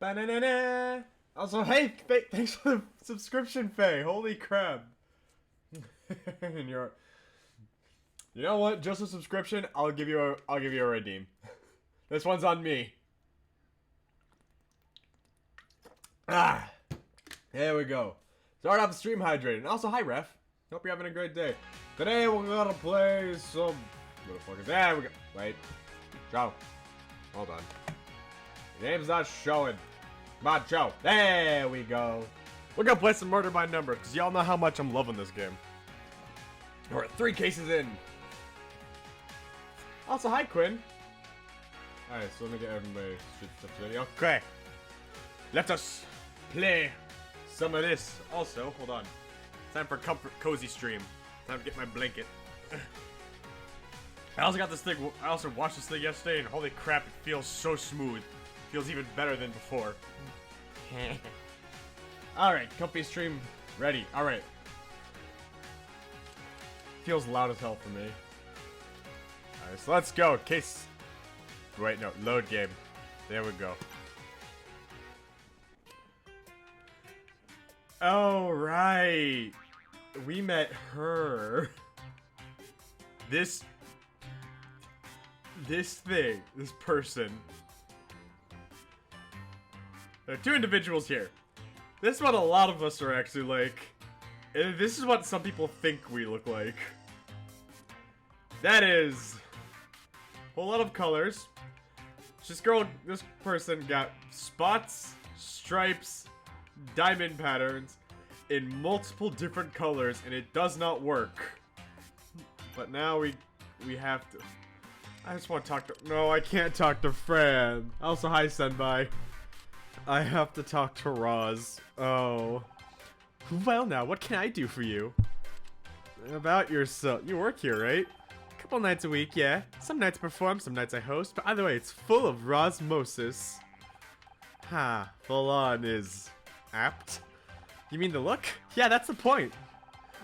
Ba-na-na-na. Also, hey, thanks for the subscription, Faye. Holy crap. And you know what? Just a subscription, I'll give you a redeem. This one's on me. Ah, there we go. Start off the stream hydrated. And also, hi, Ref. Hope you're having a great day. Today we're gonna play some. Where the fuck is that? We go. Wait. Show. Hold on. The name's not showing. Come on, show. There we go. We're gonna play some Murder by Number, because y'all know how much I'm loving this game. We're 3 cases in. Also, hi, Quinn. Alright, so let me get everybody stuff ready. Okay. Let us play some of this. Also, hold on. Time for comfort, cozy stream. Time to get my blanket. I also got this thing. I also watched this thing yesterday, and holy crap, it feels so smooth. Feels even better than before. Alright, comfy stream ready. Alright. Feels loud as hell for me. Alright, so let's go. Case. Wait, no. Load game. There we go. Oh, right. We met her. This person. There are 2 individuals here. This is what a lot of us are actually like. And this is what some people think we look like. That is a whole lot of colors. This person got spots, stripes, diamond patterns in multiple different colors, and it does not work. But now we have to. I just want to talk to. No, I can't talk to Fran. Also, hi, Senbai. I have to talk to Roz. Oh. Well, now, what can I do for you? About yourself. You work here, right? A couple nights a week, yeah. Some nights I perform, some nights I host. But either way, it's full of Rosmosis. Ha, full on is apt. You mean the look? Yeah, that's the point.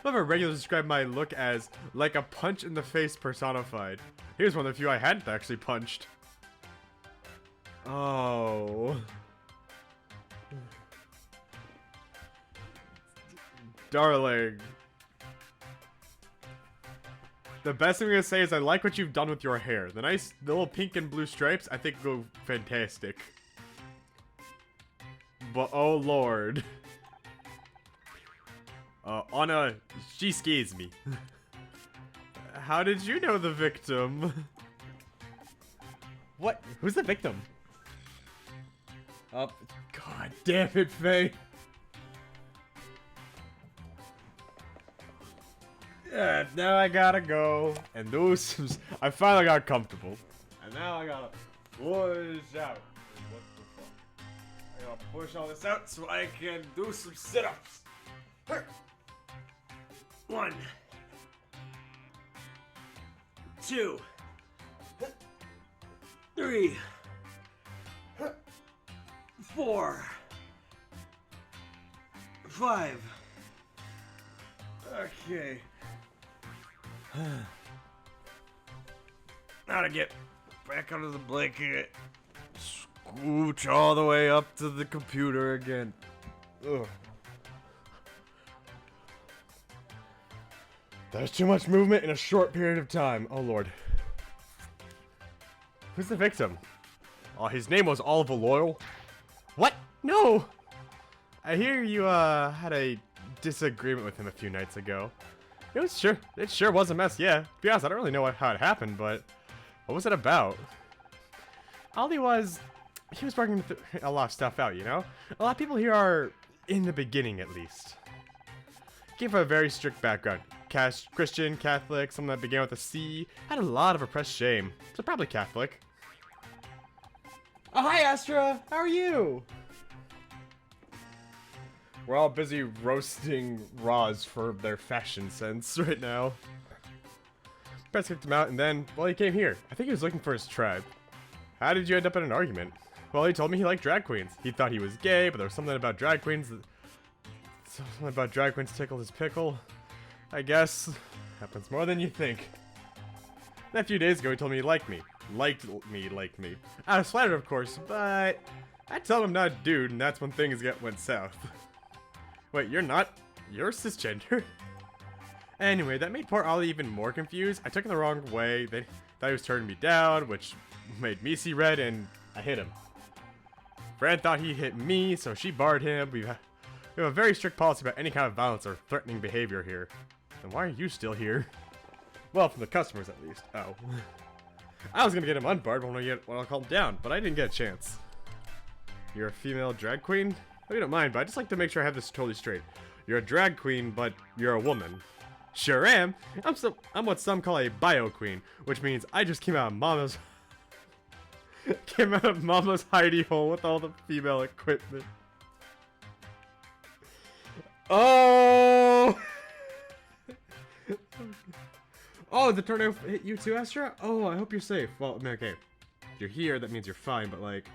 However, regulars describe my look as like a punch in the face personified. Here's one of the few I hadn't actually punched. Oh. Darling. The best thing I'm gonna say is I like what you've done with your hair. The nice little pink and blue stripes, I think go fantastic. But oh lord. Anna, she scares me. How did you know the victim? What? Who's the victim? Oh, god damn it, Faye. Yeah, now I gotta go. And those, I finally got comfortable. And now I gotta push out. What the fuck? I gotta push all this out so I can do some sit-ups. 1, 2, 3, 4, 5. Okay. Now to get back under the blanket. Scooch all the way up to the computer again. Ugh. There's too much movement in a short period of time. Oh lord. Who's the victim? Oh, his name was Oliver Loyal. What? No! I hear you had a disagreement with him a few nights ago. It sure was a mess, yeah. To be honest, I don't really know how it happened, but what was it about? All he was working a lot of stuff out, you know? A lot of people here are in the beginning, at least. Came from a very strict background. Christian, Catholic, someone that began with a C, had a lot of repressed shame. So probably Catholic. Oh, hi, Astra! How are you? We're all busy roasting Roz for their fashion sense right now. Press kicked him out, and then, well, he came here. I think he was looking for his tribe. How did you end up in an argument? Well, he told me he liked drag queens. He thought he was gay, but there was something about drag queens that... Something about drag queens tickled his pickle. I guess. Happens more than you think. Then a few days ago, he told me he liked me. Liked me. I was flattered, of course, but... I tell him not dude, and that's when things went south. Wait, you're not? You're cisgender? Anyway, that made poor Ollie even more confused. I took it the wrong way. They thought he was turning me down, which made me see red, and I hit him. Fran thought he hit me, so she barred him. We have a very strict policy about any kind of violence or threatening behavior here. Then why are you still here? Well, from the customers at least. Oh. I was gonna get him unbarred when I called him down, but I didn't get a chance. You're a female drag queen? Oh, you don't mind, but I just like to make sure I have this totally straight. You're a drag queen, but you're a woman. Sure am. I'm what some call a bio queen, which means I just came out of mama's hidey hole with all the female equipment. Oh! Oh, the tornado hit you too, Astra? Oh, I hope you're safe. Well, I mean, okay. If you're here, that means you're fine, but like,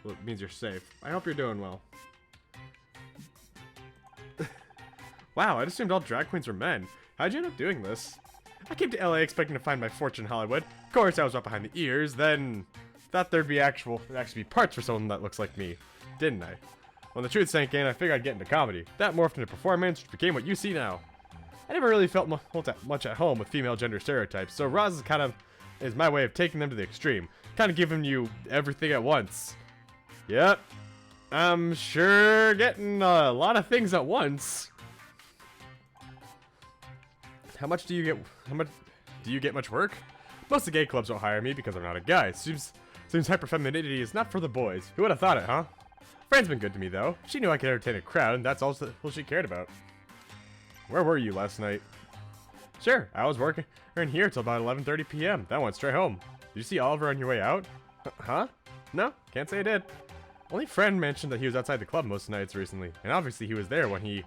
well, it means you're safe. I hope you're doing well. Wow, I assumed all drag queens were men. How'd you end up doing this? I came to LA expecting to find my fortune in Hollywood. Of course, I was right behind the ears, then thought there'd be actually be parts for someone that looks like me. Didn't I? When the truth sank in, I figured I'd get into comedy. That morphed into performance, which became what you see now. I never really felt much at home with female gender stereotypes, so Roz is my way of taking them to the extreme. Kind of giving you everything at once. Yep. I'm sure getting a lot of things at once. How much do you get much work? Most of the gay clubs don't hire me because I'm not a guy. Seems hyperfemininity is not for the boys. Who would have thought it, huh? Fran's been good to me though. She knew I could entertain a crowd, and that's all she cared about. Where were you last night? Sure, I was working in here till about 11:30 p.m. Then went straight home. Did you see Oliver on your way out? Huh? No, can't say I did. Only Fran mentioned that he was outside the club most nights recently, and obviously he was there when he...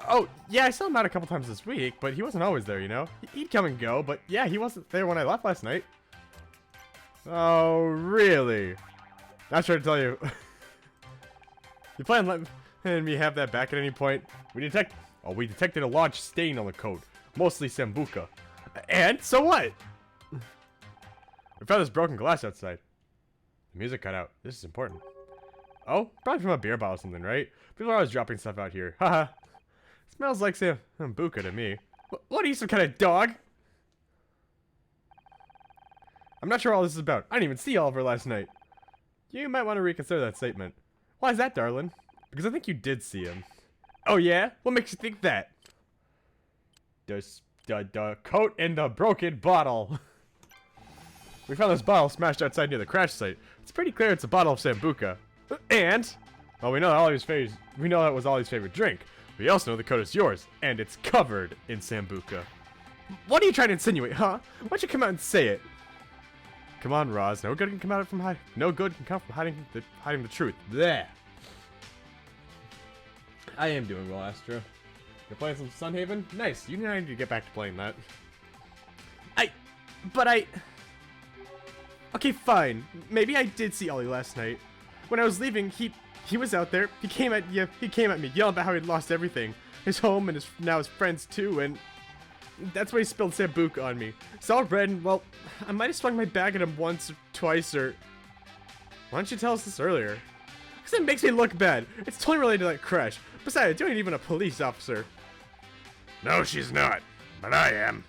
Oh, yeah, I saw him out a couple times this week, but he wasn't always there, you know? He'd come and go, but yeah, he wasn't there when I left last night. Oh, really? Not sure to tell you. You plan on letting me have that back at any point? We detected a large stain on the coat, mostly Sambuca. And so what? We found this broken glass outside. The music cut out. This is important. Oh, probably from a beer bottle or something, right? People are always dropping stuff out here. Haha. Smells like Sambuca to me. What are you, some kind of dog? I'm not sure what all this is about. I didn't even see Oliver last night. You might want to reconsider that statement. Why is that, darling? Because I think you did see him. Oh yeah? What makes you think that? The coat and the broken bottle. We found this bottle smashed outside near the crash site. It's pretty clear it's a bottle of Sambuca. And, well, we know that was Ollie's favorite drink. We also know the coat is yours, and it's covered in Sambuca. What are you trying to insinuate, huh? Why don't you come out and say it? Come on, Roz. No good can come from hiding the truth. There. I am doing well, Astro. You're playing some Sunhaven? Nice. You need to get back to playing that. Okay, fine. Maybe I did see Ollie last night. When I was leaving, he was out there. He came at me, yelling about how he'd lost everything. His home and now his friends too, and that's why he spilled Sambuca on me. Saw red and, well, I might have swung my bag at him once or twice, or... Why didn't you tell us this earlier? Because it makes me look bad. It's totally related to that crash. Besides, you ain't even a police officer. No, she's not. But I am.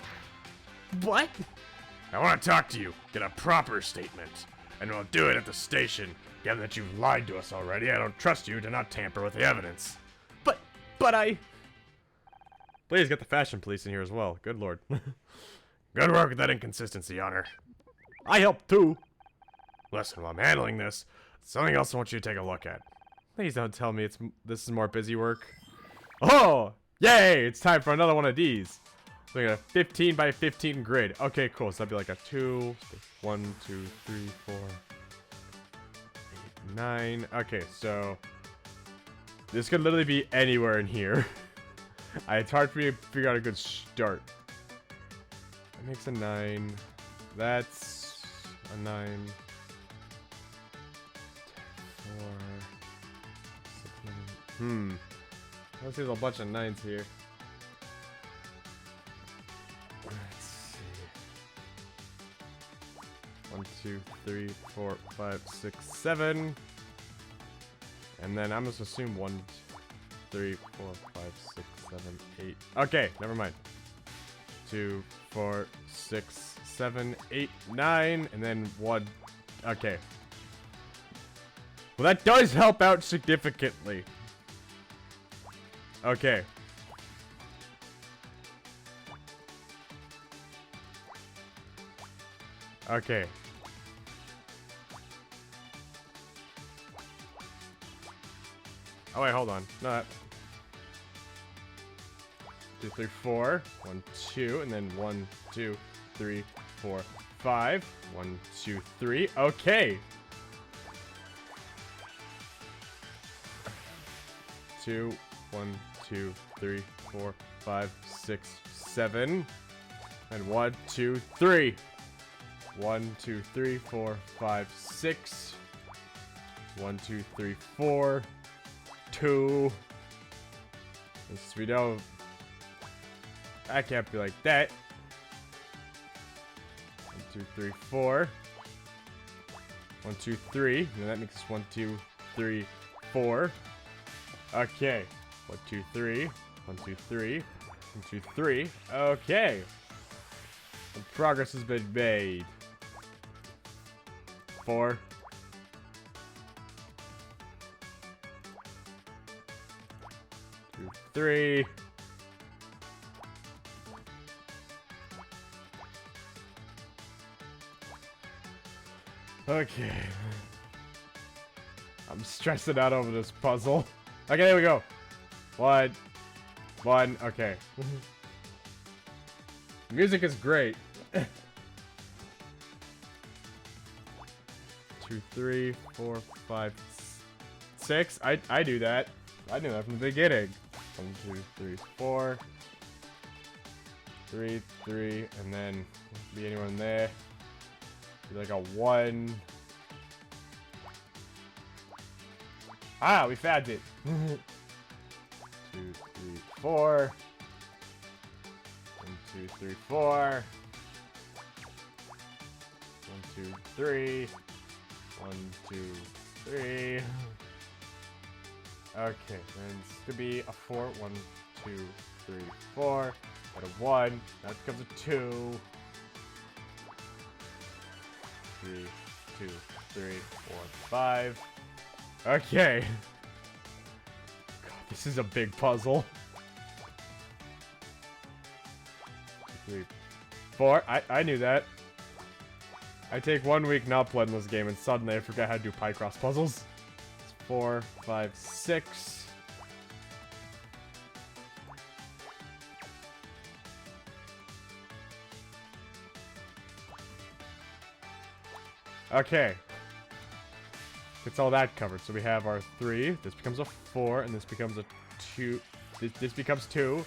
What? I want to talk to you. Get a proper statement. And we'll do it at the station. Given that you've lied to us already, I don't trust you to not tamper with the evidence. But I... Please get the fashion police in here as well. Good lord. Good work with that inconsistency, Honor. I helped too. Listen, while I'm handling this, something else I want you to take a look at. Please don't tell me this is more busy work. Oh! Yay! It's time for another one of these. So we got a 15 by 15 grid. Okay, cool. So that'd be like a 1, 2, 3, 4, 8, 9. Okay, so this could literally be anywhere in here. It's hard for me to figure out a good start. That makes a 9. That's a 9. 4, 6, 9. Let's see, there's a bunch of 9s here. Let's see. 1, 2, 3, 4, 5, 6, 7. And then I'm just assume 1, 3, 4, 5, 6, 7, 8. Okay, never mind. 2, 4, 6, 7, 8, 9, and then 1. Okay. Well, that does help out significantly. Okay. Okay. Oh wait, hold on. No. 2, 3, 4. 1, 2, and then 1, 2, 3, 4, 5. 1, 2, 3. Okay. 2, 1, 2, 3, 4, 5, 6, 7. And 1, 2, 3. 1, 2, 3, 4, 5, 6. 1, 2, 3, 4. 2. Since we don't. I can't be like that. 1, 2, 3, 4. 1, 2, 3. And that makes 1, 2, 3, 4. Okay. 1, 2, 3. 1, 2, 3. 1, 2, 3. Okay. And progress has been made. 4. 2, 3. Okay. I'm stressing out over this puzzle. Okay, there we go. 1. 1. Okay. Music is great. 2, 3, 4, 5, 6. I do that. I knew that from the beginning. 1, 2, 3, 4. 3, 3, and then be anyone there. Be like a 1. Ah, we found it. 2, 3, 4. 1, 2, 3, 4. 1, 2, 3. 1, 2, 3. Okay, then it's gonna be a 4. 1, 2, 3, 4. And a 1. That becomes a 2. 3, 2, 3, 4, 5. Okay. God, this is a big puzzle. 2, 3, 4. I knew that. I take 1 week not playing this game and suddenly I forgot how to do Picross puzzles. It's 4, 5, 6. Okay. It's all that covered. So we have our 3. This becomes a 4, and this becomes a 2. This becomes 2.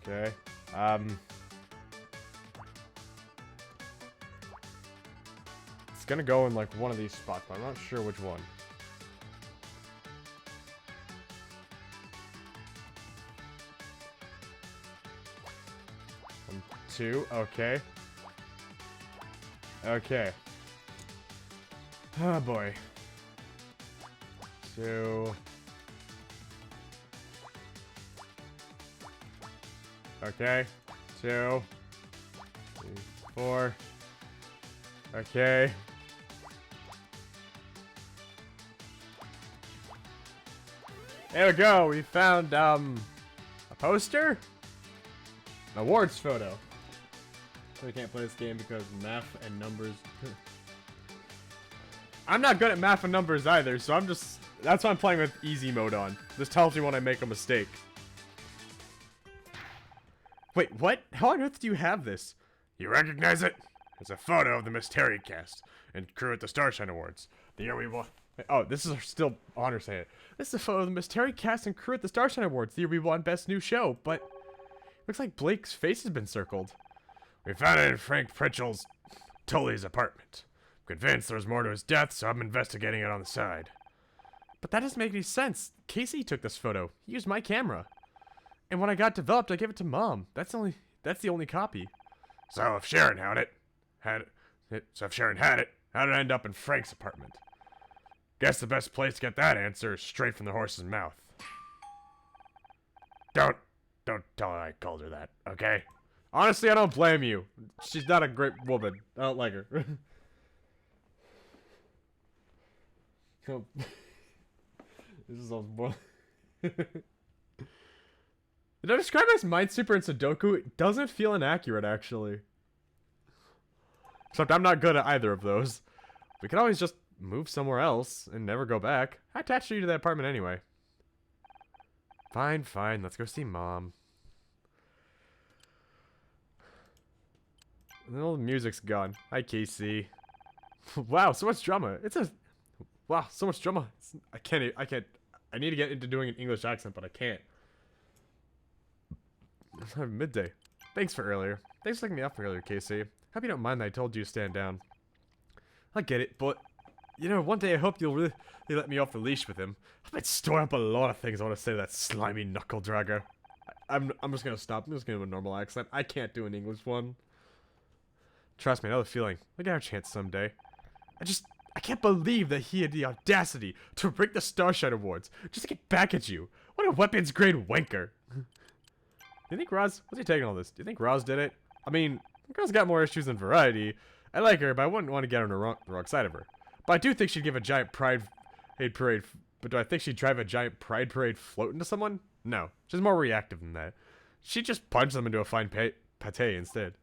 Okay. It's gonna go in like one of these spots, but I'm not sure which one. One, 2. Okay. Okay. Oh boy. 2. Okay. 2. 3, 4. Okay. There we go. We found a poster? An awards photo. So we can't play this game because math and numbers. I'm not good at math and numbers either, so that's why I'm playing with easy mode on. This tells me when I make a mistake. Wait, what? How on earth do you have this? You recognize it? It's a photo of the Mystery Cast and crew at the Starshine Awards. The year we won. Oh, this is still honor saying it. This is a photo of the Mystery Cast and crew at the Starshine Awards. The year we won Best New Show, but looks like Blake's face has been circled. We found it in Frank Pritchell's Tully's apartment. I'm convinced there was more to his death, so I'm investigating it on the side. But that doesn't make any sense. Casey took this photo. He used my camera. And when I got developed, I gave it to Mom. That's the only copy. So if Sharon had it, So if Sharon had it, how did it end up in Frank's apartment? Guess the best place to get that answer is straight from the horse's mouth. Don't tell her I called her that, okay? Honestly, I don't blame you. She's not a great woman. I don't like her. This is all more. Did I describe it as Minesweeper and Sudoku? It doesn't feel inaccurate, actually. Except I'm not good at either of those. We could always just move somewhere else and never go back. I attached you to that apartment anyway. Fine, fine. Let's go see Mom. The old music's gone. Hi, Casey. Wow, so much drama. Wow, so much drama. I can't. I need to get into doing an English accent, but I can't. It's midday. Thanks for earlier. Thanks for taking me off earlier, Casey. Hope you don't mind that I told you to stand down. I get it, but you know, one day I hope you'll really let me off the leash with him. I might store up a lot of things I want to say to that slimy knuckle dragger. I'm just gonna stop. I'm just gonna do a normal accent. I can't do an English one. Trust me, I know the feeling. We'll get our chance someday. I can't believe that he had the audacity to break the Starshine Awards just to get back at you. What a weapons-grade wanker. Do you think Roz... What's he taking all this? Do you think Roz did it? I mean, the girl's got more issues than variety. I like her, but I wouldn't want to get on the wrong side of her. But I do think she'd give a giant pride parade... But do I think she'd drive a giant pride parade float into someone? No. She's more reactive than that. She'd just punch them into a fine pate instead.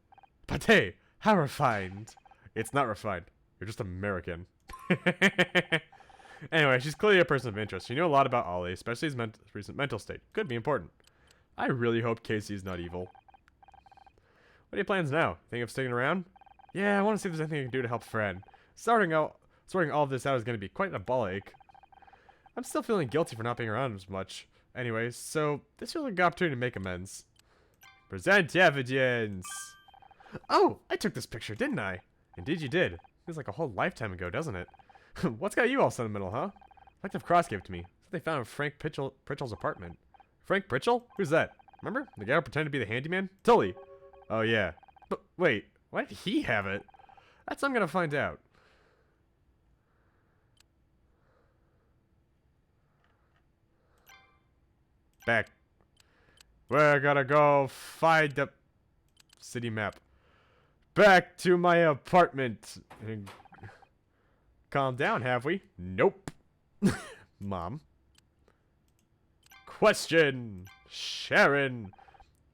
Pate! How refined. It's not refined. You're just American. Anyway, she's clearly a person of interest. She knew a lot about Ollie, especially his recent mental state. Could be important. I really hope Casey's not evil. What are your plans now? Think of sticking around? Yeah, I want to see if there's anything I can do to help Fred. Sorting all of this out is going to be quite a ball ache. I'm still feeling guilty for not being around as much. Anyways, so this feels like an opportunity to make amends. Present evidence! Oh, I took this picture, didn't I? Indeed you did. Feels like a whole lifetime ago, doesn't it? What's got you all sentimental, huh? Detective Cross gave it to me. Said they found in Frank Pritchell's apartment. Frank Pritchell? Who's that? Remember? The guy who pretended to be the handyman? Tully! Oh, yeah. But, wait. Why did he have it? That's what I'm gonna find out. Back. We're gonna go find the city map. Back to my apartment. Calm down, have we? Nope. Mom. Question. Sharon.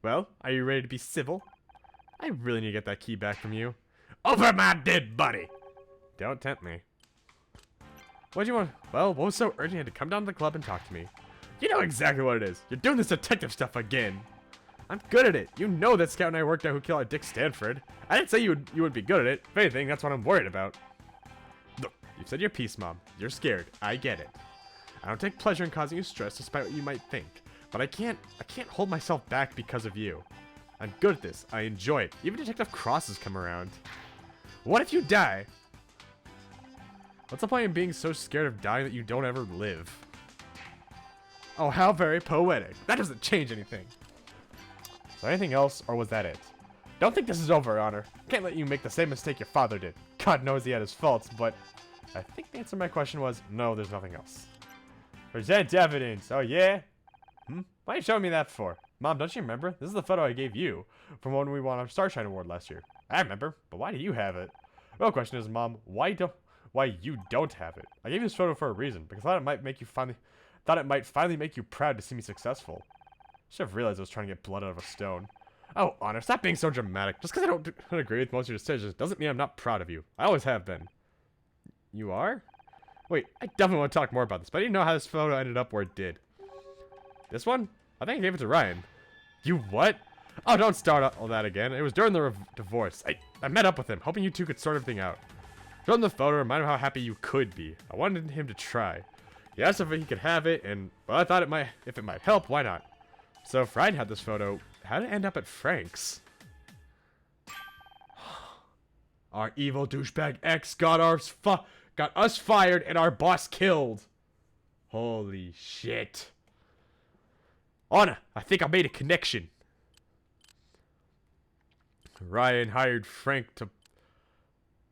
Well, are you ready to be civil? I really need to get that key back from you. Over my dead body. Don't tempt me. What do you want? Well, what was so urgent you had to come down to the club and talk to me? You know exactly what it is. You're doing this detective stuff again. I'm good at it. You know that Scout and I worked out who killed Dick Stanford. I didn't say you would be good at it. If anything, that's what I'm worried about. Look, you've said your piece, Mom. You're scared. I get it. I don't take pleasure in causing you stress despite what you might think. But I can't hold myself back because of you. I'm good at this. I enjoy it. Even Detective Cross has come around. What if you die? What's the point in being so scared of dying that you don't ever live? Oh, how very poetic. That doesn't change anything. Is there anything else, or was that it? Don't think this is over, Honor. Can't let you make the same mistake your father did. God knows he had his faults, but I think the answer to my question was, no, there's nothing else. Present evidence. Oh, yeah? Why are you showing me that for? Mom, don't you remember? This is the photo I gave you from when we won our Starshine Award last year. I remember, but why do you have it? The real question is, Mom, why you don't have it? I gave you this photo for a reason, because I thought it might finally make you proud to see me successful. Should have realized I was trying to get blood out of a stone. Oh, Honor, stop being so dramatic. Just because I don't agree with most of your decisions doesn't mean I'm not proud of you. I always have been. You are? Wait, I definitely want to talk more about this, but I didn't know how this photo ended up where it did. This one? I think I gave it to Ryan. You what? Oh, don't start all that again. It was during the divorce. I met up with him, hoping you two could sort everything out. Showed him the photo, remind him how happy you could be. I wanted him to try. He asked if he could have it, and well, I thought if it might help, why not? So if Ryan had this photo, how did it end up at Frank's? Our evil douchebag ex got us fired and our boss killed. Holy shit. Anna, I think I made a connection. Ryan hired Frank to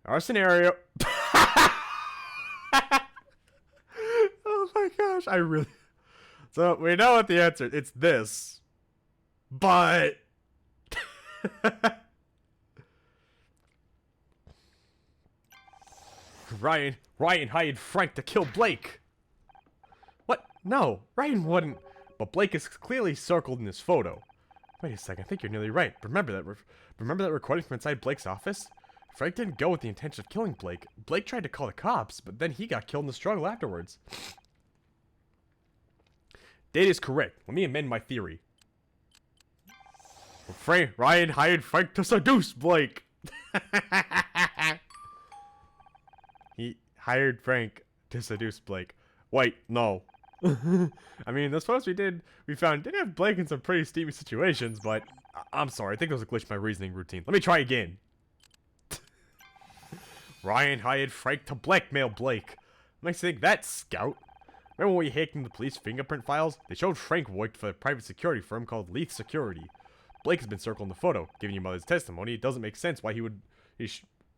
Our scenario. Oh my gosh, I really. So we know what the answer. It's this, but. Ryan hired Frank to kill Blake. What? No, Ryan wouldn't. But Blake is clearly circled in this photo. Wait a second, I think you're nearly right. Remember that recording from inside Blake's office? Frank didn't go with the intention of killing Blake. Blake tried to call the cops, but then he got killed in the struggle afterwards. Data is correct. Let me amend my theory. Ryan hired Frank to seduce Blake. He hired Frank to seduce Blake. Wait, no. I mean, those photos we found did have Blake in some pretty steamy situations, but I'm sorry, I think those glitched my reasoning routine. Let me try again. Ryan hired Frank to blackmail Blake. Makes me think that, Scout. Remember when we hacked into the police fingerprint files? They showed Frank worked for a private security firm called Leith Security. Blake has been circled in the photo. Given your mother's testimony, it doesn't make sense why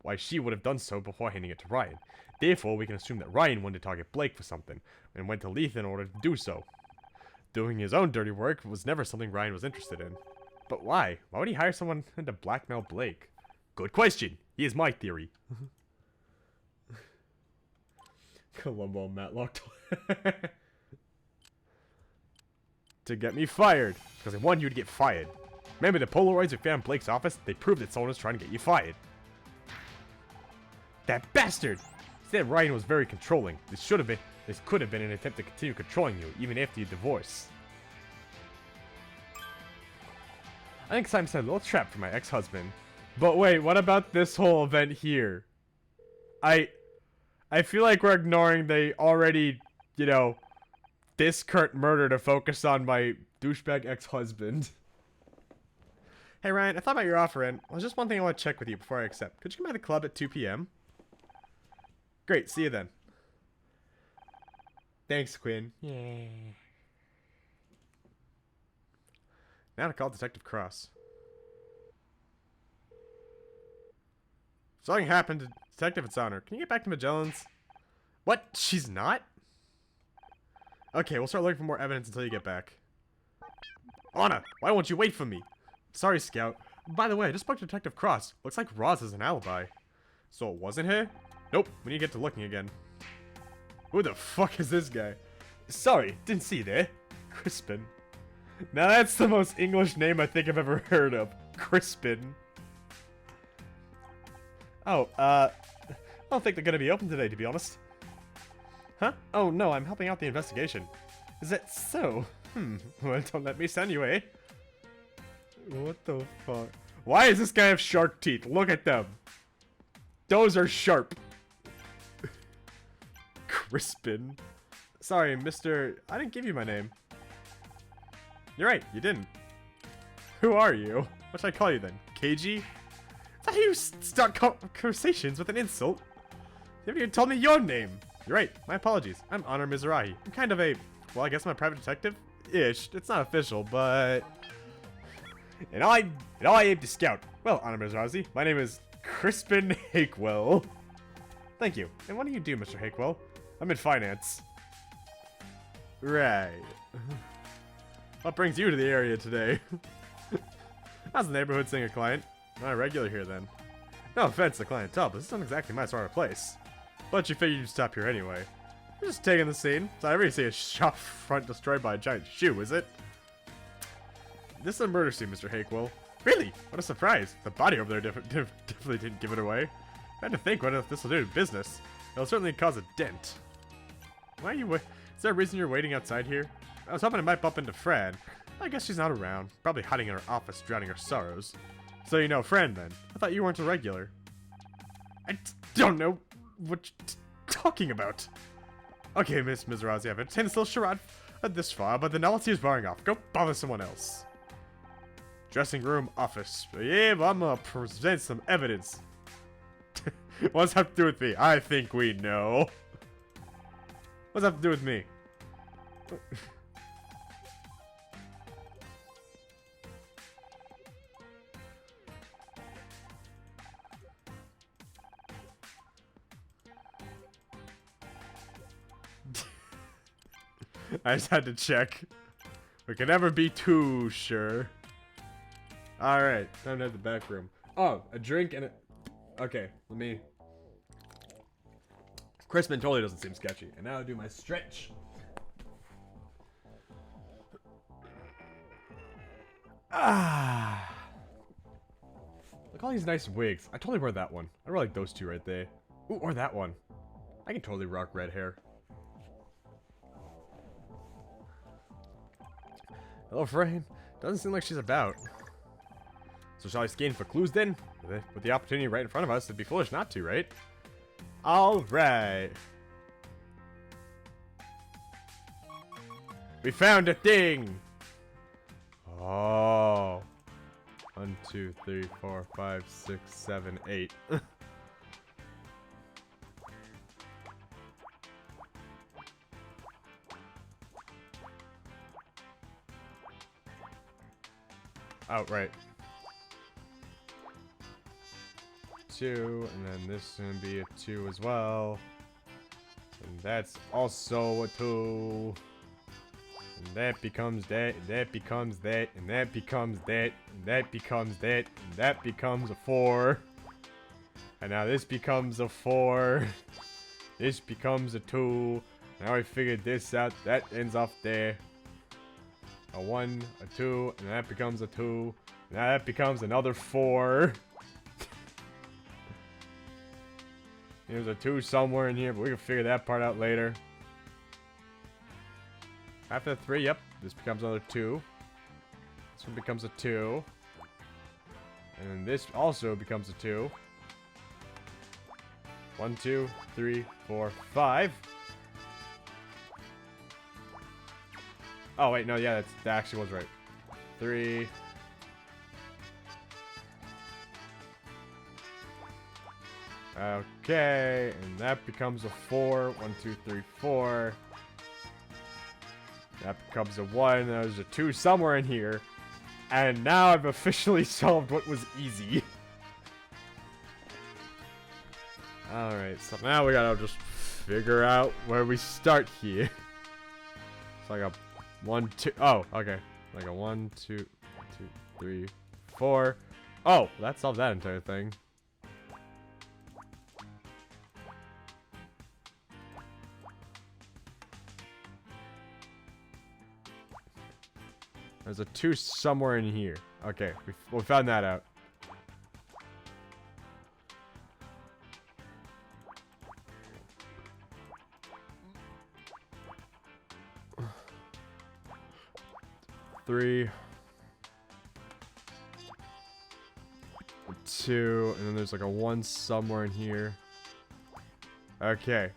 why she would have done so before handing it to Ryan. Therefore, we can assume that Ryan wanted to target Blake for something, and went to Leith in order to do so. Doing his own dirty work was never something Ryan was interested in. But why? Why would he hire someone to blackmail Blake? Good question. Here's my theory. Columbo and Matlock. To get me fired. Because I want you to get fired. Remember the Polaroids we found in Blake's office? They proved that someone was trying to get you fired. That bastard! Instead, Ryan was very controlling. This could have been an attempt to continue controlling you, even after your divorce. I think Simon set a little trap for my ex-husband. But wait, what about this whole event here? I feel like we're ignoring the already, you know, this current murder to focus on my douchebag ex-husband. Hey Ryan, I thought about your offer and there's just one thing I want to check with you before I accept. Could you come by the club at 2 p.m.? Great, see you then. Thanks, Quinn. Yeah. Now to call Detective Cross. Something happened to Detective, it's on her. Can you get back to Magellan's? What? She's not? Okay, we'll start looking for more evidence until you get back. Anna, why won't you wait for me? Sorry, Scout. By the way, I just spoke to Detective Cross. Looks like Roz has an alibi. So it wasn't her? Nope, we need to get to looking again. Who the fuck is this guy? Sorry, didn't see you there. Crispin. Now that's the most English name I think I've ever heard of. Crispin. Oh, I don't think they're gonna be open today, to be honest. Huh? Oh no, I'm helping out the investigation. Is that so? Well, don't let me send you, eh? What the fuck? Why does this guy have shark teeth? Look at them. Those are sharp. Crispin. Sorry, Mr. I didn't give you my name. You're right, you didn't. Who are you? What should I call you then? KG? That's how you start conversations with an insult. You haven't even told me your name. You're right, my apologies. I'm Honor Mizrahi. I'm kind of a, well, I guess I'm a private detective-ish. It's not official, but... And I aim to scout. Well, Honor Mizrahi, my name is Crispin Hakewell. Thank you. And what do you do, Mr. Hakewell? I'm in finance. Right. What brings you to the area today? How's the neighborhood seeing a client? Not a regular here then. No offense to clientele, but this isn't exactly my sort of place. But you figured you'd stop here anyway. You're just taking the scene. So I really see a shop front destroyed by a giant shoe, is it? This is a murder scene, Mr. Hakewell. Really? What a surprise. The body over there definitely didn't give it away. I had to think what if this will do to business. It'll certainly cause a dent. Why are you Is there a reason you're waiting outside here? I was hoping I might bump into Fran. I guess she's not around. Probably hiding in her office, drowning her sorrows. So you know Fran, then. I thought you weren't a regular. I don't know what you're talking about. Okay, Miss Mizrahi, I've entertained this little charade this far, but the novelty is wearing off. Go bother someone else. Dressing room, office. Yeah, but I'm gonna present some evidence. What's that have to do with me? I think we know. What's that have to do with me? I just had to check. We can never be too sure. Alright, time to have the back room. Oh, a drink and a... Okay, let me... Crispin totally doesn't seem sketchy. And now I'll do my stretch. Ah. Look at all these nice wigs. I totally wear that one. I really like those two right there. Ooh, or that one. I can totally rock red hair. Hello, Frayne. Doesn't seem like she's about. So shall I scan for clues then? With the opportunity right in front of us, it'd be foolish not to, right? Alright. We found a thing! Oh. 1, 2, 3, 4, 5, 6, 7, 8. Oh, right. 2, and then this is gonna be a 2 as well. And that's also a 2. And that becomes that, and that becomes that, and that becomes that, and that becomes that, and that becomes a 4. And now this becomes a 4. This becomes a 2. Now I figured this out. That ends off there. A 1, a 2, and that becomes a 2. Now that becomes another 4. There's a 2 somewhere in here, but we can figure that part out later. After 3, yep, this becomes another 2. This one becomes a 2. And then this also becomes a 2. 1, 2, 3, 4, 5. Oh, wait, no, yeah, that actually was right. 3. Okay, and that becomes a 4. 1, 2, 3, 4. That becomes a 1. There's a 2 somewhere in here. And now I've officially solved what was easy. Alright, so now we gotta just figure out where we start here. It's like a 1, 2. Oh, okay. Like a 1, 2, 2, 3, 4. Oh, that solved that entire thing. There's a 2 somewhere in here. Okay, we found that out. Three, 2, and then there's like a 1 somewhere in here. Okay.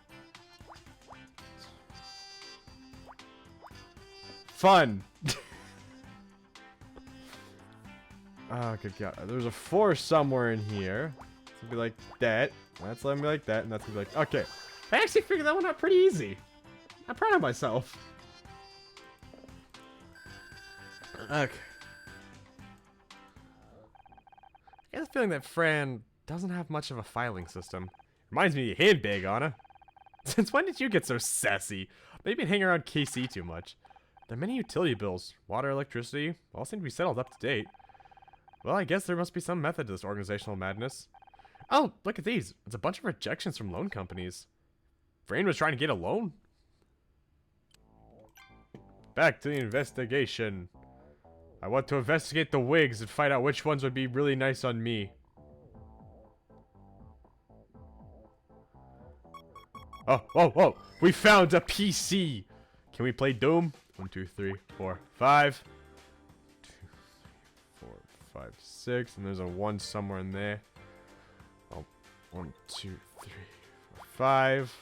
Fun! Oh, good God. There's a 4 somewhere in here. It's gonna be like that. That's gonna be like that, and that's gonna be like... Okay. I actually figured that one out pretty easy. I'm proud of myself. Okay. I get the feeling that Fran doesn't have much of a filing system. Reminds me of your handbag, Anna. Since when did you get so sassy? Maybe hang around KC too much. There are many utility bills. Water, electricity, all seem to be settled up to date. Well, I guess there must be some method to this organizational madness. Oh, look at these. It's a bunch of rejections from loan companies. Fran was trying to get a loan? Back to the investigation. I want to investigate the wigs and find out which ones would be really nice on me. Oh, oh, oh! We found a PC! Can we play Doom? 1, 2, 3, 4, 5. 2, 3, 4, 5, 6. And there's a 1 somewhere in there. Oh, 1, 2, 3, 4, 5.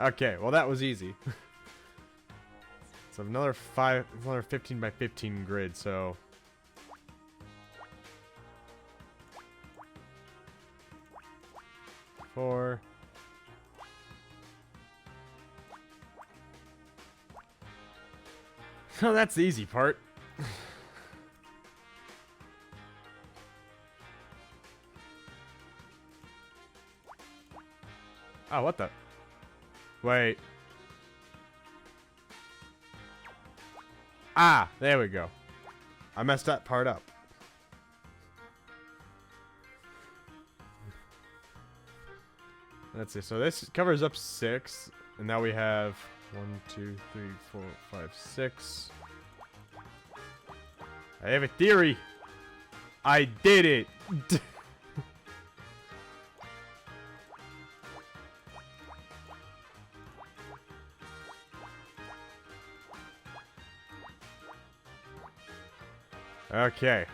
Okay, well that was easy. So another 15 by 15 grid, so... Four. Oh, that's the easy part. Oh, what the? Wait. Ah, there we go. I messed that part up. Let's see. So this covers up 6, and now we have 1, 2, 3, 4, 5, 6. I have a theory. I did it. Okay.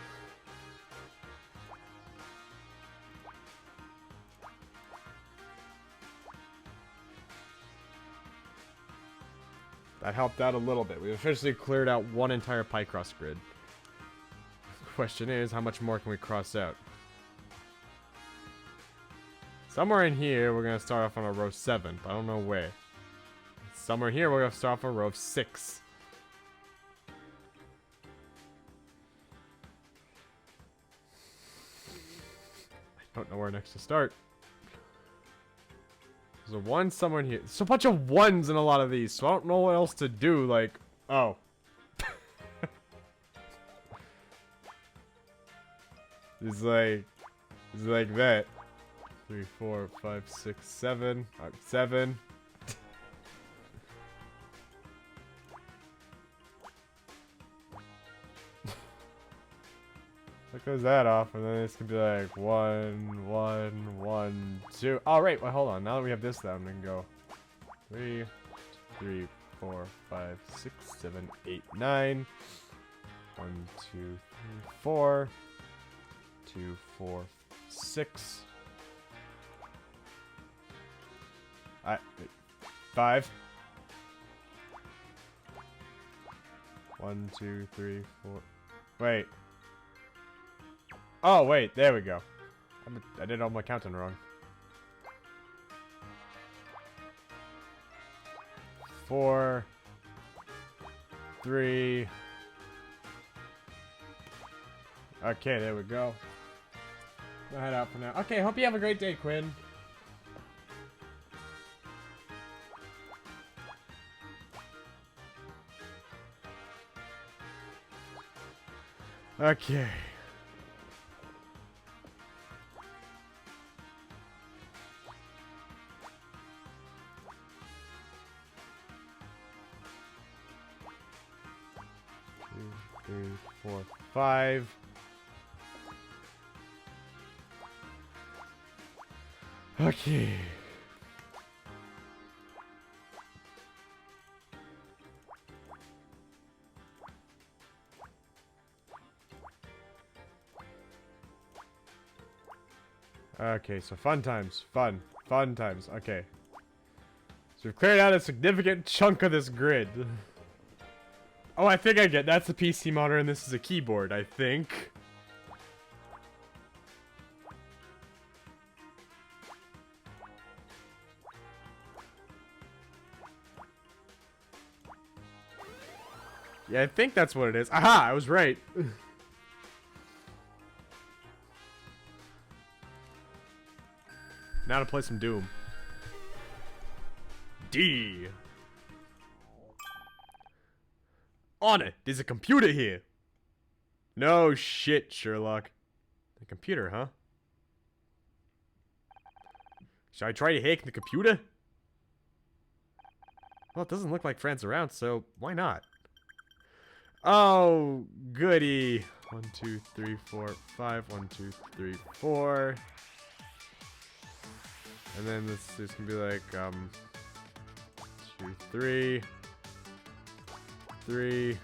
That helped out a little bit. We officially cleared out one entire Picross grid. The question is, how much more can we cross out? Somewhere in here, we're going to start off on a row 7, but I don't know where. Somewhere here, we're going to start off on a row 6. I don't know where next to start. There's a 1 somewhere in here. There's a bunch of 1s in a lot of these, so I don't know what else to do. Like, oh. It's like that. 3, 4, 5, 6, 7. 7. What goes that off? And then this could be like 1, 1, 1, 2. All right. Well, hold on. Now that we have this down, we can go 3, 3, 4, 5, 6, 7, 8, 9. 1, 2, 3, 4. 2, 4, 6. 5. 1, 2, 3, 4. Wait. Oh, wait. There we go. I did all my counting wrong. 4. 3. Okay, there we go. Go head out for now. Okay, hope you have a great day, Quinn. Okay. Two, 3, 4, 5. Okay. Okay, so fun times. Fun times. Okay. So we've cleared out a significant chunk of this grid. Oh, I think I get that's the PC monitor and this is a keyboard, I think. Yeah, I think that's what it is. Aha, I was right. Now to play some Doom. D. On it, there's a computer here. No shit, Sherlock. The computer, huh? Should I try to hack the computer? Well, it doesn't look like Fran's around, so why not? Oh, goody. 1, 2, 3, 4, 5. 1, 2, 3, 4. And then this is gonna be like 2, 3, 3.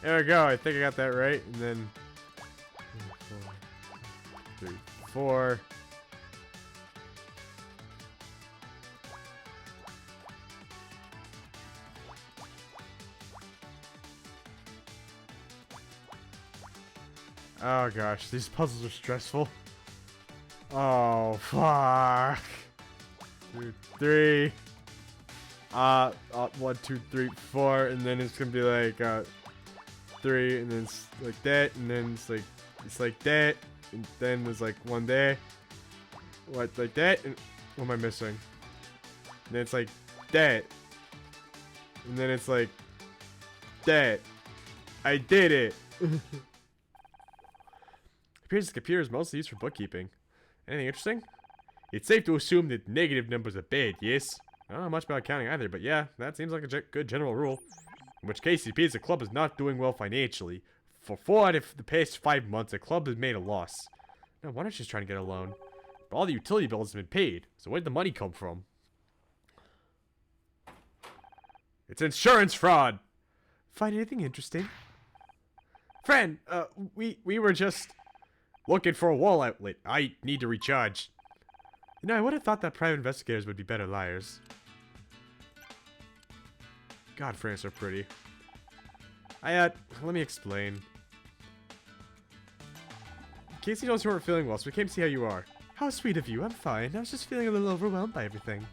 There we go. I think I got that right. And then 3, 4. Oh gosh, these puzzles are stressful. Oh fuck. 2, 3. 1, 2, 3, 4, and then it's gonna be like 3, and then it's like that, and then it's like that, and then there's like one there. What, like that? And what am I missing? And then it's like that. And then it's like that. I did it. Appears this computer is mostly used for bookkeeping. Anything interesting? It's safe to assume that negative numbers are bad, yes? I don't know much about accounting either, but yeah, that seems like a good general rule. In which case, it appears the club is not doing well financially. For 4 out of the past 5 months, the club has made a loss. No wonder she's trying to get a loan. But all the utility bills have been paid, so where did the money come from? It's insurance fraud! Find anything interesting? Friend, we were just looking for a wall outlet. I need to recharge. You know, I would have thought that private investigators would be better liars. God, friends are so pretty. Let me explain. Casey knows you weren't feeling well, so we came to see how you are. How sweet of you, I'm fine. I was just feeling a little overwhelmed by everything.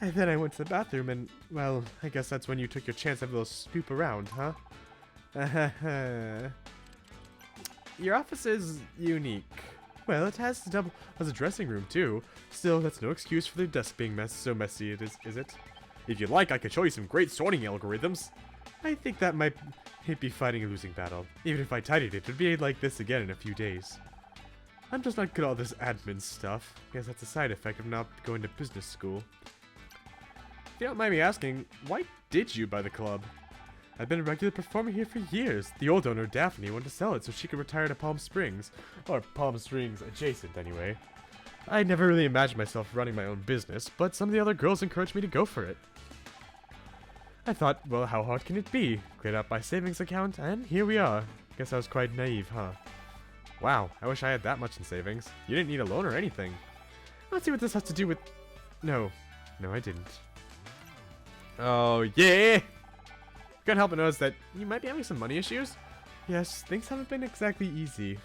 And then I went to the bathroom and, well, I guess that's when you took your chance to have a little snoop around, huh? Your office is unique. Well, it has a dressing room too. Still, that's no excuse for the desk being so messy, is it? If you'd like, I could show you some great sorting algorithms. I think that might be fighting a losing battle. Even if I tidied it would be like this again in a few days. I'm just not good at all this admin stuff. Guess that's a side effect of not going to business school. If you don't mind me asking, why did you buy the club? I've been a regular performer here for years. The old owner, Daphne, wanted to sell it so she could retire to Palm Springs. Or Palm Springs adjacent, anyway. I never really imagined myself running my own business, but some of the other girls encouraged me to go for it. I thought, well, how hard can it be? Cleared out my savings account, and here we are. Guess I was quite naive, huh? Wow, I wish I had that much in savings. You didn't need a loan or anything. Let's see what this has to do with... No, I didn't. Oh, yeah! Can't help but notice that you might be having some money issues. Yes, things haven't been exactly easy.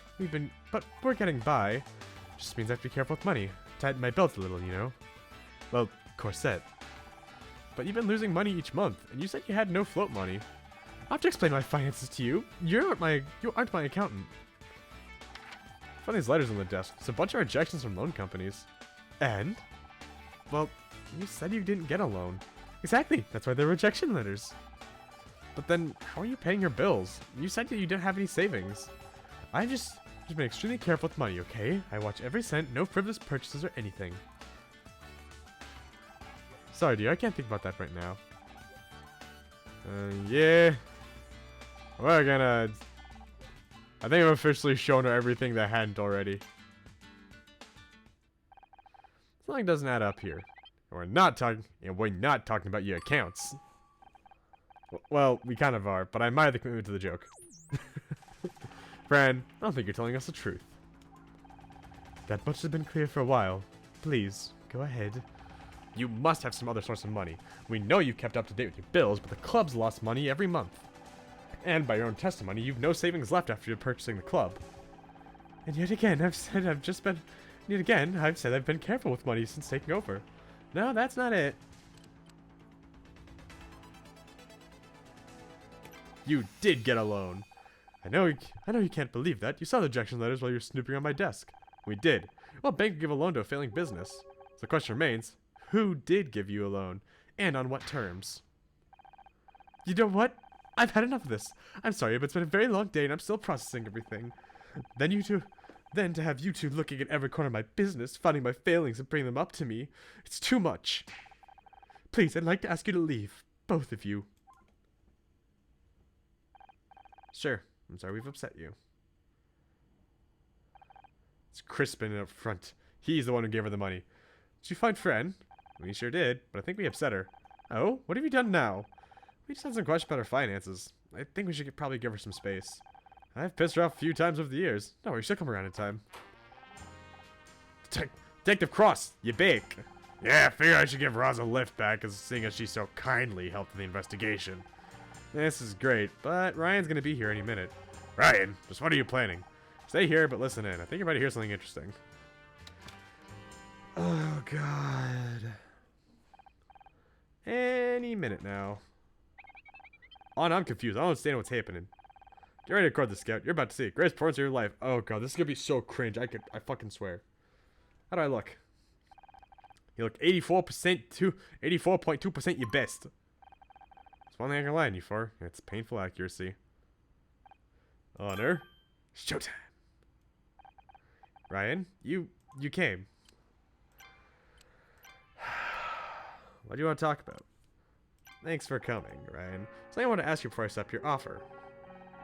But we're getting by. Just means I have to be careful with money. Tighten my belt a little, you know? Well, corset. But you've been losing money each month, and you said you had no float money. I'll have to explain my finances to you. You aren't my accountant. I found these letters on the desk. It's a bunch of rejections from loan companies. And? Well, you said you didn't get a loan. Exactly, that's why they're rejection letters. But then, how are you paying your bills? You said that you didn't have any savings. I've just been extremely careful with money, okay? I watch every cent, no frivolous purchases or anything. Sorry, dear, I can't think about that right now. Yeah. We're gonna... I think I've officially shown her everything that hadn't already. Something doesn't add up here. We're not talking about your accounts. Well, we kind of are, but I admire the commitment to the joke. Fran, I don't think you're telling us the truth. That much has been clear for a while. Please, go ahead. You must have some other source of money. We know you kept up to date with your bills, but the club's lost money every month. And by your own testimony, you've no savings left after purchasing the club. And yet again, I've said I've been careful with money since taking over. No, that's not it. You did get a loan. I know you can't believe that. You saw the rejection letters while you were snooping on my desk. We did. What bank would give a loan to a failing business? So the question remains, who did give you a loan? And on what terms? You know what? I've had enough of this. I'm sorry, but it's been a very long day and I'm still processing everything. Then to have you two looking at every corner of my business, finding my failings and bringing them up to me, it's too much. Please, I'd like to ask you to leave. Both of you. Sure. I'm sorry we've upset you. It's Crispin up front. He's the one who gave her the money. Did you find Fran? We sure did, but I think we upset her. Oh? What have you done now? We just had some questions about her finances. I think we should probably give her some space. I've pissed her off a few times over the years. Don't worry, she'll come around in time. Detective Cross, you bake. Yeah, I figure I should give Roz a lift back, seeing as she so kindly helped in the investigation. This is great, but Ryan's gonna be here any minute. Ryan, just what are you planning? Stay here, but listen in. I think you're about to hear something interesting. Oh, God. Any minute now. Oh, no, I'm confused. I don't understand what's happening. Get ready to record the Scout. You're about to see it. Greatest performance of your life. Oh god, this is gonna be so cringe. I fucking swear. How do I look? You look 84% to 84.2% your best. That's one thing I can lie on you for. It's painful accuracy. Honor. Showtime. Ryan, you came. What do you want to talk about? Thanks for coming, Ryan. Something I want to ask you before I accept your offer.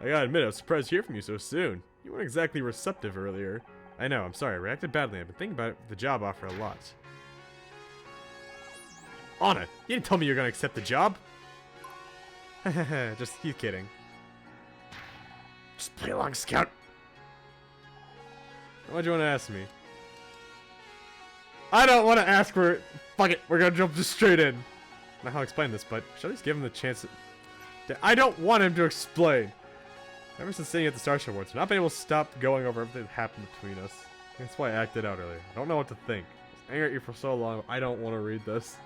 I gotta admit, I was surprised to hear from you so soon. You weren't exactly receptive earlier. I know, I'm sorry, I reacted badly. I've been thinking about the job offer a lot. Anna, you didn't tell me you're gonna accept the job? Just, he's kidding. Just play along, Scout. What'd you want to ask me? I don't want to ask for it. Fuck it, we're gonna jump just straight in. I don't know how to explain this, but should I just give him the chance I don't want him to explain. Ever since sitting at the Starship Awards, I've not been able to stop going over everything that happened between us. That's why I acted out earlier. I don't know what to think. I was angry at you for so long, I don't want to read this.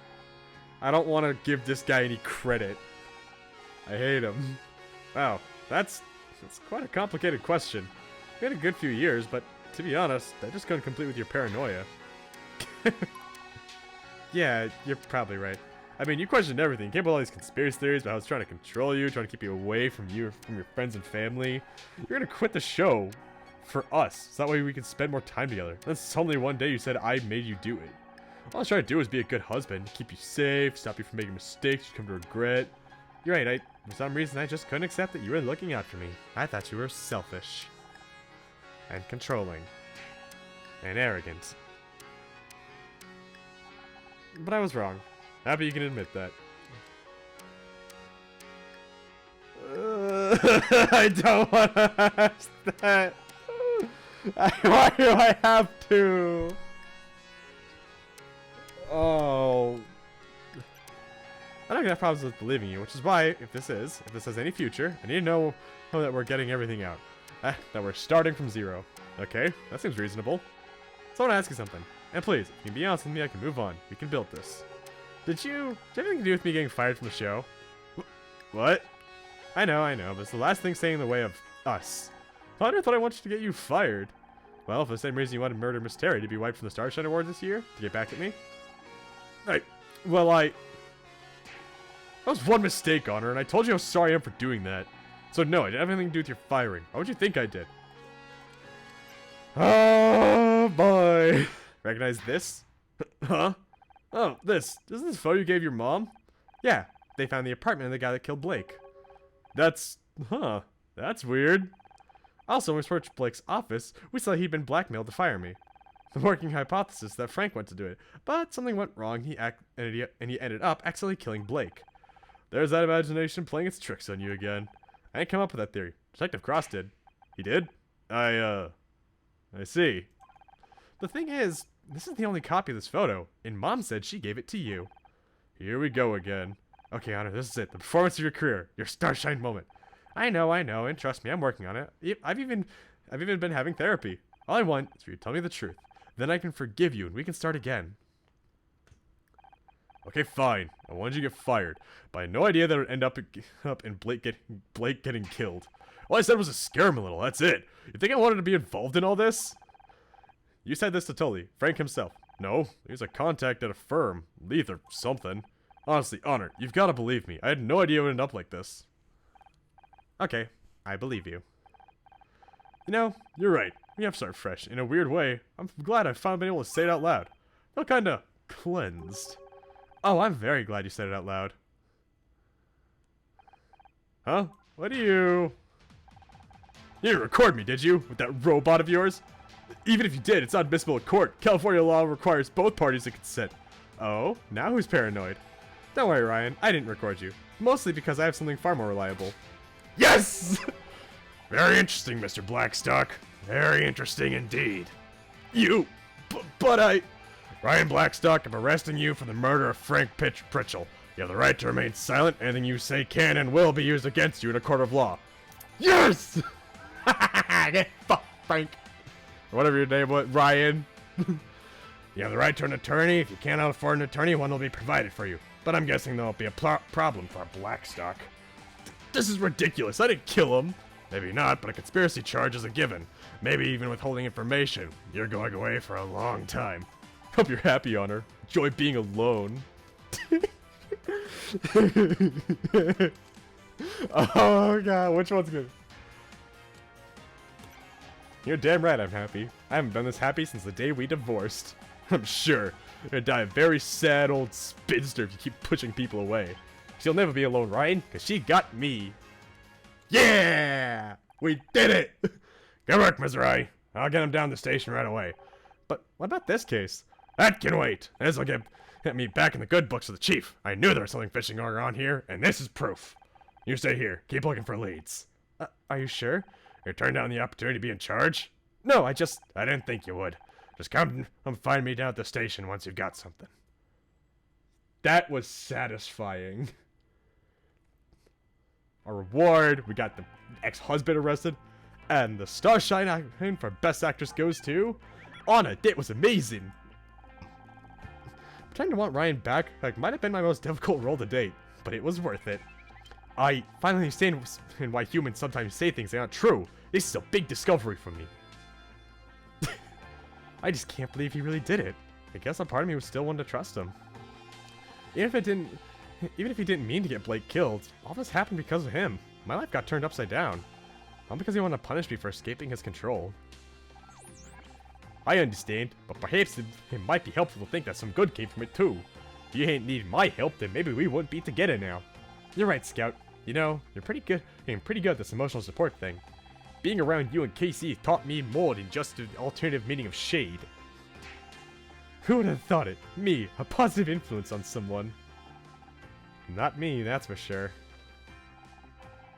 I don't want to give this guy any credit. I hate him. Wow, that's quite a complicated question. We had a good few years, but to be honest, that just couldn't complete with your paranoia. Yeah, you're probably right. I mean, you questioned everything. You came up with all these conspiracy theories about how it's trying to control you, trying to keep you away from your friends and family. You're gonna quit the show for us, so that way we can spend more time together. Then suddenly one day you said I made you do it. All I was trying to do was be a good husband, keep you safe, stop you from making mistakes you come to regret. You're right, for some reason I just couldn't accept that you were looking out for me. I thought you were selfish. And controlling. And arrogant. But I was wrong. Happy you can admit that. I don't want to ask that. Why do I have to? Oh. I don't have problems with believing you, which is why, if this has any future, I need to know that we're getting everything out. That we're starting from zero. Okay, that seems reasonable. So I want to ask you something. And please, if you can be honest with me, I can move on. We can build this. Did you have anything to do with me getting fired from the show? What? I know, but it's the last thing standing in the way of us. I thought I wanted to get you fired. Well, for the same reason you wanted Murder Miss Terry to be wiped from the Starshine Awards this year? To get back at me? That was one mistake, Honor, and I told you how sorry I am for doing that. So no, I didn't have anything to do with your firing. Why would you think I did? Oh, boy. Recognize this? Huh? Oh, this. Isn't this photo you gave your mom? Yeah, they found the apartment of the guy that killed Blake. That's weird. Also, when we searched Blake's office, we saw he'd been blackmailed to fire me. The working hypothesis that Frank went to do it, but something went wrong and he ended up accidentally killing Blake. There's that imagination playing its tricks on you again. I didn't come up with that theory. Detective Cross did. He did? I see. The thing is, this is the only copy of this photo, and Mom said she gave it to you. Here we go again. Okay, Honor, this is it. The performance of your career. Your starshine moment. I know, and trust me, I'm working on it. I've even been having therapy. All I want is for you to tell me the truth. Then I can forgive you, and we can start again. Okay, fine. I wanted you to get fired, but I had no idea that it would end up in Blake getting killed. All I said was to scare him a little, that's it. You think I wanted to be involved in all this? You said this to Tully, Frank himself. No, he was a contact at a firm, Leith or something. Honestly, Honor, you've got to believe me. I had no idea it would end up like this. Okay, I believe you. You know, you're right. We have to start fresh. In a weird way, I'm glad I've finally been able to say it out loud. I feel kinda cleansed. Oh, I'm very glad you said it out loud. Huh? What do you... You didn't record me, did you? With that robot of yours? Even if you did, it's not admissible in court. California law requires both parties to consent. Oh, now who's paranoid? Don't worry, Ryan. I didn't record you. Mostly because I have something far more reliable. Yes! Very interesting, Mr. Blackstock. Very interesting indeed. But I... Ryan Blackstock, I'm arresting you for the murder of Frank Pritchell. You have the right to remain silent. Anything you say can and will be used against you in a court of law. Yes! Get fucked, Frank. Whatever your name was, Ryan. You have the right to an attorney. If you can't afford an attorney, one will be provided for you. But I'm guessing there won't be a problem for Blackstock. This is ridiculous. I didn't kill him. Maybe not, but a conspiracy charge is a given. Maybe even withholding information. You're going away for a long time. Hope you're happy, Honor. Enjoy being alone. Oh god, which one's good? You're damn right I'm happy. I haven't been this happy since the day we divorced. I'm sure you're gonna die a very sad old spinster if you keep pushing people away. She'll never be alone, Ryan, because she got me. Yeah! We did it! Good work, Missouri. I'll get him down the station right away. But what about this case? That can wait. This will get me back in the good books of the chief. I knew there was something fishy going on here, and this is proof. You stay here. Keep looking for leads. Are you sure? You turned down the opportunity to be in charge? No, I didn't think you would. Just come find me down at the station once you've got something. That was satisfying. A reward. We got the ex-husband arrested. And the Starshine for Best Actress goes to Anna. It was amazing. Trying to want Ryan back might have been my most difficult role to date, but it was worth it. I finally understand why humans sometimes say things that aren't true. This is a big discovery for me. I just can't believe he really did it. I guess a part of me was still wanting to trust him. Even if he didn't mean to get Blake killed, all this happened because of him. My life got turned upside down. Not because he wanted to punish me for escaping his control. I understand, but perhaps it might be helpful to think that some good came from it too. If you ain't need my help, then maybe we wouldn't be together now. You're right, Scout. You know, you're pretty good at this emotional support thing. Being around you and Casey taught me more than just the alternative meaning of shade. Who would have thought it? Me, a positive influence on someone. Not me, that's for sure.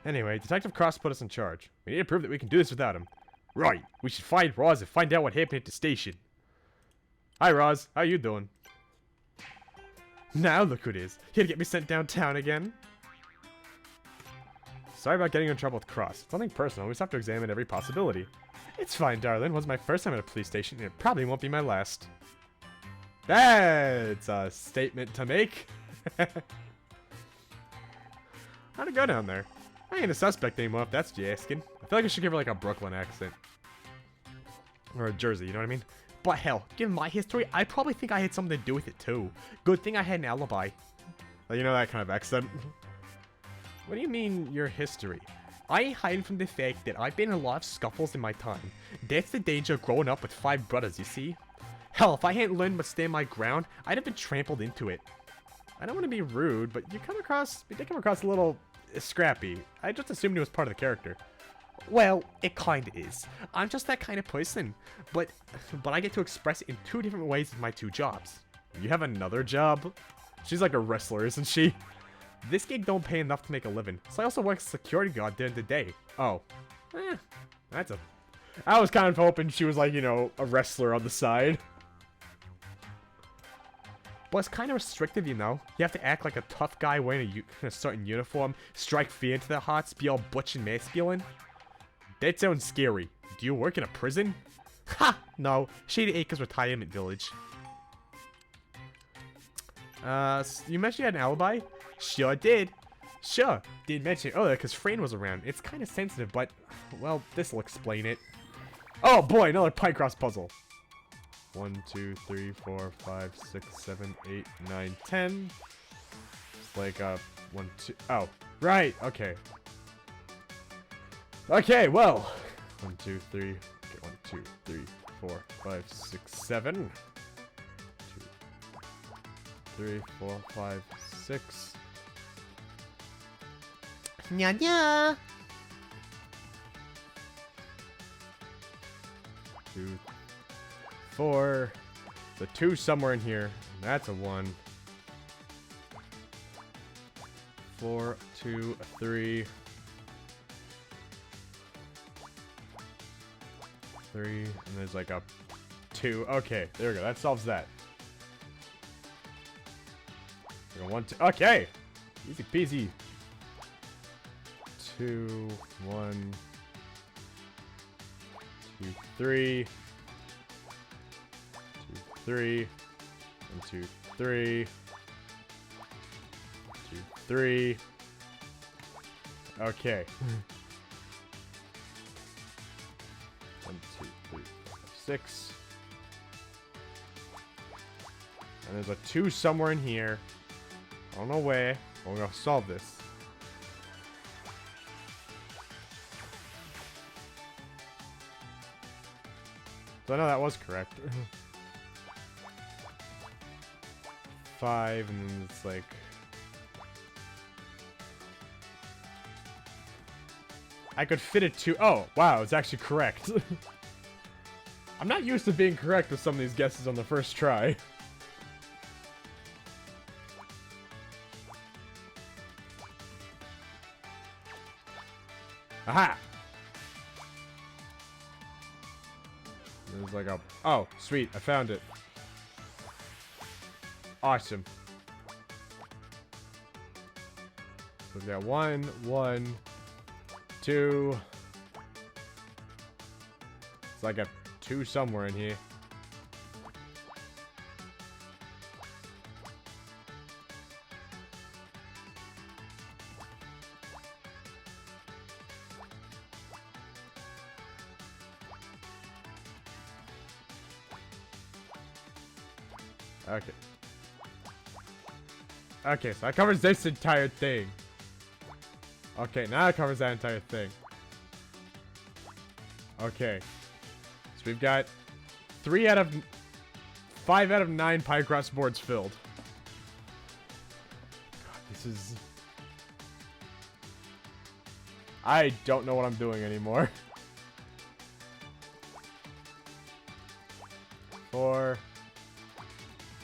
Anyway, Detective Cross put us in charge. We need to prove that we can do this without him. Right, we should find Roz and find out what happened at the station. Hi Roz, how you doing? Now look who it is. Here to get me sent downtown again. Sorry about getting in trouble with Cross. It's nothing personal, we just have to examine every possibility. It's fine, darling. It was my first time at a police station, and it probably won't be my last. That's a statement to make. How'd it go down there? I ain't a suspect anymore, if that's what you're asking. I feel like I should give her like a Brooklyn accent. Or a Jersey, you know what I mean? But hell, given my history, I probably think I had something to do with it too. Good thing I had an alibi. You know, that kind of accent. What do you mean, your history? I ain't hiding from the fact that I've been in a lot of scuffles in my time. That's the danger of growing up with 5 brothers, you see? Hell, if I hadn't learned but stand my ground, I'd have been trampled into it. I don't want to be rude, but you did come across a little scrappy. I just assumed it was part of the character. Well, it kinda is. I'm just that kind of person. But I get to express it in 2 different ways with my 2 jobs. You have another job? She's like a wrestler, isn't she? This gig don't pay enough to make a living, so I also work as a security guard during the day. Oh. I was kind of hoping she was like, you know, a wrestler on the side. But it's kind of restrictive, you know? You have to act like a tough guy wearing a certain uniform, strike fear into their hearts, be all butch and masculine. That sounds scary. Do you work in a prison? Ha! No, Shady Acres Retirement Village. You mentioned you had an alibi? Sure did. Sure, did mention it earlier because Fran was around. It's kind of sensitive, but, well, this'll explain it. Oh boy, another Picross puzzle. 1, 2, 3, 4, 5, 6, 7, 8, 9, 10. It's like, 1, 2, oh, right, okay. Okay, well. 1, 2, 3, okay, 1, 2, 3, 4, 5, 6, 7. 2, 3, 4, 5, 6. Nya nya. 2, 4. The 2 somewhere in here. That's a 1. 4, 2, 3. 3, and there's like a 2. Okay, there we go. That solves that. 1, 2. Okay, easy peasy. 2, 1, 2, 3. 2, 3. 1, 2, 3. 2, 3. Okay. 1, 2, 3, 4, 6. And there's a 2 somewhere in here. I don't know where. But we're gonna solve this. So I know that was correct. 5, and then it's like... I could fit it to... Oh, wow, it's actually correct. I'm not used to being correct with some of these guesses on the first try. Aha! There's like a... Oh, sweet, I found it. Awesome. So we've got 1, 1, 2. It's like a 2 somewhere in here. Okay. Okay, so that covers this entire thing. Okay, now that covers that entire thing. Okay. So we've got 5 out of 9 pie crust boards filled. God, this is... I don't know what I'm doing anymore. 4,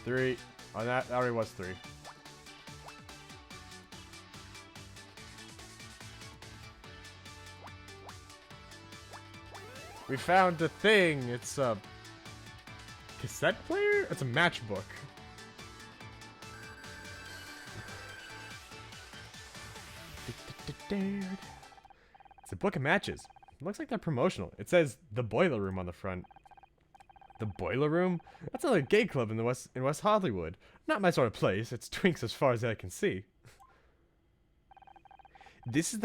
3. Oh, that already was 3. We found the thing. It's a cassette player? It's a matchbook. It's a book of matches. It looks like they're promotional. It says the Boiler Room on the front. The Boiler Room? That's another gay club in West Hollywood. Not my sort of place. It's twinks as far as I can see. It's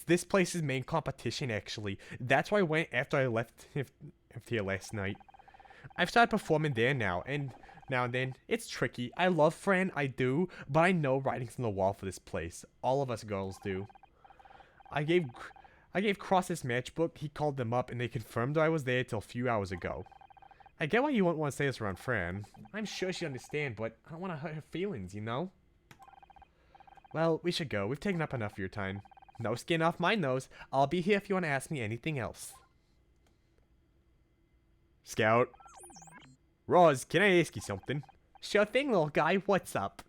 this place's main competition, actually. That's why I went after I left here last night. I've started performing there now and then. It's tricky. I love Fran, I do, but I know writing's on the wall for this place. All of us girls do. I gave Cross this matchbook. He called them up and they confirmed I was there till a few hours ago. I get why you wouldn't want to say this around Fran. I'm sure she'd understand, but I don't want to hurt her feelings, you know? Well, we should go. We've taken up enough of your time. No skin off my nose. I'll be here if you want to ask me anything else. Scout. Roz, can I ask you something? Sure thing, little guy. What's up?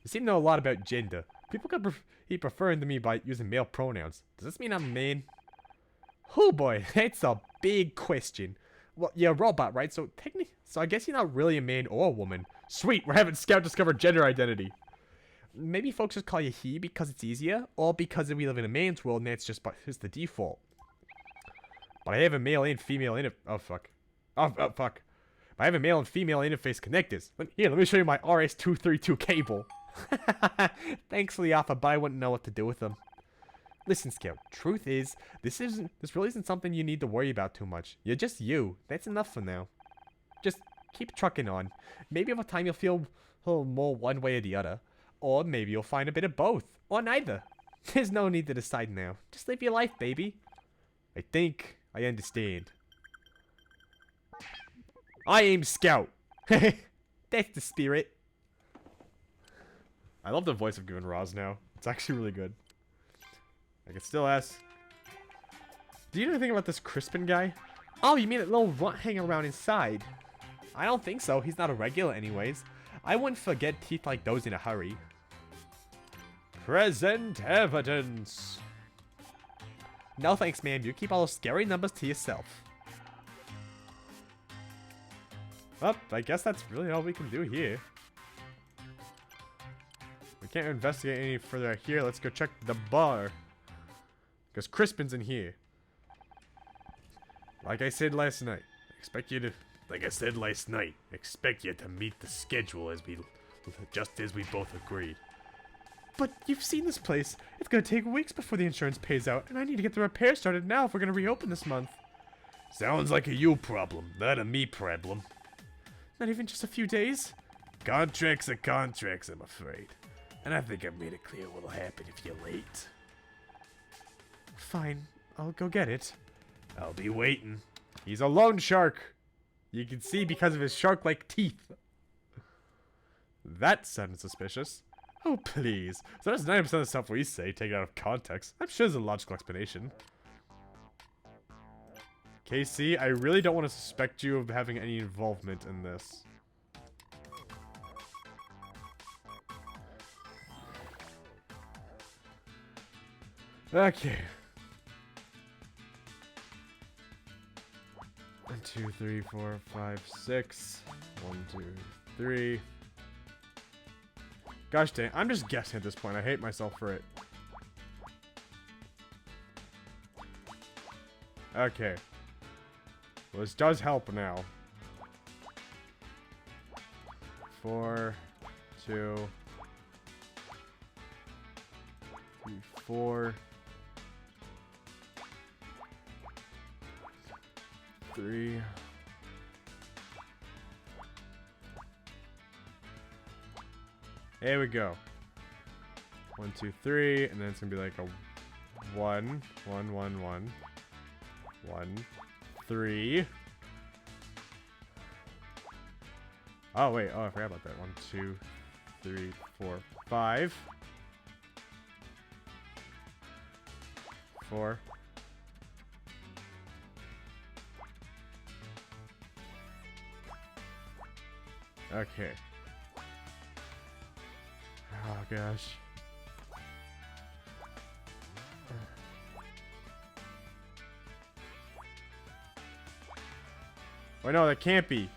You seem to know a lot about gender. People could be referring to me by using male pronouns. Does this mean I'm a man? Oh boy, that's a big question. Well, you're a robot, right? So technically, I guess you're not really a man or a woman. Sweet, we're having Scout discover gender identity. Maybe folks just call you he because it's easier, or because we live in a man's world and that's just the default. But I have a male and female oh fuck. Oh fuck. I have a male and female interface connectors. Here, let me show you my RS-232 cable. Thanks for the offer, but I wouldn't know what to do with them. Listen, Scout, truth is, this really isn't something you need to worry about too much. You're just you. That's enough for now. Just keep trucking on. Maybe over time you'll feel a little more one way or the other. Or maybe you'll find a bit of both. Or neither. There's no need to decide now. Just live your life, baby. I think I understand. I am Scout. That's the spirit. I love the voice of Goon Roz now. It's actually really good. I can still ask. Do you know anything about this Crispin guy? Oh, you mean that little runt hanging around inside? I don't think so. He's not a regular anyways. I wouldn't forget teeth like those in a hurry. Present evidence. No thanks, man. You keep all those scary numbers to yourself. Well, I guess that's really all we can do here. We can't investigate any further here. Let's go check the bar. Because Crispin's in here. Like I said last night, expect you to meet the schedule just as we both agreed. But you've seen this place. It's gonna take weeks before the insurance pays out, and I need to get the repair started now if we're gonna reopen this month. Sounds like a you problem, not a me problem. Not even just a few days? Contracts are contracts, I'm afraid. And I think I've made it clear what'll happen if you're late. Fine, I'll go get it. I'll be waiting. He's a loan shark. You can see because of his shark-like teeth. That sounded suspicious. Oh, please. So that's 90% of the stuff we say taken out of context. I'm sure there's a logical explanation. KC, I really don't want to suspect you of having any involvement in this. Okay. 1, 2, 3, 4, 5, 6. 1, 2, 3. Gosh dang, I'm just guessing at this point. I hate myself for it. Okay. Well, this does help now. 4, 2, 3, 4. 3. There we go. 1, 2, 3, and then it's gonna be like a 1, 1, 1, 1, 1, 3. Oh wait, oh I forgot about that. 1, 2, 3, 4, 5. 4. Okay. Oh gosh. Oh no, that can't be.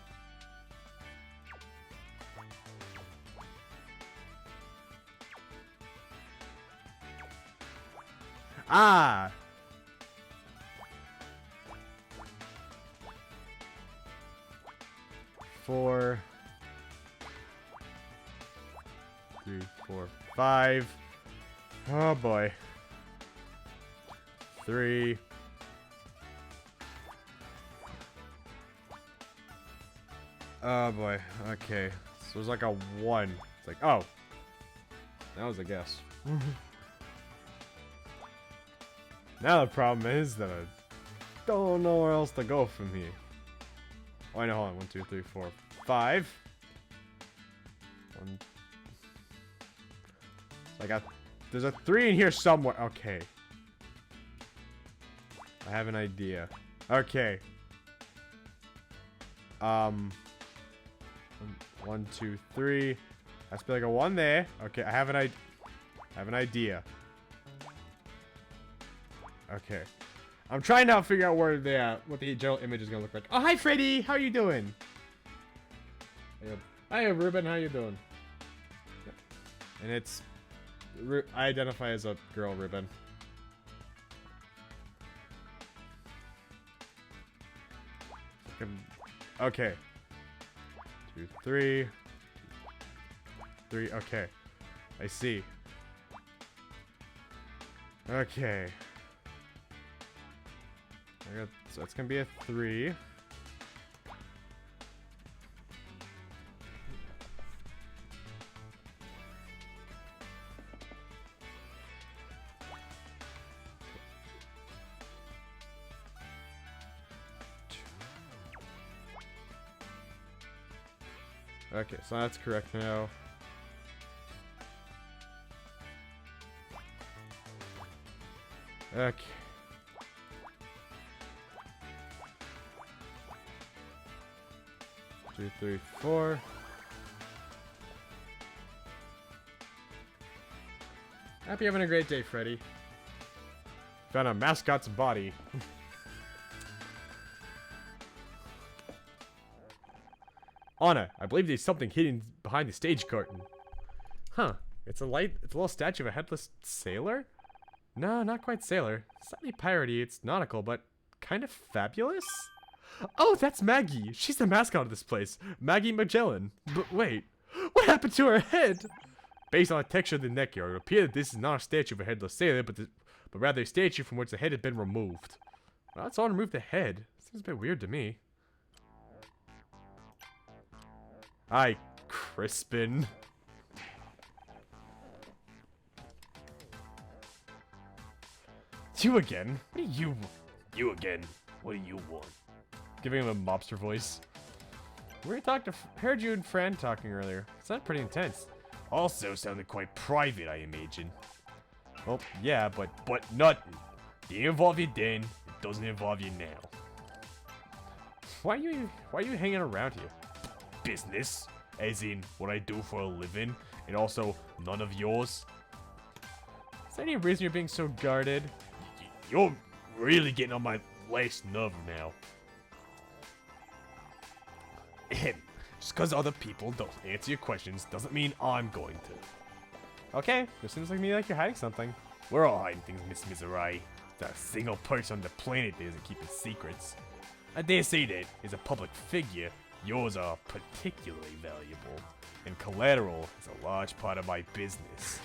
Ah! Four. 3, 4, 5. Oh boy. 3. Oh boy. Okay. So there's like a 1. It's like, oh. That was a guess. Now the problem is that I don't know where else to go from here. Oh, I know. Hold on. 1, 2, 3, 4, 5. 1. I got. There's a 3 in here somewhere. Okay. I have an idea. Okay. 1, 2, 3. Has to be like a 1 there. Okay, I have an idea. Okay. I'm trying to figure out where what the general image is gonna look like. Oh, hi Freddy! How you doing? Hi Ruben, how you doing? And it's I identify as a girl, Ruben. Okay. 2, 3. 3. Okay. I see. Okay. So it's gonna be a 3. Okay, so that's correct now. Okay. Two, 3, 4. Happy having a great day, Freddy. Found a mascot's body. Anna, I believe there's something hidden behind the stage curtain. Huh. It's a little statue of a headless sailor? No, not quite sailor. Slightly piratey, it's nautical, but kind of fabulous? Oh, that's Maggie. She's the mascot of this place. Maggie Magellan. But wait, what happened to her head? Based on the texture of the neck yard, it would appear that this is not a statue of a headless sailor, but rather a statue from which the head had been removed. Well, that's all to remove the head. Seems a bit weird to me. Hi, Crispin. You again? What do you... You again? What do you want? Giving him a mobster voice. Heard you and Fran talking earlier. Sounded pretty intense. Also sounded quite private, I imagine. Well, yeah, but nothing. Didn't involve you then. It doesn't involve you now. Why are you hanging around here? Business, as in what I do for a living, and also none of yours. Is there any reason you're being so guarded? You're really getting on my last nerve now. Just because other people don't answer your questions doesn't mean I'm going to. Okay, it seems like me like you're hiding something. We're all hiding things, Miss Misery. There's a single person on the planet that doesn't keep its secrets. I dare say that, as a public figure, yours are particularly valuable, and collateral is a large part of my business.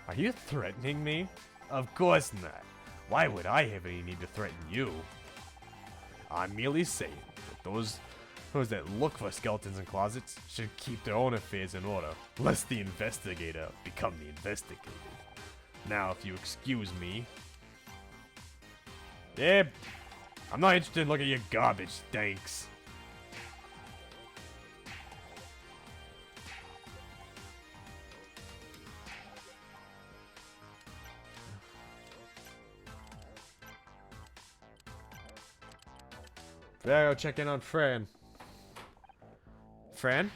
Are you threatening me? Of course not. Why would I have any need to threaten you? I'm merely saying that those that look for skeletons in closets should keep their own affairs in order, lest the investigator become the investigated. Now, if you excuse me... Yeah, I'm not interested in looking at your garbage, thanks. Better go check in on Fran. Fran?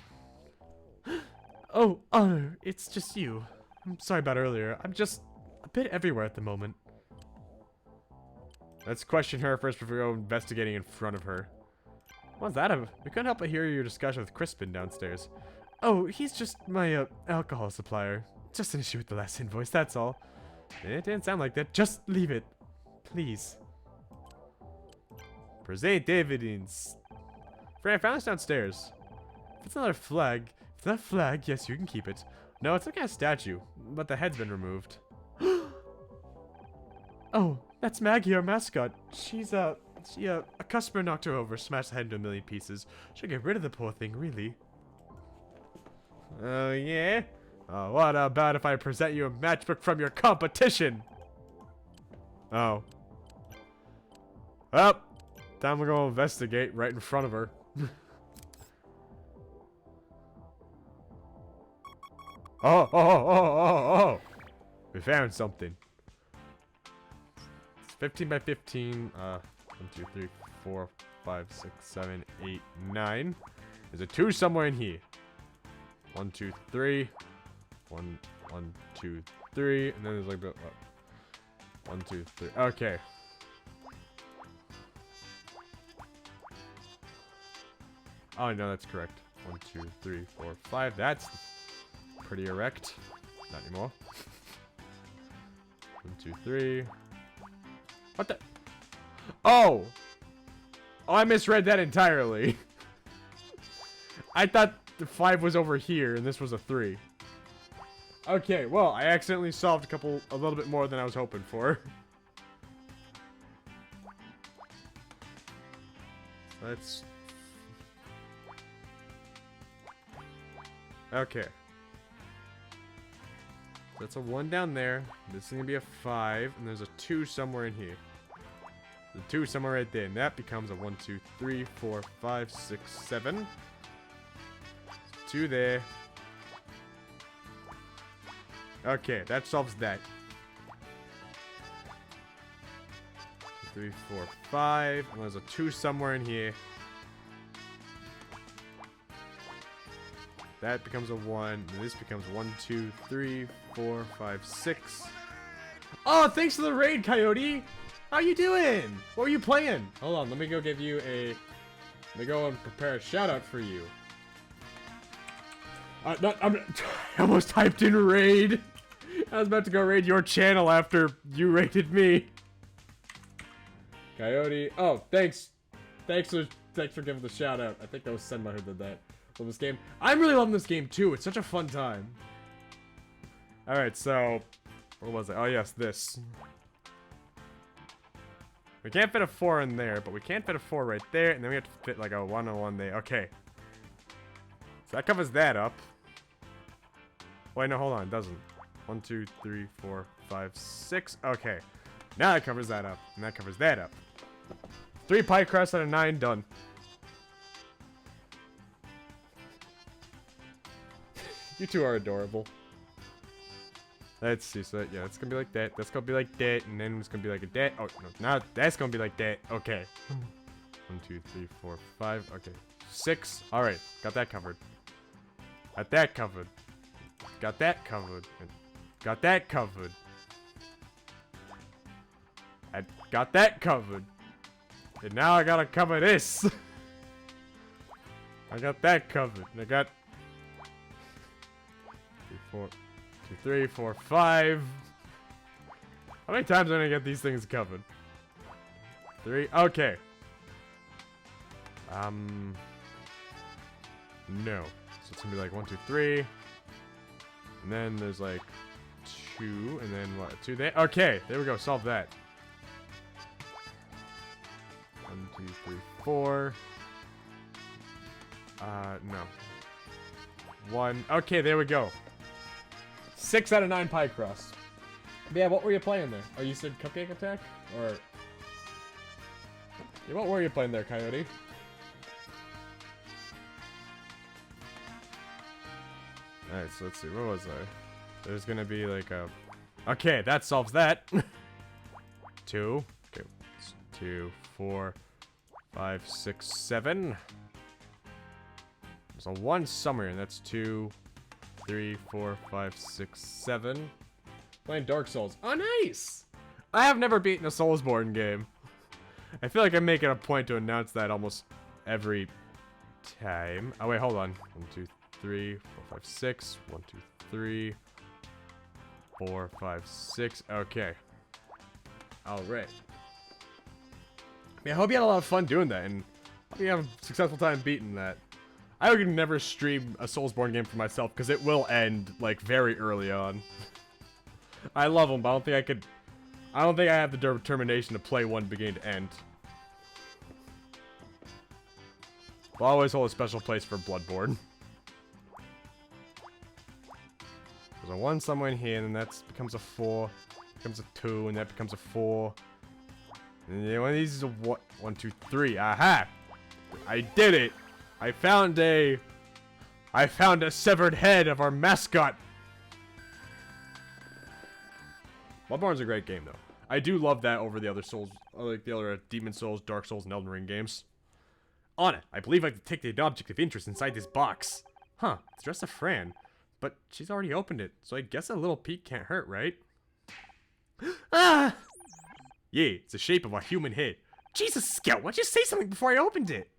Oh, Honor, it's just you. I'm sorry about earlier. I'm just a bit everywhere at the moment. Let's question her first before we go investigating in front of her. What's that of? We couldn't help but hear your discussion with Crispin downstairs. Oh, he's just my alcohol supplier. Just an issue with the last invoice, that's all. It didn't sound like that. Just leave it. Please. Present dividends. Fran, I found this downstairs. If it's another flag, yes, you can keep it. No, it's some kind of statue, but the head's been removed. Oh, that's Maggie, our mascot. A customer knocked her over, smashed the head into a million pieces. Should get rid of the poor thing, really. Oh, yeah? What about if I present you a matchbook from your competition? Oh. Well, time to go investigate right in front of her. Oh. We found something. It's 15 by 15. 1, 2, 3, 4, 5, 6, 7, 8, 9. There's a 2 somewhere in here. 1, 2, 3. 1, 2, 3. And then there's like the 1, 2, 3. Okay. Oh no, that's correct. 1, 2, 3, 4, 5. That's pretty erect. Not anymore. 1, 2, 3. What the? Oh! Oh, I misread that entirely. I thought the 5 was over here and this was a 3. Okay, well, I accidentally solved a little bit more than I was hoping for. Let's... Okay. That's a 1 down there. This is gonna be a 5, and there's a 2 somewhere in here. The 2 somewhere right there, and that becomes a 1, 2, 3, 4, 5, 6, 7. 2 there. Okay, that solves that. 3, 4, 5, and there's a 2 somewhere in here. That becomes a 1, and this becomes 1, 2, 3, 4, 5, 6. Oh, thanks for the raid, Coyote! How you doing? What were you playing? Hold on, let me go give you a... Let me go and prepare a shout-out for you. I almost typed in raid. I was about to go raid your channel after you raided me. Coyote. Oh, thanks. Thanks for giving the shout-out. I think that was Senma who did that. Love this game. I'm really loving this game too. It's such a fun time. Alright, so... What was it? Oh yes, this. We can't fit a 4 in there, but we can fit a 4 right there, and then we have to fit like a 1 on 1 there. Okay. So that covers that up. Wait, no, hold on. It doesn't. 1, 2, 3, 4, 5, 6. Okay. Now that covers that up, and that covers that up. 3 pie crusts out of 9, done. You two are adorable. Let's see, so yeah, it's gonna be like that. That's gonna be like that, and then it's gonna be like a that. Oh no, now that's gonna be like that. Okay. 1, 2, 3, 4, 5. Okay, 6. All right, got that covered. Got that covered. Got that covered. Got that covered. I got that covered. And now I gotta cover this. I got that covered. And I got 2, 3, 4, 5. How many times am I gonna get these things covered? 3. Okay. No. So it's gonna be like 1, 2, 3. And then there's like 2, and then what? 2 there. Okay, there we go. Solve that. 1, 2, 3, 4. No. 1. Okay, there we go. 6 out of 9 pie crust. But yeah, what were you playing there? Oh, you said Cupcake Attack? Or... Yeah, what were you playing there, Coyote? Alright, so let's see. Where was I? There's gonna be like a... Okay, that solves that. 2. Okay. 2, 4, 5, 6, 7. There's a 1 somewhere, and that's 2, 3, 4, 5, 6, 7. Playing Dark Souls. Oh, nice! I have never beaten a Soulsborne game. I feel like I'm making a point to announce that almost every time. Oh, wait, hold on. 1, 2, 3, 4, 5, 6. 1, 2, 3, 4, 5, 6. Okay. Alright. I hope you had a lot of fun doing that, and hope you have a successful time beating that. I would never stream a Soulsborne game for myself, because it will end, like, very early on. I love them, but I don't think I could... I don't think I have the determination to play one beginning to end. I'll always hold a special place for Bloodborne. There's a 1 somewhere in here, and then that becomes a 4. Becomes a 2, and that becomes a 4. And then one of these is a 1, 2, 3. Aha! I did it! I found a severed head of our mascot. Bloodborne's a great game, though. I do love that over the other Souls, like the other Demon Souls, Dark Souls, and Elden Ring games. Anna, I believe I detected an object of interest inside this box. Huh, it's just a Fran. But she's already opened it, so I guess a little peek can't hurt, right? Ah! Yeah, it's the shape of a human head. Jesus, Scout, why'd you say something before I opened it?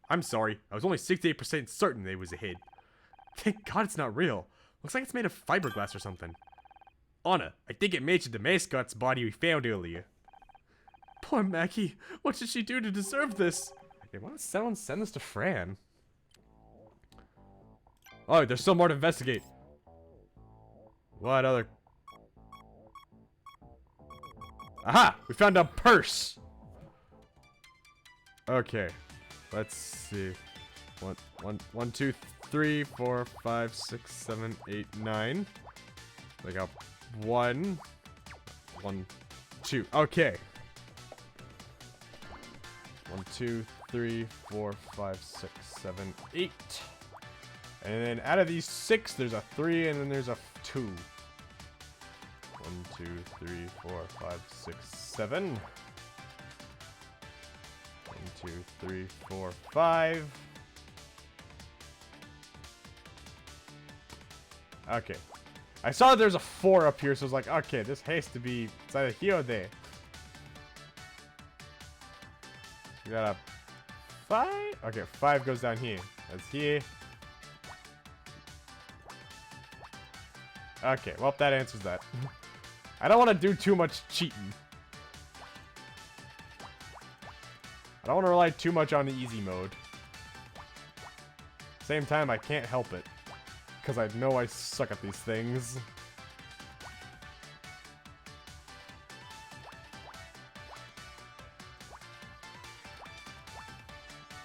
I'm sorry, I was only 68% certain it was a head. Thank God it's not real. Looks like it's made of fiberglass or something. Anna, I think it matches the mascot's body we found earlier. Poor Mackie, what did she do to deserve this? Hey, why don't someone send this to Fran? Oh, there's still more to investigate. What other... Aha! We found a purse! Okay. Let's see. 1, 2, 3, 4, 5, 6, 7, 8, 9. Like a 1, 2. Okay. 1, 2, 3, 4, 5, 6, 7, 8. And then out of these 6, there's a 3, and then there's a 2. 1, 2, 3, 4, 5, 6, 7. 1, 2, 3, 4, 5. Okay. I saw there's a 4 up here, so I was like, okay, this has to be... It's either here or there. We got a 5? Okay, 5 goes down here. That's here. Okay, well, that answers that. I don't want to do too much cheating. I don't want to rely too much on the easy mode. Same time, I can't help it. Because I know I suck at these things.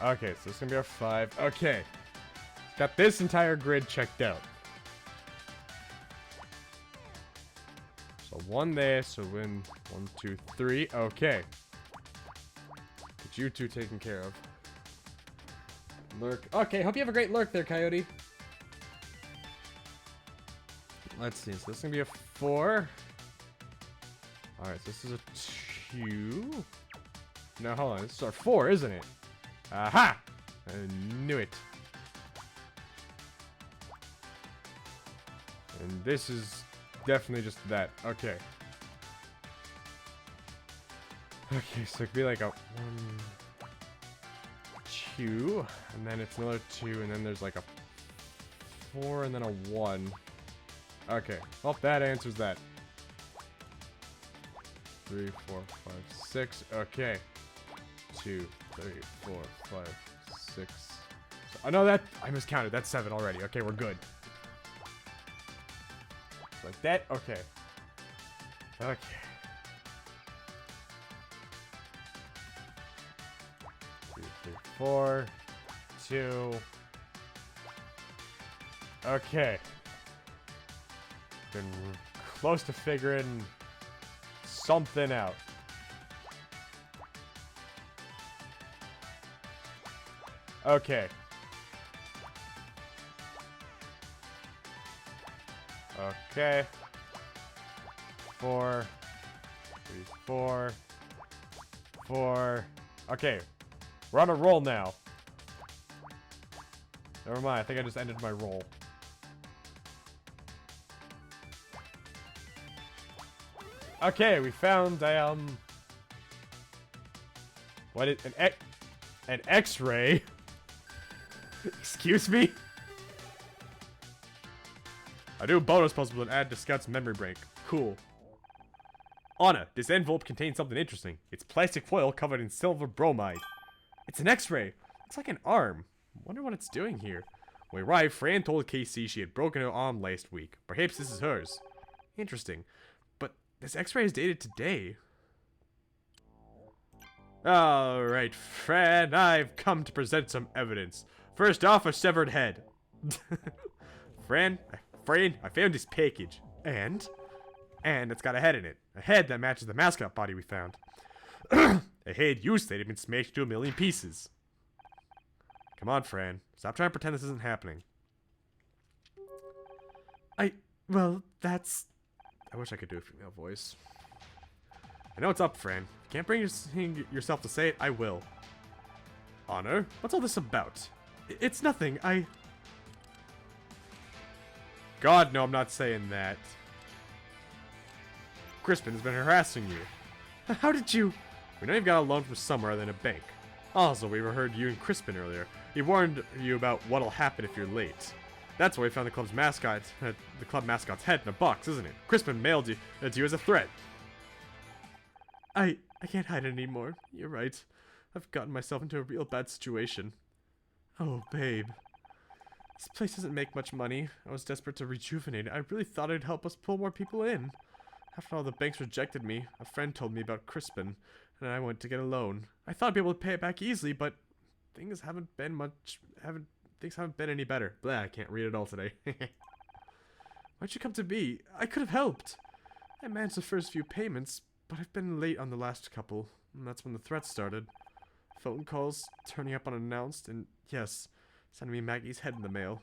Okay, so this is gonna be our 5. Okay. Got this entire grid checked out. So 1 there, so win 1, 2, 3. Okay. Get you 2 taken care of. Lurk. Okay, hope you have a great lurk there, Coyote. Let's see, so this is gonna be a 4. Alright, so this is a 2. No, hold on, this is our 4, isn't it? Aha! I knew it. And this is definitely just that. Okay. Okay, so it could be like a 1, 2, and then it's another 2, and then there's like a 4, and then a 1. Okay. Well, that answers that. 3, 4, 5, 6. Okay. 2, 3, 4, 5, 6. Oh no, that I miscounted. That's 7 already. Okay, we're good. Like that. Okay. Okay. 2, 3, 4, 2. Okay. Been close to figuring something out. Okay. Okay. 4, 3, 4, 4. Okay. We're on a roll now. Never mind. I think I just ended my roll. Okay, we found what is an X-ray? Excuse me? A new bonus puzzle will add to Scout's memory bank. Cool. Anna, this envelope contains something interesting. It's plastic foil covered in silver bromide. It's an X-ray. Looks like an arm. Wonder what it's doing here. When we arrived, Fran told Casey she had broken her arm last week. Perhaps this is hers. Interesting. But this X-ray is dated today. Alright, Fran, I've come to present some evidence. First off, a severed head. Fran, I found this package. And it's got a head in it. A head that matches the mascot body we found. A head you said had been smashed to 1,000,000 pieces. Come on, Fran. Stop trying to pretend this isn't happening. Well, that's... I wish I could do a female voice. I know it's up, Fran. If you can't bring yourself to say it, I will. Honor? What's all this about? It's nothing, God, no, I'm not saying that. Crispin has been harassing you. How did you... We know you've got a loan from somewhere other than a bank. Also, we overheard you and Crispin earlier. He warned you about what'll happen if you're late. That's why we found the club mascot's head in a box, isn't it? Crispin mailed it to you as a threat. I can't hide it anymore. You're right. I've gotten myself into a real bad situation. Oh, babe. This place doesn't make much money. I was desperate to rejuvenate it. I really thought it'd help us pull more people in. After all, the banks rejected me. A friend told me about Crispin, and I went to get a loan. I thought I'd be able to pay it back easily, but things haven't been any better. Blah, I can't read it all today. Why'd you come to me? I could have helped. I managed the first few payments, but I've been late on the last couple, and that's when the threats started. Phone calls, turning up unannounced, and yes, sending me Maggie's head in the mail.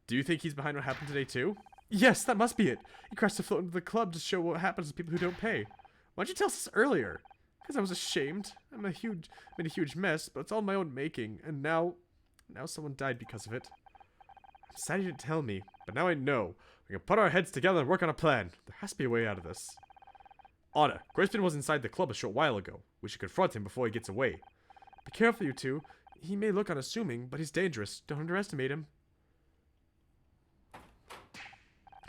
Do you think he's behind what happened today too? Yes, that must be it. He crashed the float into the club to show what happens to people who don't pay. Why'd you tell us this earlier? Because I was ashamed. I made a huge mess, but it's all my own making, and now someone died because of it. I'm sad you didn't tell me, but now I know. We can put our heads together and work on a plan. There has to be a way out of this. Anna, Crispin was inside the club a short while ago. We should confront him before he gets away. Be careful, you two. He may look unassuming, but he's dangerous. Don't underestimate him.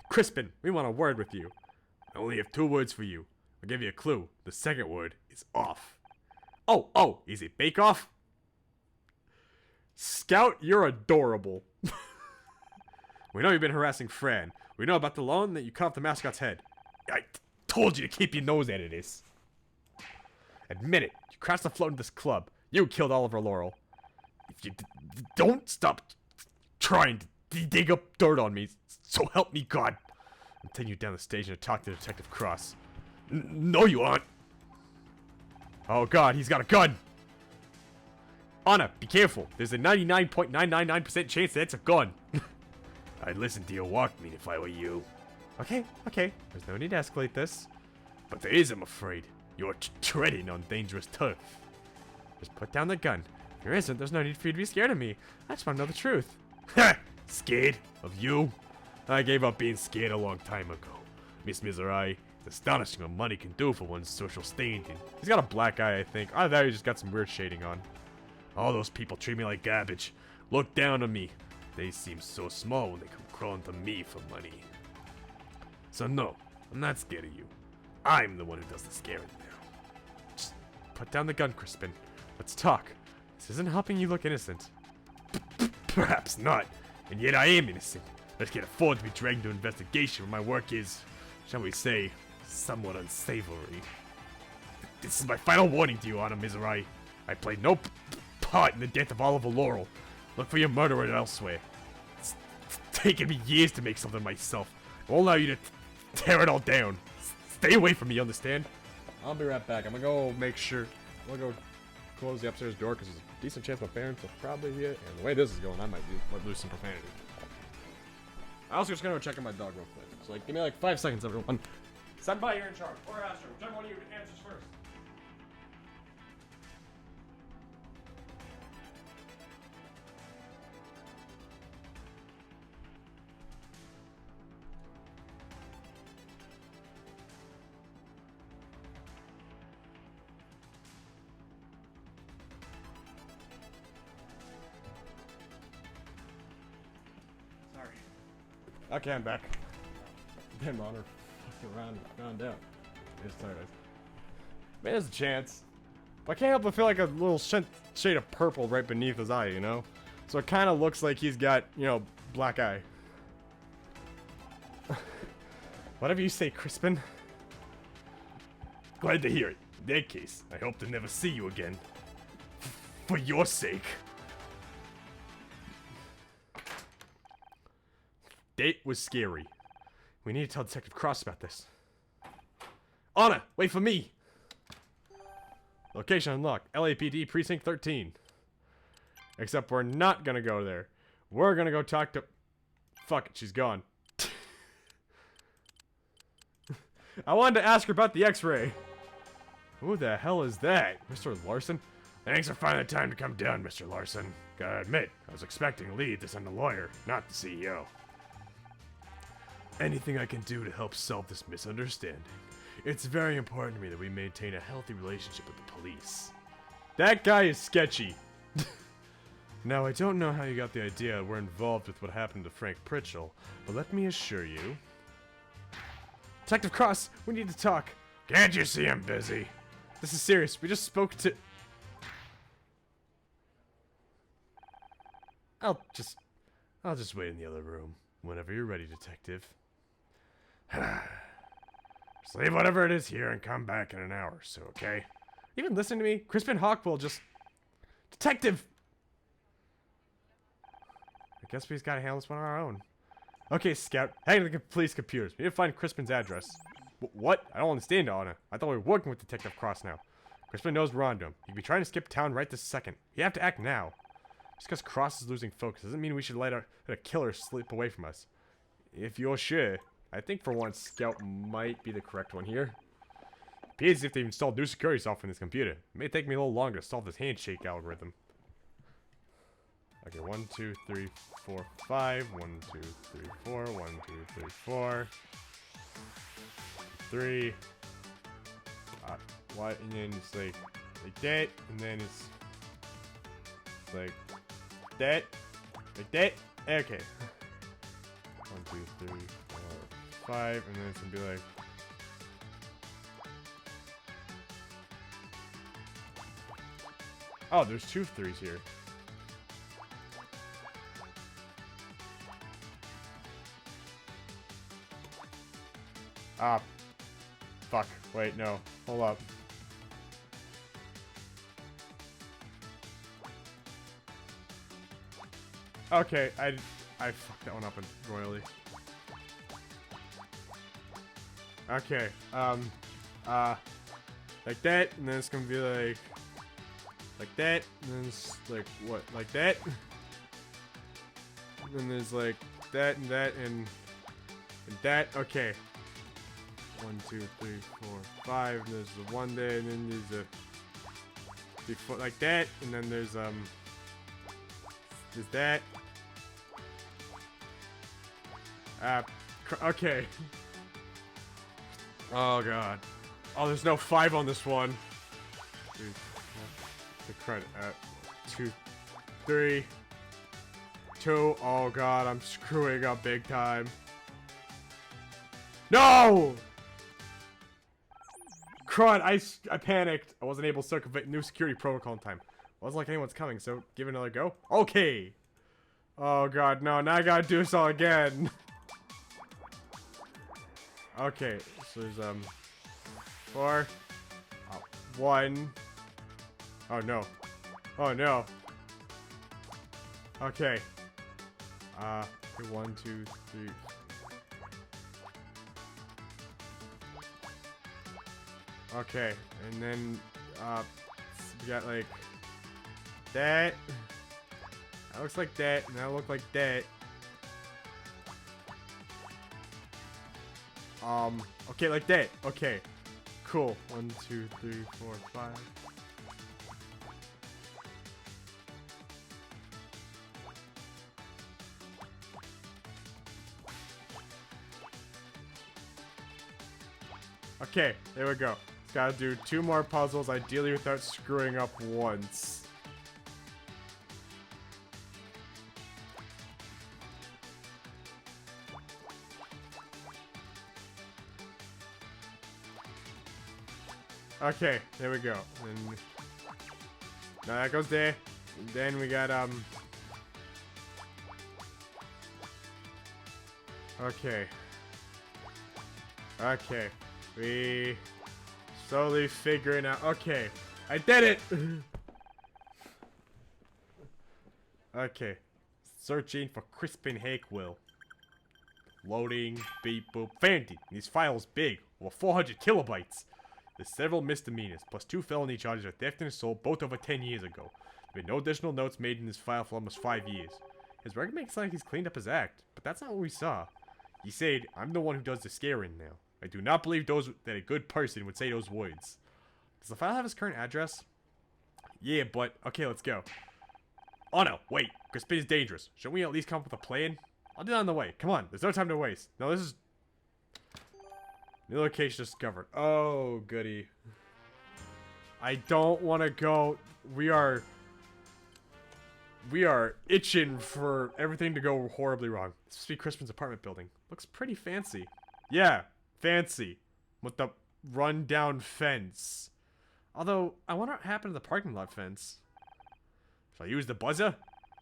Crispin, we want a word with you. I only have 2 words for you. I'll give you a clue. The second word is off. Oh, is it Bake Off? Scout, you're adorable. We know you've been harassing Fran. We know about the loan that you cut off the mascot's head. I told you to keep your nose out of this. Admit it. You crashed the float in this club. You killed Oliver Laurel. Don't stop trying to dig up dirt on me. So help me God. I'm taking you down the stage and talk to Detective Cross. No, you aren't. Oh God, he's got a gun. Anna, be careful. There's a 99.999% chance that's a gun. I'd listen to your walkman if I were you. Okay. There's no need to escalate this. But there is, I'm afraid. You're treading on dangerous turf. Just put down the gun. If there isn't, there's no need for you to be scared of me. I just want to know the truth. Ha! Scared? Of you? I gave up being scared a long time ago. Miss Misery, it's astonishing what money can do for one's social standing. He's got a black eye, I think. I thought he just got some weird shading on. All those people treat me like garbage. Look down on me. They seem so small when they come crawling to me for money. So no, I'm not scared of you. I'm the one who does the scaring now. Just put down the gun, Crispin. Let's talk. This isn't helping you look innocent. Perhaps not, and yet I am innocent. I just can't afford to be dragged into an investigation when my work is, shall we say, somewhat unsavory. This is my final warning to you, Anna Misery. I played no part in the death of Oliver Laurel. Look for your murderer elsewhere. It's taken me years to make something myself. I won't allow you to tear it all down. Stay away from me, you understand? I'll be right back. I'm gonna go make sure. I'm gonna go close the upstairs door because there's a decent chance my parents will probably hear it. And the way this is going, I might lose some profanity. I also just gonna go check on my dog real quick. So like, give me like 5 seconds, everyone. Stand by, you're in charge. Or Astro, whichever one of you answers first. Okay, I'm back. Damn, Honor. Fucking round out. It's tired. Man, there's a chance. But I can't help but feel like a little shade of purple right beneath his eye, you know? So it kind of looks like he's got, you know, black eye. Whatever you say, Crispin. Glad to hear it. In that case, I hope to never see you again. For your sake. That was scary. We need to tell Detective Cross about this. Anna, wait for me! Location unlocked. LAPD Precinct 13. Except we're not gonna go there. We're gonna go talk to... Fuck it, she's gone. I wanted to ask her about the x-ray. Who the hell is that? Mr. Larson? Thanks for finding the time to come down, Mr. Larson. Gotta admit, I was expecting Lee to send a lawyer, not the CEO. Anything I can do to help solve this misunderstanding. It's very important to me that we maintain a healthy relationship with the police. That guy is sketchy. Now, I don't know how you got the idea we're involved with what happened to Frank Pritchell, but let me assure you... Detective Cross, we need to talk. Can't you see I'm busy? This is serious. We just spoke to... I'll just wait in the other room. Whenever you're ready, Detective. Just leave whatever it is here and come back in an hour or so, okay? Even listen to me. Crispin Hawk will just... Detective! I guess we just gotta handle this one on our own. Okay, Scout. Hang to the police computers. We need to find Crispin's address. What? I don't understand, Anna. I thought we were working with Detective Cross now. Crispin knows we're on to him. He could be trying to skip town right this second. You have to act now. Just because Cross is losing focus doesn't mean we should let a killer slip away from us. If you're sure, I think for once Scout might be the correct one here. It appears as if they've installed new security software in this computer. It may take me a little longer to solve this handshake algorithm. Okay, 1, 2, 3, 4, 5. 1, 2, 3, 4. 1, 2, 3, 4. 3. What? And then it's like that, and then it's like that, like that. Okay. 1, 2, 3, 4, 5, and then it's gonna be like. Oh, there's 2 3s here. Ah. Fuck. Wait, no. Hold up. Okay, I fucked that one up royally. Okay, like that, and then it's gonna be like that, and then it's like, what, like that? And then there's like that and that and that, okay. 1, 2, 3, 4, 5, and there's the 1 there, and then there's a before like that, and then there's that. Okay. Oh god. Oh, there's no 5 on this one. The credit. 2, 3, 2. Oh god, I'm screwing up big time. No! Crud, I panicked. I wasn't able to circumvent new security protocol in time. Wasn't like anyone's coming, so give it another go. Okay. Oh god, no, now I gotta do this all again. Okay, so there's 4. 1. Oh no. Oh no. Okay. 1, 2, 3. Okay, and then we got like that. That looks like that, and that look like that. Okay, like that. Okay, cool. 1, 2, 3, 4, 5. Okay, there we go. Gotta do 2 more puzzles, ideally without screwing up once. Okay, there we go. And now that goes there. And then we got okay. Okay. We slowly figuring out. Okay, I did it. Okay, searching for Crispin Hakewill. Loading, beep, boop, Fandy. These files big, over 400 kilobytes. There's several misdemeanors, plus 2 felony charges of theft and assault, both over 10 years ago. There have been no additional notes made in this file for almost 5 years. His record makes it like he's cleaned up his act, but that's not what we saw. He said, "I'm the one who does the scaring now." I do not believe that a good person would say those words. Does the file have his current address? Yeah, but... Okay, let's go. Oh no, wait. Crispin is dangerous. Shouldn't we at least come up with a plan? I'll do that on the way. Come on, there's no time to waste. No, this is... New location discovered. Oh, goody. I don't want to go... We are itching for everything to go horribly wrong. This must be Crispin's apartment building. Looks pretty fancy. Yeah. Fancy. With the run-down fence. Although, I wonder what happened to the parking lot fence. Shall I use the buzzer?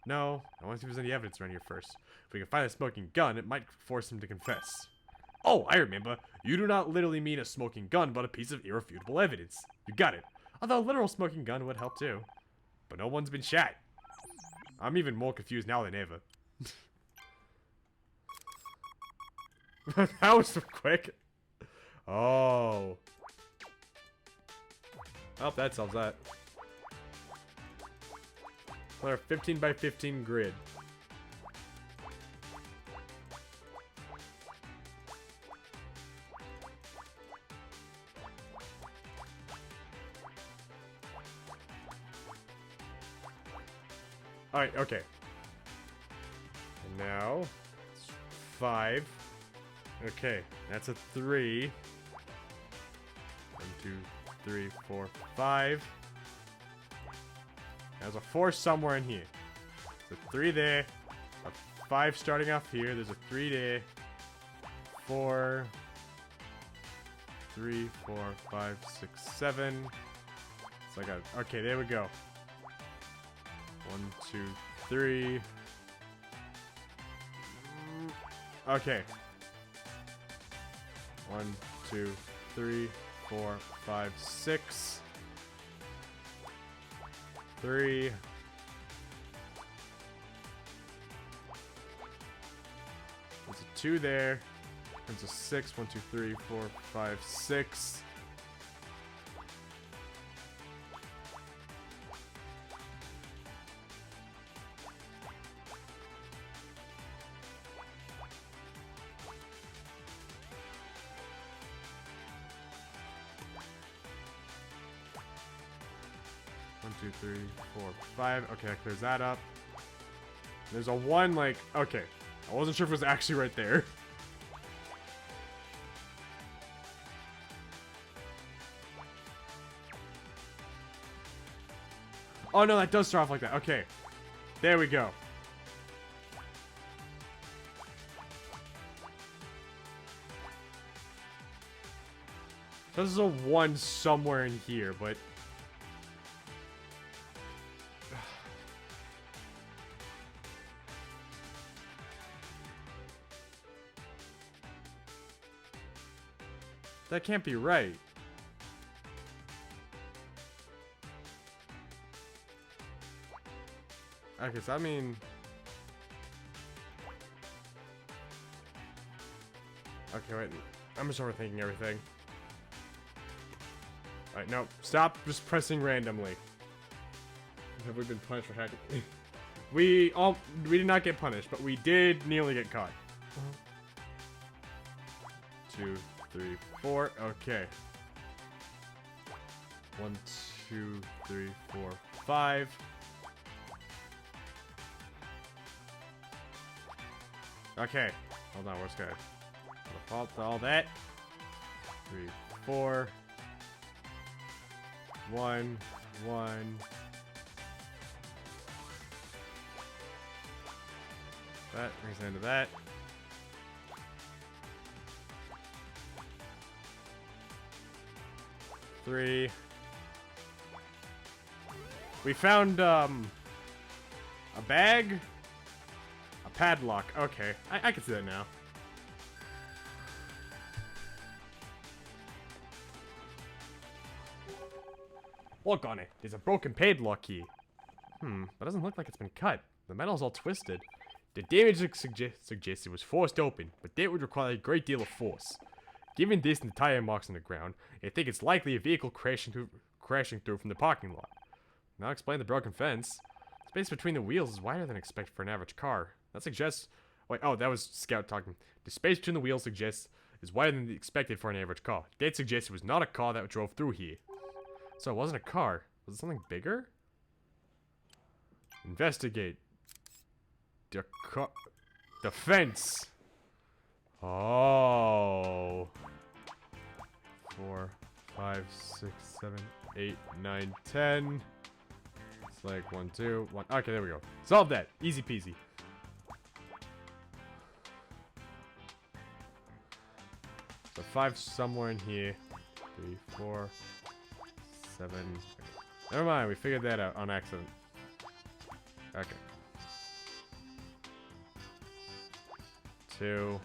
No. I want to see if there's any evidence around here first. If we can find a smoking gun, it might force him to confess. Oh, I remember. You do not literally mean a smoking gun, but a piece of irrefutable evidence. You got it. Although a literal smoking gun would help too. But no one's been shot. I'm even more confused now than ever. That was so quick. Oh. Oh, that solves that. Another 15 by 15 grid. Alright, okay. And now, it's 5. Okay, that's a 3. 1, 2, 3, 4, 5. There's a 4 somewhere in here. There's a 3 there. A 5 starting off here. There's a 3 there. 4. 3, 4, 5, 6, 7. So I got... Okay, there we go. 1, 2, 3. Okay. 1, 2, 3, 4, 5, 6. 3. There's a 2 there. There's a 6. 1, 2, 3, 4, 5, 6. One, 2, 3, 4, 5. Okay, that clears that up. There's a 1, like, okay. I wasn't sure if it was actually right there. Oh no, that does start off like that. Okay. There we go. This is a 1 somewhere in here, but... That can't be right. Okay, so I mean... Okay, wait. I'm just overthinking everything. Alright, no. Stop just pressing randomly. Have we been punished for hacking? We did not get punished, but we did nearly get caught. 2, 3, 4. Okay. 1, 2, 3, 4, 5. Okay. Hold on, where's good? Default to all that. 3, 4. 1, 1. That brings it into that. Three. We found a bag, a padlock. Okay, I can see that now. Look on it. There's a broken padlock key. But doesn't look like it's been cut. The metal's all twisted. The damage suggests it was forced open, but that would require a great deal of force. Given this and the tire marks on the ground, I think it's likely a vehicle crashing through from the parking lot. Now explain the broken fence. The space between the wheels is wider than expected for an average car. That suggests... Wait, oh, that was Scout talking. The space between the wheels suggests is wider than expected for an average car. That suggests it was not a car that drove through here. So it wasn't a car. Was it something bigger? Investigate. The fence. Oh. 4, 5, 6, 7, 8, 9, 10. It's like 1, 2, 1. Okay, there we go. Solve that. Easy peasy. So 5 somewhere in here. 3, 4, 7. Never mind. We figured that out on accident. Okay. 2.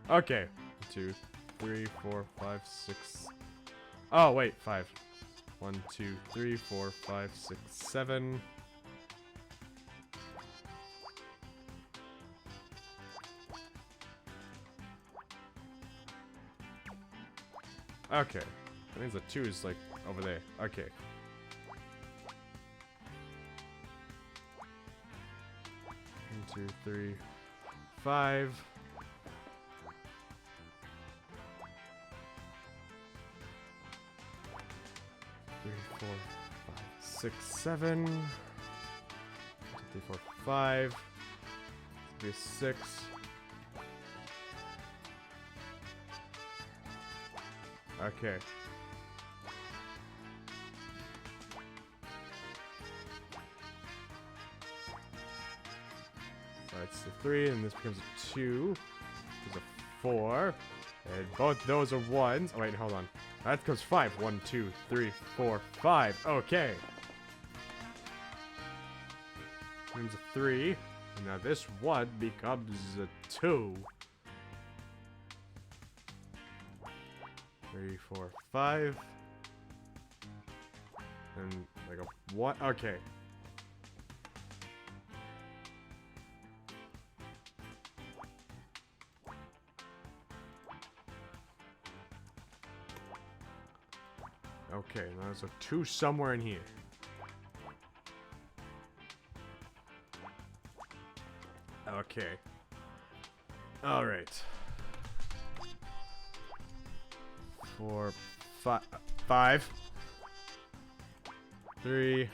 Okay. 2, 3, 4, 5, 6. Oh, wait. 5. 1, 2, 3, 4, 5, 6, 7. Okay. That means the 2 is like over there. Okay. 1, 2, 3, 5. 3, 4, 5, 6, 7. 1, 2, 3, 4, 5. This will be a 6. Okay. So it's the 3, and this becomes a 2. There's a 4. And both those are 1s. Oh, wait, hold on. That becomes 5. 1, 2, 3, 4, 5. Okay. Becomes a 3. And now this 1 becomes a 2. 3, 4, 5. And like a 1. Okay. Okay, now there's a 2 somewhere in here. Okay. Alright. 4, 5. 3.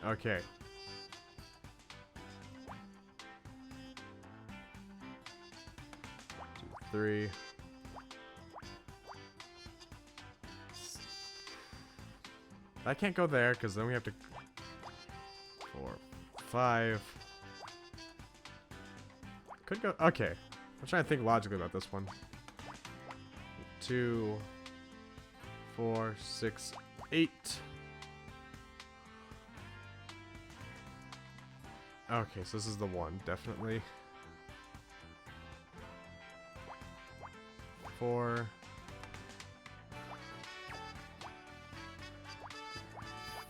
Okay. 2, 3. I can't go there because then we have to 4, 5. Could go. Okay. I'm trying to think logically about this one. 2, 4, 6, 8. Okay, so this is the one, definitely. 4.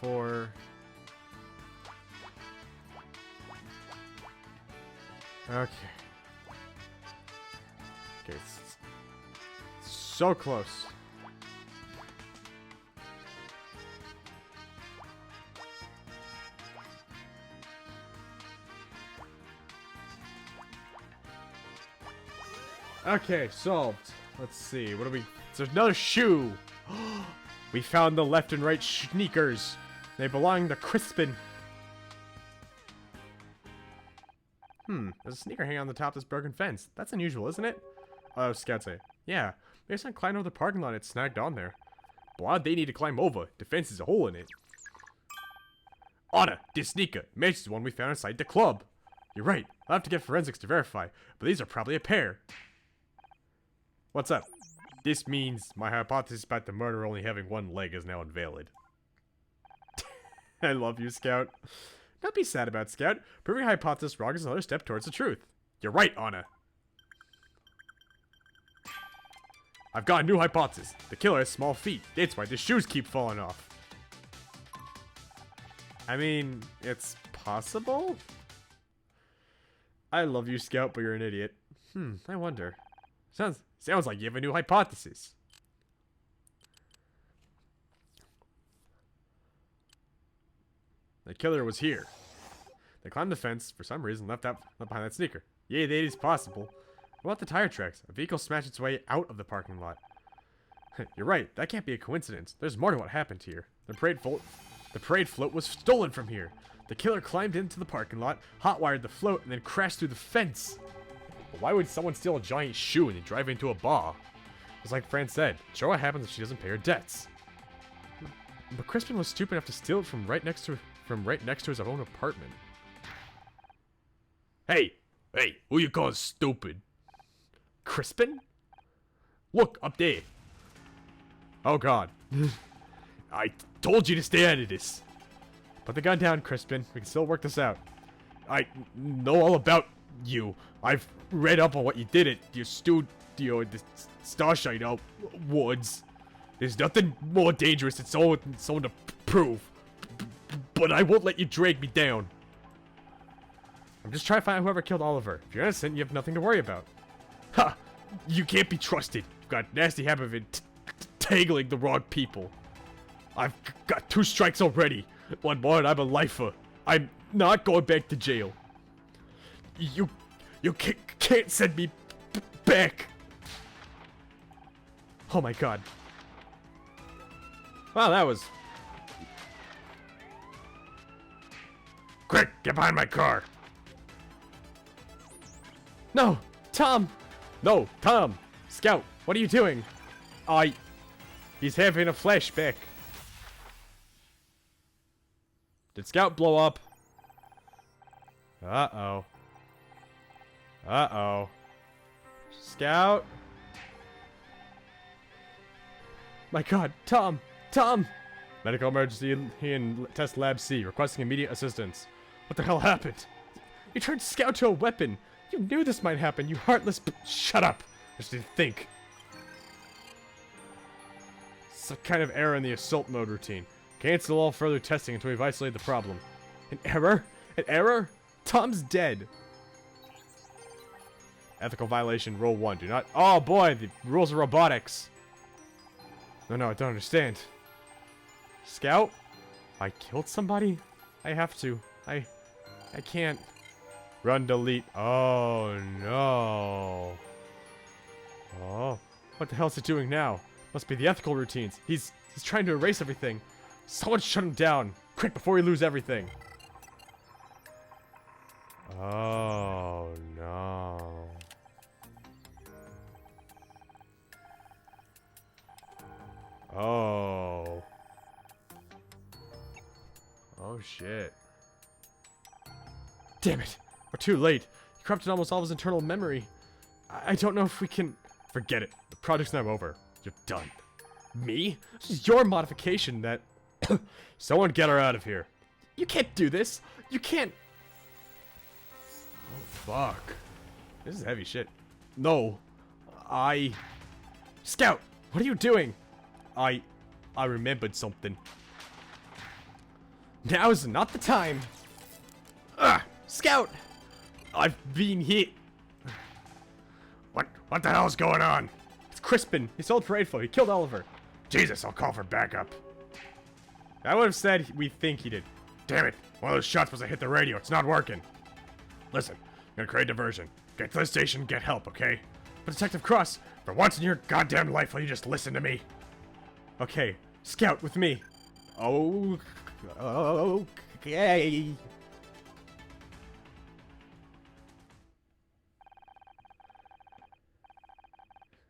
4. Okay. Okay, so close. Okay, solved. Let's see. What do we... There's another shoe. We found the left and right sneakers. They belong to Crispin. There's a sneaker hanging on the top of this broken fence. That's unusual, isn't it? Oh, Scout say. Yeah, maybe someone climbed over the parking lot and snagged on there. But why would they need to climb over? The fence has a hole in it. Anna, this sneaker matches the one we found inside the club. You're right. I'll have to get forensics to verify, but these are probably a pair. What's up? This means my hypothesis about the murder only having one leg is now invalid. I love you, Scout. Don't be sad about it, Scout. Proving your hypothesis wrong is another step towards the truth. You're right, Anna. I've got a new hypothesis. The killer has small feet. That's why the shoes keep falling off. I mean, it's possible? I love you, Scout, but you're an idiot. I wonder. Sounds like you have a new hypothesis. The killer was here. They climbed the fence, for some reason left behind that sneaker. Yeah, that is possible. What about the tire tracks? A vehicle smashed its way out of the parking lot. You're right, that can't be a coincidence. There's more to what happened here. The parade float was stolen from here. The killer climbed into the parking lot, hotwired the float, and then crashed through the fence. But why would someone steal a giant shoe and then drive into a bar? It's like Fran said, sure what happens if she doesn't pay her debts. But Crispin was stupid enough to steal it from right next to his own apartment. Hey, who you calling stupid? Crispin? Look, up there. Oh god. I told you to stay out of this. Put the gun down, Crispin. We can still work this out. I know all about you. I've read up on what you did at your studio in the Starshine Woods. There's nothing more dangerous than someone to prove. But I won't let you drag me down. I'm just trying to find out whoever killed Oliver. If you're innocent, you have nothing to worry about. Ha! You can't be trusted. You've got a nasty habit of tangling the wrong people. I've got 2 strikes already. One more and I'm a lifer. I'm not going back to jail. You can't send me back. Oh my god. Wow, that was... Quick, get behind my car. No, Tom. No, Tom. Scout, what are you doing? He's having a flashback. Did Scout blow up? Uh-oh. Uh-oh. Scout? My god, Tom! Tom! Medical emergency in test lab C, requesting immediate assistance. What the hell happened? You turned Scout to a weapon! You knew this might happen, you heartless Shut up! I just didn't think. Some kind of error in the assault mode routine. Cancel all further testing until we've isolated the problem. An error? An error? Tom's dead. Ethical violation, rule 1. Do not... Oh boy, the rules of robotics. No, I don't understand. Scout? I killed somebody? I have to. I can't. Run, delete. Oh, no. Oh, what the hell is it doing now? Must be the ethical routines. He's trying to erase everything. Someone shut him down. Quick, before we lose everything. Oh, no. Oh. Oh, shit. Damn it. We're too late. He corrupted almost all of his internal memory. I don't know if we can... Forget it. The project's now over. You're done. Me? This is your modification that... Someone get her out of here. You can't do this. You can't... Oh, fuck. This is heavy shit. No. Scout! What are you doing? I remembered something. Now's not the time. Ugh! Scout! I've been hit. What the hell's going on? It's Crispin. He sold parade flow. He killed Oliver. Jesus, I'll call for backup. I would have said we think he did. Damn it. One of those shots must have hit the radio. It's not working. Listen, I'm gonna create a diversion. Get to the station, get help, okay? But Detective Cross, for once in your goddamn life, will you just listen to me? Okay, Scout with me. Oh, okay.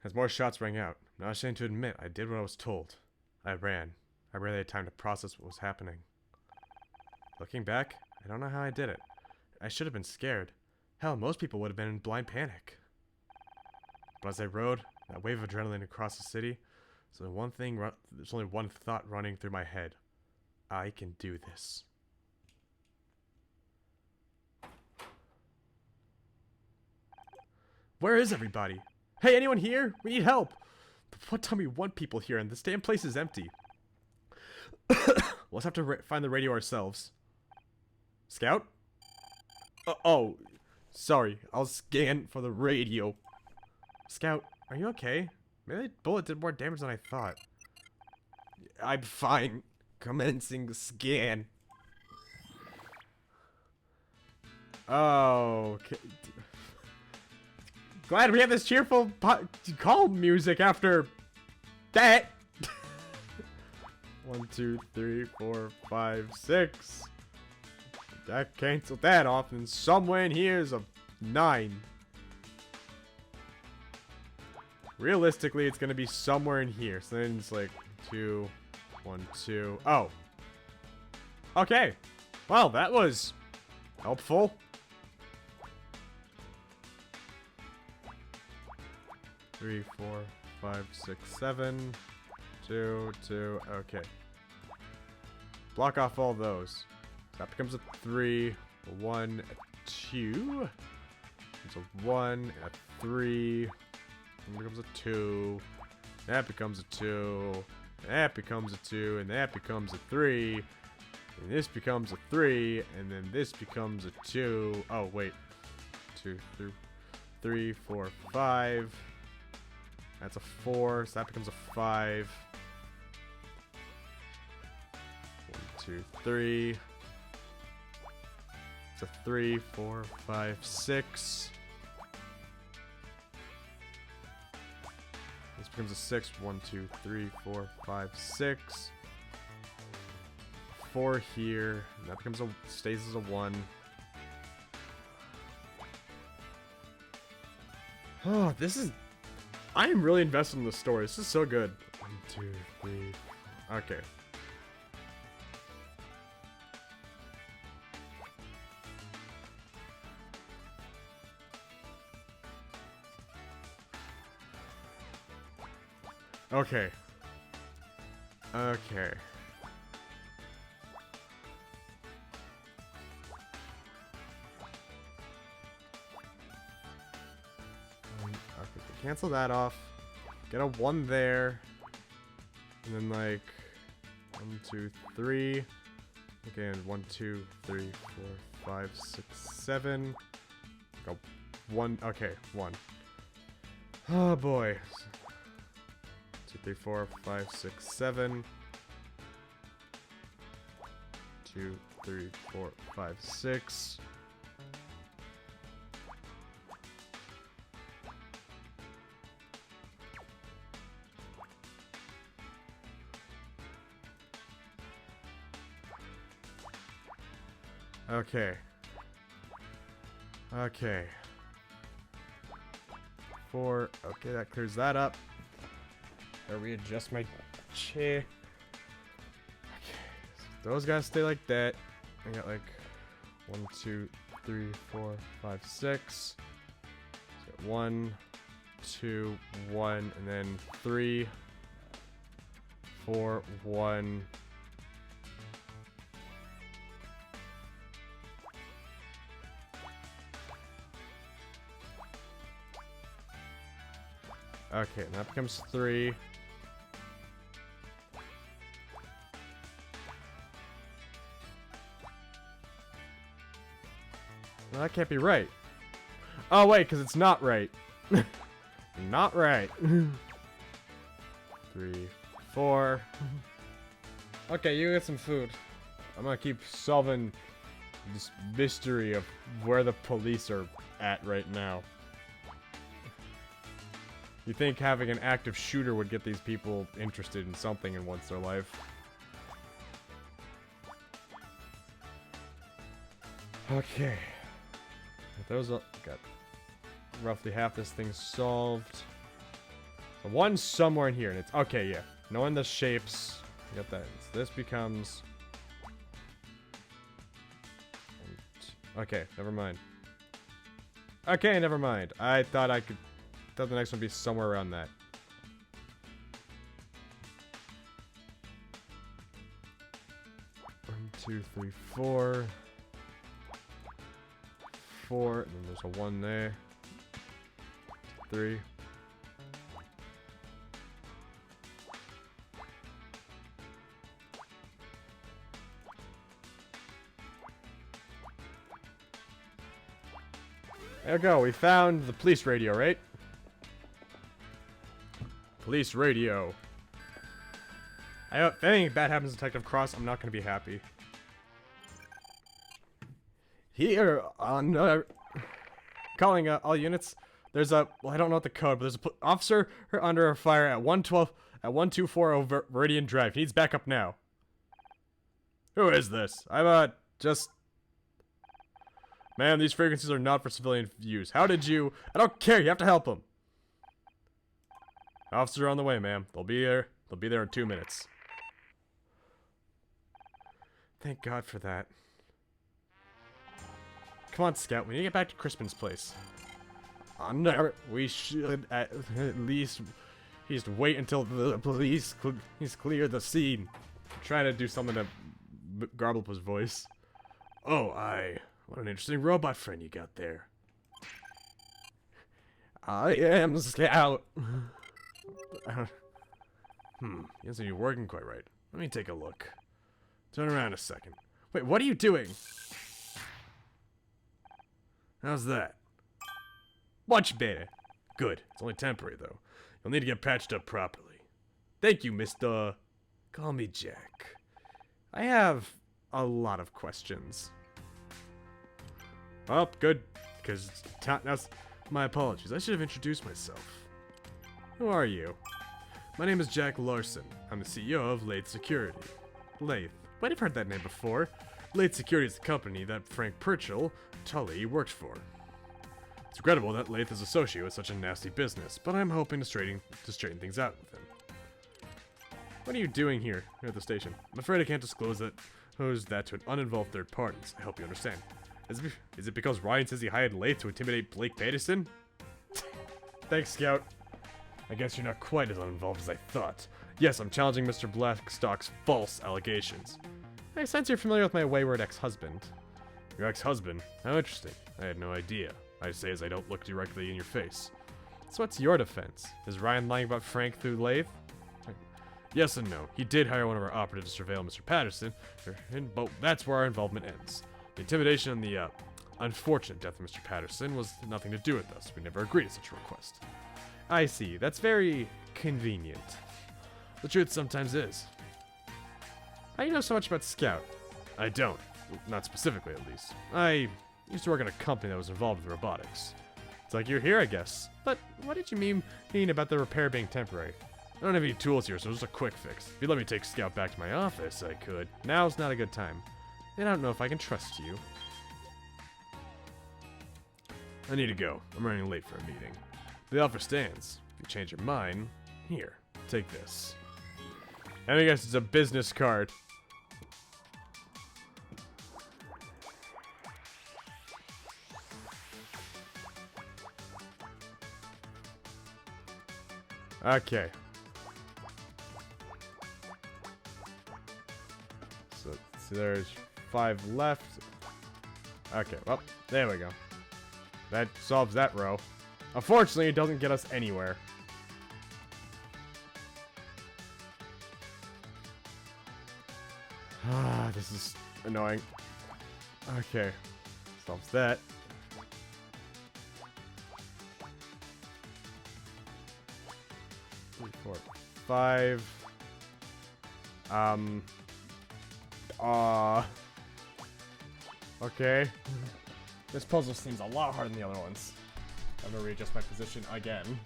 As more shots rang out, I'm not ashamed to admit I did what I was told. I ran. I barely had time to process what was happening. Looking back, I don't know how I did it. I should have been scared. Hell, most people would have been in blind panic. But as I rode, that wave of adrenaline across the city, there's only one thought running through my head. I can do this. Where is everybody? Hey, anyone here? We need help! But what time we want people here and this damn place is empty? We'll have to find the radio ourselves. Scout? Oh, sorry. I'll scan for the radio. Scout, are you okay? Maybe that bullet did more damage than I thought. I'm fine. Commencing scan. Oh, okay. Glad we have this cheerful calm music after that. 1, 2, 3, 4, 5, 6. That canceled that off, and somewhere in here is a 9. Realistically, it's gonna be somewhere in here. So then it's like 2, 1, 2. Oh. Okay. Well, that was helpful. 3, 4, 5, 6, 7. 2, 2. Okay. Block off all those. That becomes a 3, a 1, a 2. It's a 1, and a 3. And becomes a 2. That becomes a 2. That becomes a 2. And that becomes a 3. And this becomes a 3. And then this becomes a 2. Oh, wait. 2, 3, 4, 5. That's a 4. So that becomes a 5. 1, 2, 3. It's a 3, 4, 5, 6. This becomes a 6. 1, 2, 3, 4, 5, 6. 4 here. And that becomes stays as a 1. Oh, this is... I am really invested in the story. This is so good. 1, 2, 3. Okay. Okay. Okay. Okay, cancel that off. Get a 1 there. And then like 1, 2, 3. Okay, and 1, 2, 3, 4, 5, 6, 7. Go 1. Okay, 1. Oh boy. 2, 3, 4, 5, 6, 7. 2, 3, 4, 5, 6. Okay. Okay. 4. Okay, that clears that up. I'll readjust my chair. Okay. So those guys stay like that. I got like 1, 2, 3, 4, 5, 6. So 1, 2, 1, and then 3, 4, 1. Okay, and that becomes 3. Well, that can't be right. Oh, wait, because it's not right. Not right. 3, 4. Okay, you get some food. I'm gonna keep solving this mystery of where the police are at right now. You think having an active shooter would get these people interested in something in once their life. Okay. Those got roughly half this thing solved. So one's somewhere in here, and it's okay. Yeah, knowing the shapes, you got that. So this becomes. Okay, never mind. Okay, never mind. I thought I could. Thought the next one would be somewhere around that. One, 2, 3, 4. 4, and then there's a 1 there. 3. There we go, we found the police radio, right? Police radio. If anything bad happens to Detective Cross, I'm not going to be happy. Here on calling all units. There's a well, I don't know what the code, but there's a officer under fire at 1240 Viridian Drive. He needs backup now. Who is this? I'm just. Man, these frequencies are not for civilian use. How did you? I don't care. You have to help them. Officer on the way, ma'am. They'll be there. They'll be there in 2 minutes. Thank God for that. Come on, Scout. We need to get back to Crispin's place. No, we should at least wait until the police clear the scene. I'm trying to do something to garble up his voice. Oh, what an interesting robot friend you got there. I am Scout. He doesn't be working quite right. Let me take a look. Turn around a second. Wait, what are you doing? How's that? Much better. Good. It's only temporary, though. You'll need to get patched up properly. Thank you, Mr. Call me Jack. I have a lot of questions. Oh, good. Because that's my apologies. I should have introduced myself. Who are you? My name is Jack Larson. I'm the CEO of Lathe Security. Lathe. Wait, I've heard that name before. Lathe Security is the company that Frank Tully worked for. It's regrettable that Lathe is associated with such a nasty business, but I'm hoping to straighten things out with him. What are you doing here at the station? I'm afraid I can't disclose that to an uninvolved third parties. I hope you understand. Is it because Ryan says he hired Lathe to intimidate Blake Patterson? Thanks, Scout. I guess you're not quite as uninvolved as I thought. Yes, I'm challenging Mr. Blackstock's false allegations. I sense you're familiar with my wayward ex-husband. Your ex-husband? How interesting. I had no idea. I say as I don't look directly in your face. So what's your defense? Is Ryan lying about Frank through Lathe? Yes and no. He did hire one of our operatives to surveil Mr. Patterson, but that's where our involvement ends. The intimidation and the unfortunate death of Mr. Patterson was nothing to do with us. We never agreed to such a request. I see. That's very convenient. The truth sometimes is. How do you know so much about Scout? I don't. Not specifically, at least. I used to work in a company that was involved with robotics. It's like you're here, I guess. But what did you mean about the repair being temporary? I don't have any tools here, so it's just a quick fix. If you let me take Scout back to my office, I could. Now's not a good time. And I don't know if I can trust you. I need to go. I'm running late for a meeting. The offer stands. If you change your mind, here, take this. And I guess it's a business card. Okay. So there's 5 left. Okay, well, there we go. That solves that row. Unfortunately, it doesn't get us anywhere. Ah, this is annoying. Okay. Solves that. Three, 4, 5. Okay. This puzzle seems a lot harder than the other ones. I'm gonna readjust my position again.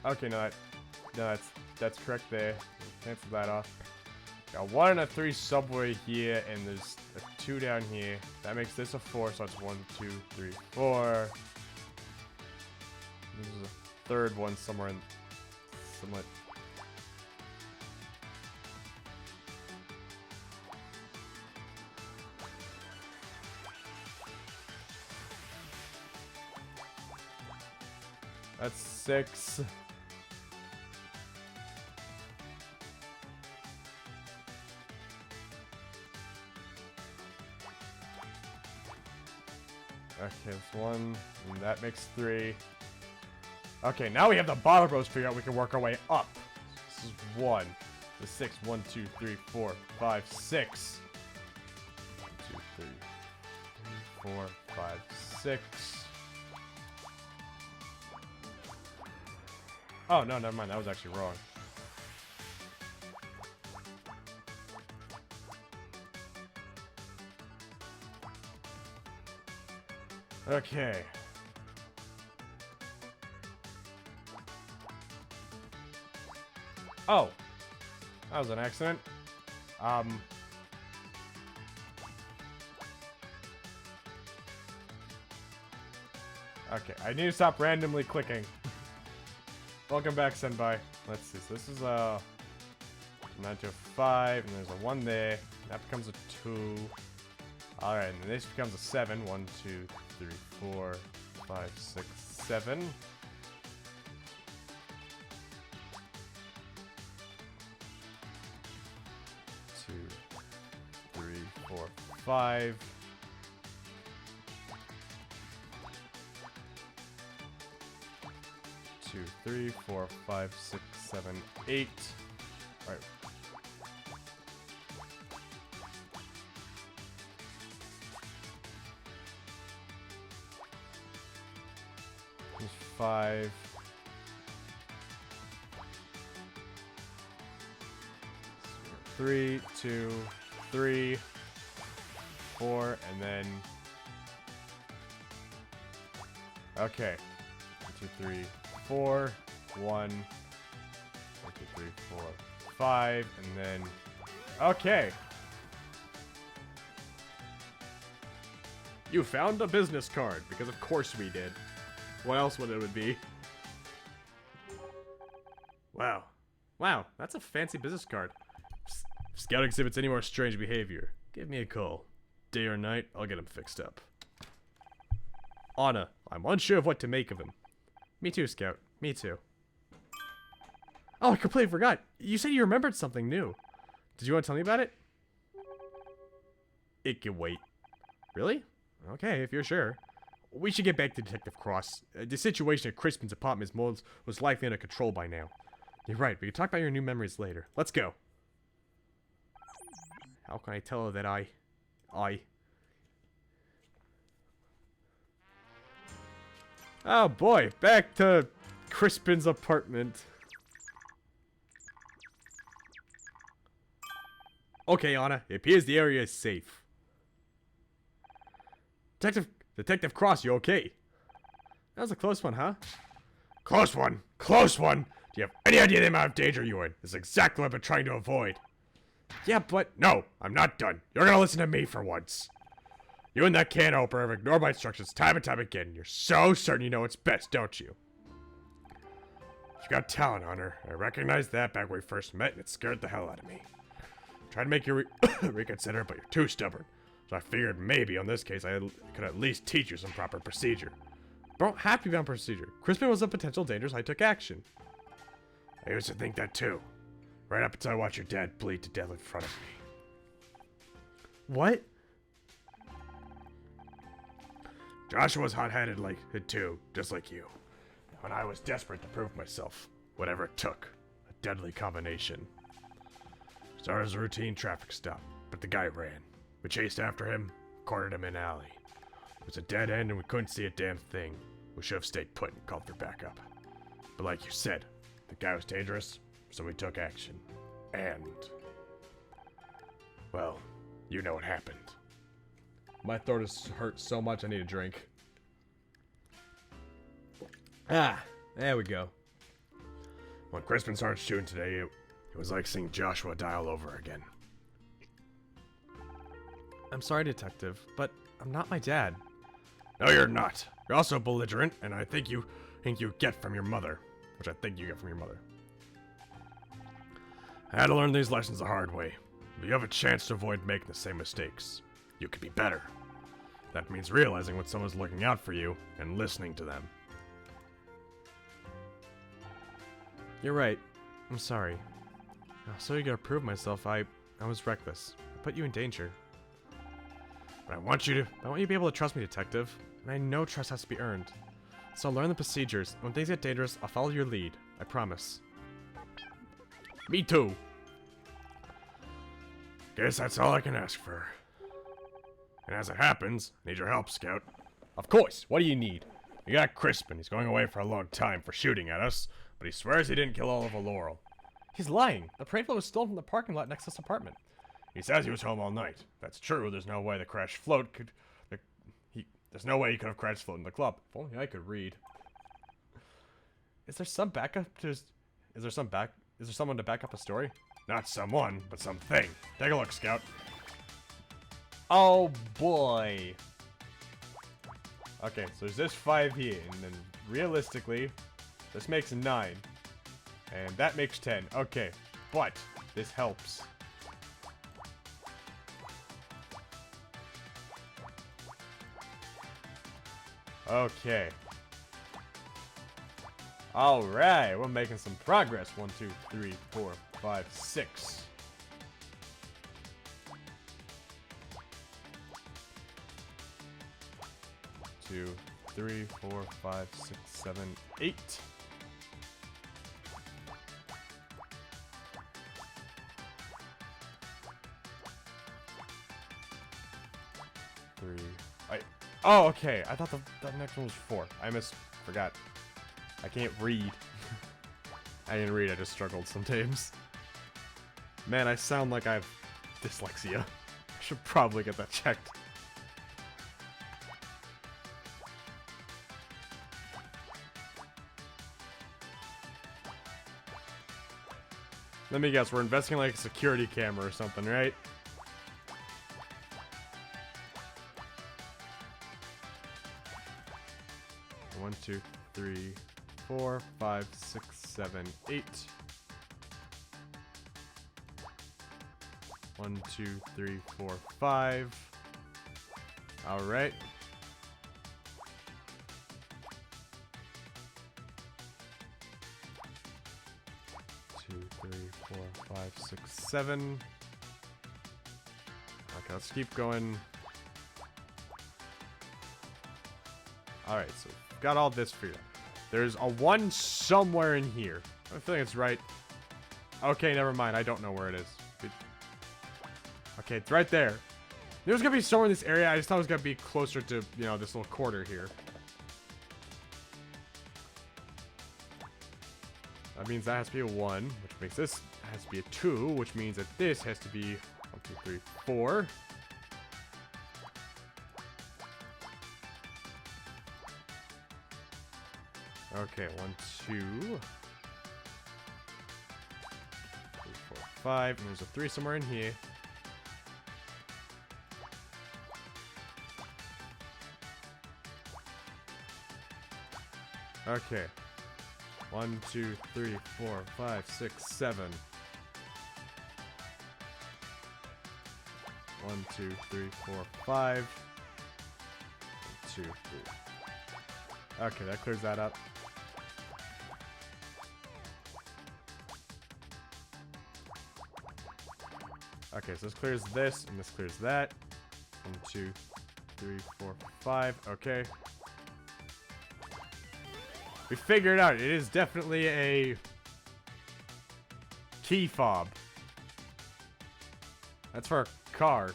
Okay, no, that's correct there. Cancel that off. Got 1 and a 3 subway here, and there's a 2 down here. That makes this a 4, so it's 1, 2, 3, 4. This is a 3rd one somewhere in somewhat. That's 6. Okay, that's 1, and that makes 3. Okay, now we have the bottom rows figured out. We can work our way up. This is 1. This is 6. 1, 2, 3, 4, 5, 6. 1, 2, 3, 4, 5, 6. Oh, no, never mind. That was actually wrong. Okay. Oh. That was an accident. Okay, I need to stop randomly clicking. Welcome back, Senpai. Let's see. So this is 9 to a 5, and there's a 1 there. That becomes a 2. Alright, and then this becomes a 7. 1, 2, 3, 4, 5, 6, 7. Two, 3, 4, 5. 2, 3, 4, 5, 6, 7, 8. All right. There's 5. So 3, 2, 3, 4, and then. Okay. 1, 2, 3. 4, 1, 1, 2, 3, 4, 5, and then, okay. You found a business card, because of course we did. What else would it be? Wow. Wow, that's a fancy business card. If Scout exhibits any more strange behavior, give me a call. Day or night, I'll get him fixed up. Anna, I'm unsure of what to make of him. Me too, Scout. Me too. Oh, I completely forgot. You said you remembered something new. Did you want to tell me about it? It can wait. Really? Okay, if you're sure. We should get back to Detective Cross. The situation at Crispin's apartment was likely under control by now. You're right. We can talk about your new memories later. Let's go. How can I tell her that I... Oh boy, back to Crispin's apartment. Okay, Anna, it appears the area is safe. Detective Cross, you okay? That was a close one, huh? Close one! Close one! Do you have any idea the amount of danger you're in? This is exactly what I've been trying to avoid. Yeah, but... No, I'm not done. You're gonna listen to me for once. You and that can opener have ignored my instructions time and time again. You're so certain you know what's best, don't you? You got talent, Hunter. I recognized that back when we first met, and it scared the hell out of me. Tried to make you reconsider, but you're too stubborn. So I figured maybe on this case I could at least teach you some proper procedure. But I don't have to be on procedure. Crispin was a potential danger, so I took action. I used to think that too. Right up until I watched your dad bleed to death in front of me. What? Joshua was hot-headed like it too, just like you. And I was desperate to prove myself. Whatever it took. A deadly combination. Started as a routine traffic stop, but the guy ran. We chased after him, cornered him in an alley. It was a dead end and we couldn't see a damn thing. We should have stayed put and called for backup. But like you said, the guy was dangerous, so we took action. And... well, you know what happened. My throat is hurt so much I need a drink. Ah, there we go. When Crispin started shooting today, it was like seeing Joshua die all over again. I'm sorry, Detective, but I'm not my dad. No, you're not. You're also belligerent, and I think you get from your mother. Which I think you get from your mother. I had to learn these lessons the hard way. But you have a chance to avoid making the same mistakes. You could be better. That means realizing when someone's looking out for you and listening to them. You're right. I'm sorry. So you gotta prove myself. I was reckless. I put you in danger. But I want you to be able to trust me, Detective. And I know trust has to be earned. So I'll learn the procedures. When things get dangerous, I'll follow your lead. I promise. Me too. Guess that's all I can ask for. And as it happens, I need your help, Scout. Of course. What do you need? We got Crispin. He's going away for a long time for shooting at us, but he swears he didn't kill Oliver Laurel. He's lying. The parade float was stolen from the parking lot next to his apartment. He says he was home all night. That's true. There's no way the crashed float could... There's no way he could have crashed float in the club. If only I could read. Is there some backup to his... Is there someone to back up a story? Not someone, but something. Take a look, Scout. Oh boy. Okay, so there's this 5 here, and then realistically, this makes 9. And that makes 10. Okay, but this helps. Okay. Alright, we're making some progress. 1, 2, 3, 4, 5, 6. Two, 3, 4, 5, 6, 7, 8. Oh, okay. I thought the next one was 4. I forgot. I can't read. I didn't read, I just struggled sometimes. Man, I sound like I have dyslexia. I should probably get that checked. Let me guess, we're investing like a security camera or something, right? One, 2, 3, 4, 5, 6, 7, 8. 1, 2, 3, 4, 5. Alright. 2, 3, 4, 5, 6, 7. Okay, let's keep going. Alright, so we've got all this figured out. There's a 1 somewhere in here. I feel like it's right. Okay, never mind. I don't know where it is. Okay, it's right there. There's gonna be somewhere in this area. I just thought it was gonna be closer to, you know, this little quarter here. That means that has to be a 1, which makes this has to be a 2, which means that this has to be 1, 2, 3, 4. Okay, 1, 2, 3, 4, 5, and there's a 3 somewhere in here. Okay. 1, 2, 3, 4, 5, 6, 7. 1, 2, 3, 4, 5. 1, 2, 3. Okay, that clears that up. Okay, so this clears this, and this clears that. 1, 2, 3, 4, 5. Okay. We figured it out. It is definitely a key fob. That's for a car,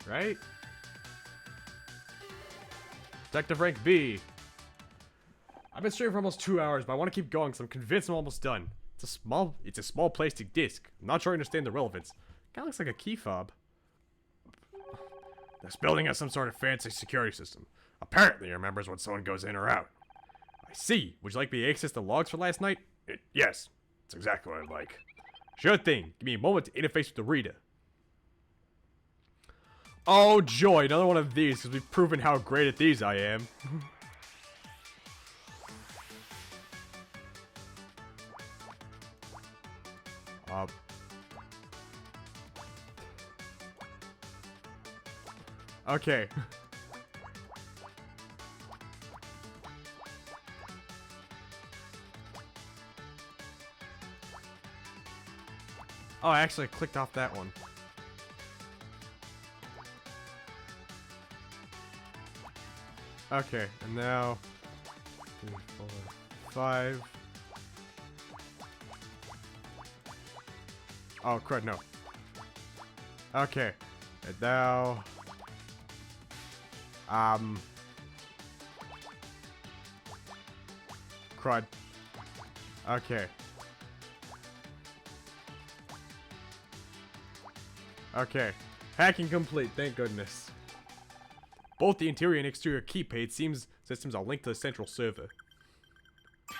right? Detective rank B. I've been streaming for almost 2 hours, but I want to keep going because I'm convinced I'm almost done. It's a small plastic disc. I'm not sure I understand the relevance. Kinda looks like a key fob. This building has some sort of fancy security system. Apparently it remembers when someone goes in or out. I see. Would you like me to access the logs for last night? Yes. That's exactly what I'd like. Sure thing. Give me a moment to interface with the reader. Oh joy, another one of these, because we've proven how great at these I am. Okay. Oh, I actually clicked off that one. Okay, and now 3, 4, 5. Oh, crud, no. Okay, and now crud. Okay. Okay. Hacking complete, thank goodness. Both the interior and exterior keypad systems are linked to the central server.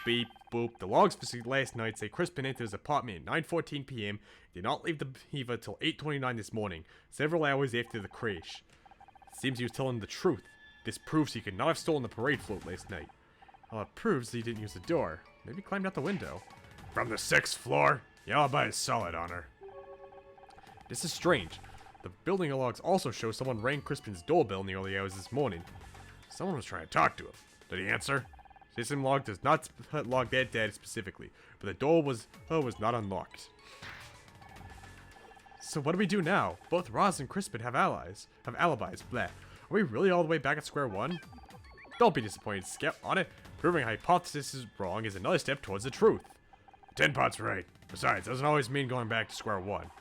Beep, boop. The logs for last night say Crispin entered his apartment at 9:14 p.m. Did not leave the Beaver till 8:29 this morning, several hours after the crash. Seems he was telling the truth. This proves he could not have stolen the parade float last night. Well, it proves he didn't use the door. Maybe he climbed out the window. From the 6th floor? The alibi is solid, Honor. This is strange. The building logs also show someone rang Crispin's doorbell in the early hours this morning. Someone was trying to talk to him. Did he answer? System log does not log that data specifically, but the door was not unlocked. So what do we do now? Both Roz and Crispin have alibis. Blah. Are we really all the way back at square one? Don't be disappointed, Skep. On it, proving a hypothesis is wrong is another step towards the truth. Tenpot's right. Besides, doesn't always mean going back to square one.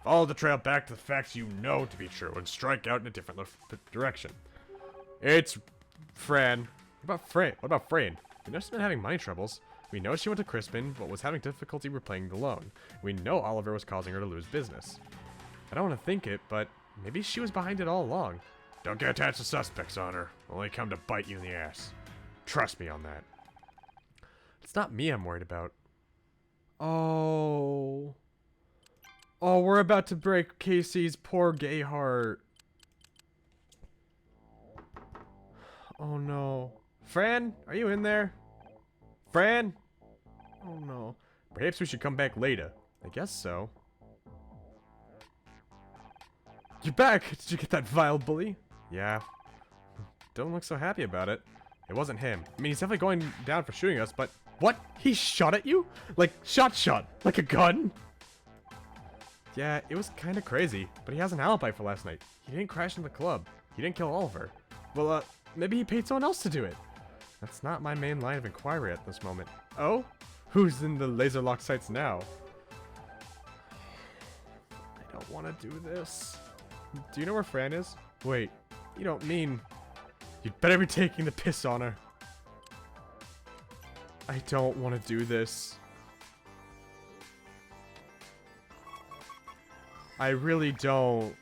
Follow the trail back to the facts you know to be true and strike out in a different direction. It's Fran. What about Fran? We know she's been having money troubles. We know she went to Crispin, but was having difficulty repaying the loan. We know Oliver was causing her to lose business. I don't want to think it, but maybe she was behind it all along. Don't get attached to suspects, Honor. Only come to bite you in the ass. Trust me on that. It's not me I'm worried about. Oh, we're about to break Casey's poor gay heart. Oh no. Fran, are you in there? Fran? Oh no. Perhaps we should come back later. I guess so. You're back! Did you get that vile bully? Yeah. Don't look so happy about it. It wasn't him. I mean, he's definitely going down for shooting us, but... What? He shot at you? Like, shot. Like a gun? Yeah, it was kind of crazy, but he has an alibi for last night. He didn't crash into the club. He didn't kill Oliver. Well, maybe he paid someone else to do it. That's not my main line of inquiry at this moment. Oh? Who's in the laser lock sights now? I don't want to do this. Do you know where Fran is? Wait, you don't mean... You'd better be taking the piss on her. I don't want to do this. I really don't.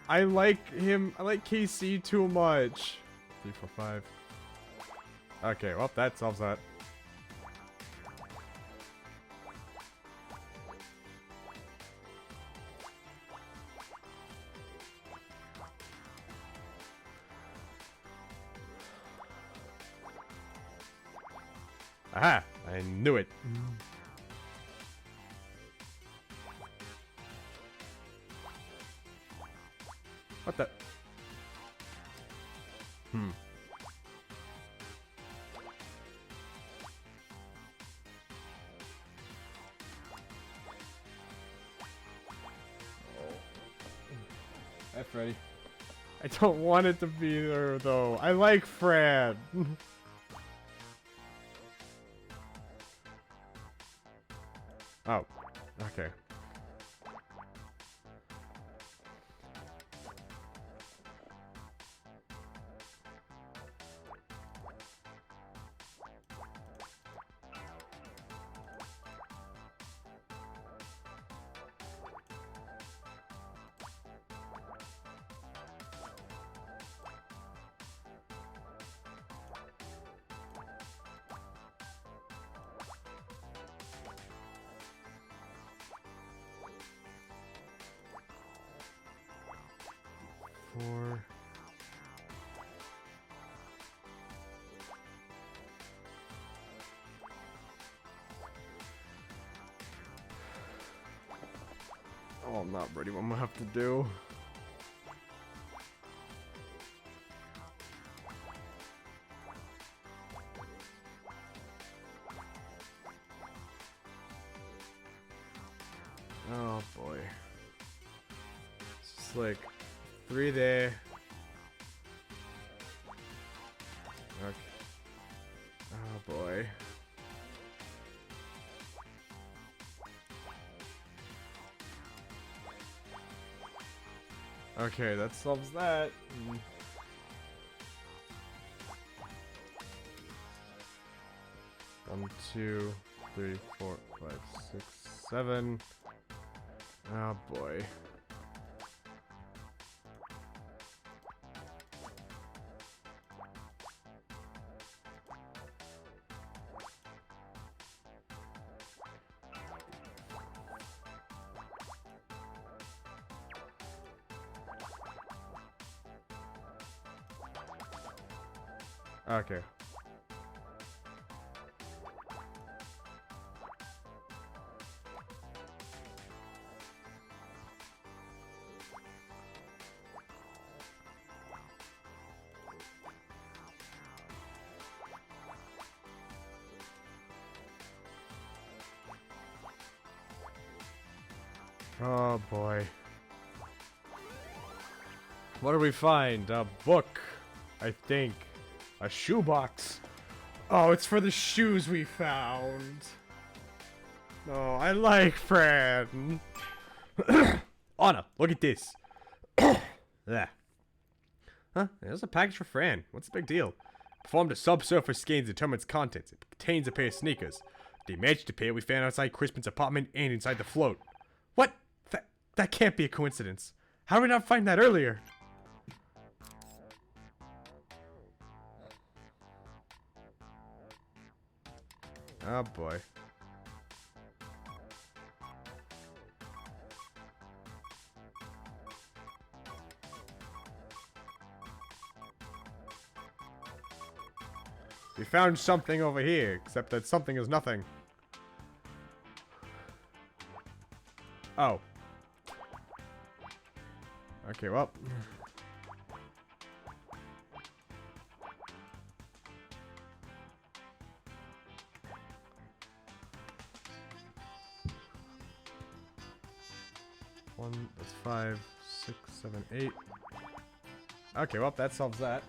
I like him. I like KC too much. 3, 4, 5. Okay, well, that solves that. Aha! I knew it. What the? Hi, Freddy. I don't want it to be there, though. I like Fran. Oh, okay. Four. Oh, I'm not ready. What I'm gonna have to do. Oh boy. It's just like 3 there. Okay. Oh boy. Okay, that solves that. 1, 2, 3, 4, 5, 6, 7. Oh boy. Okay. Oh boy. What do we find? A book, I think. A shoebox. Oh, it's for the shoes we found. Oh, I like Fran. Anna, look at this. There. Huh? There's a package for Fran. What's the big deal? Performed a subsurface scan to determine its contents. It contains a pair of sneakers. The matched pair we found outside Crispin's apartment and inside the float. What? That can't be a coincidence. How did we not find that earlier? Oh boy. We found something over here, except that something is nothing. Oh. Okay, well. That's 5, 6, 7, 8. Okay, well, that solves that.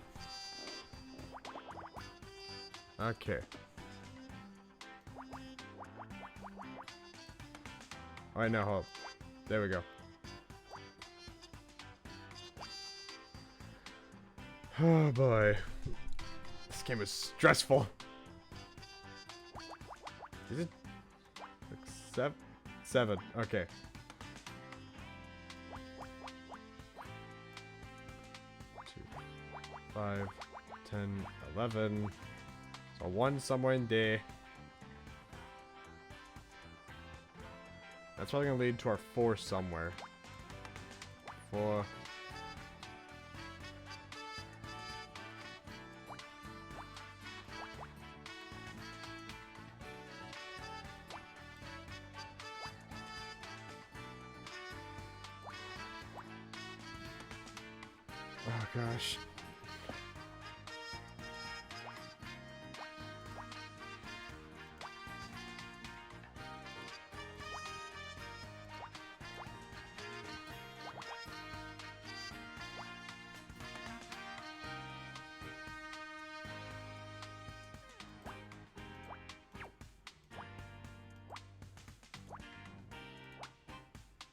Okay. Alright, now hold. There we go. Oh boy. This game is stressful. Is it? 6, 7? 7. Okay. 5, 10, 11. So 1 somewhere in there. That's probably gonna lead to our 4 somewhere. 4. Oh gosh.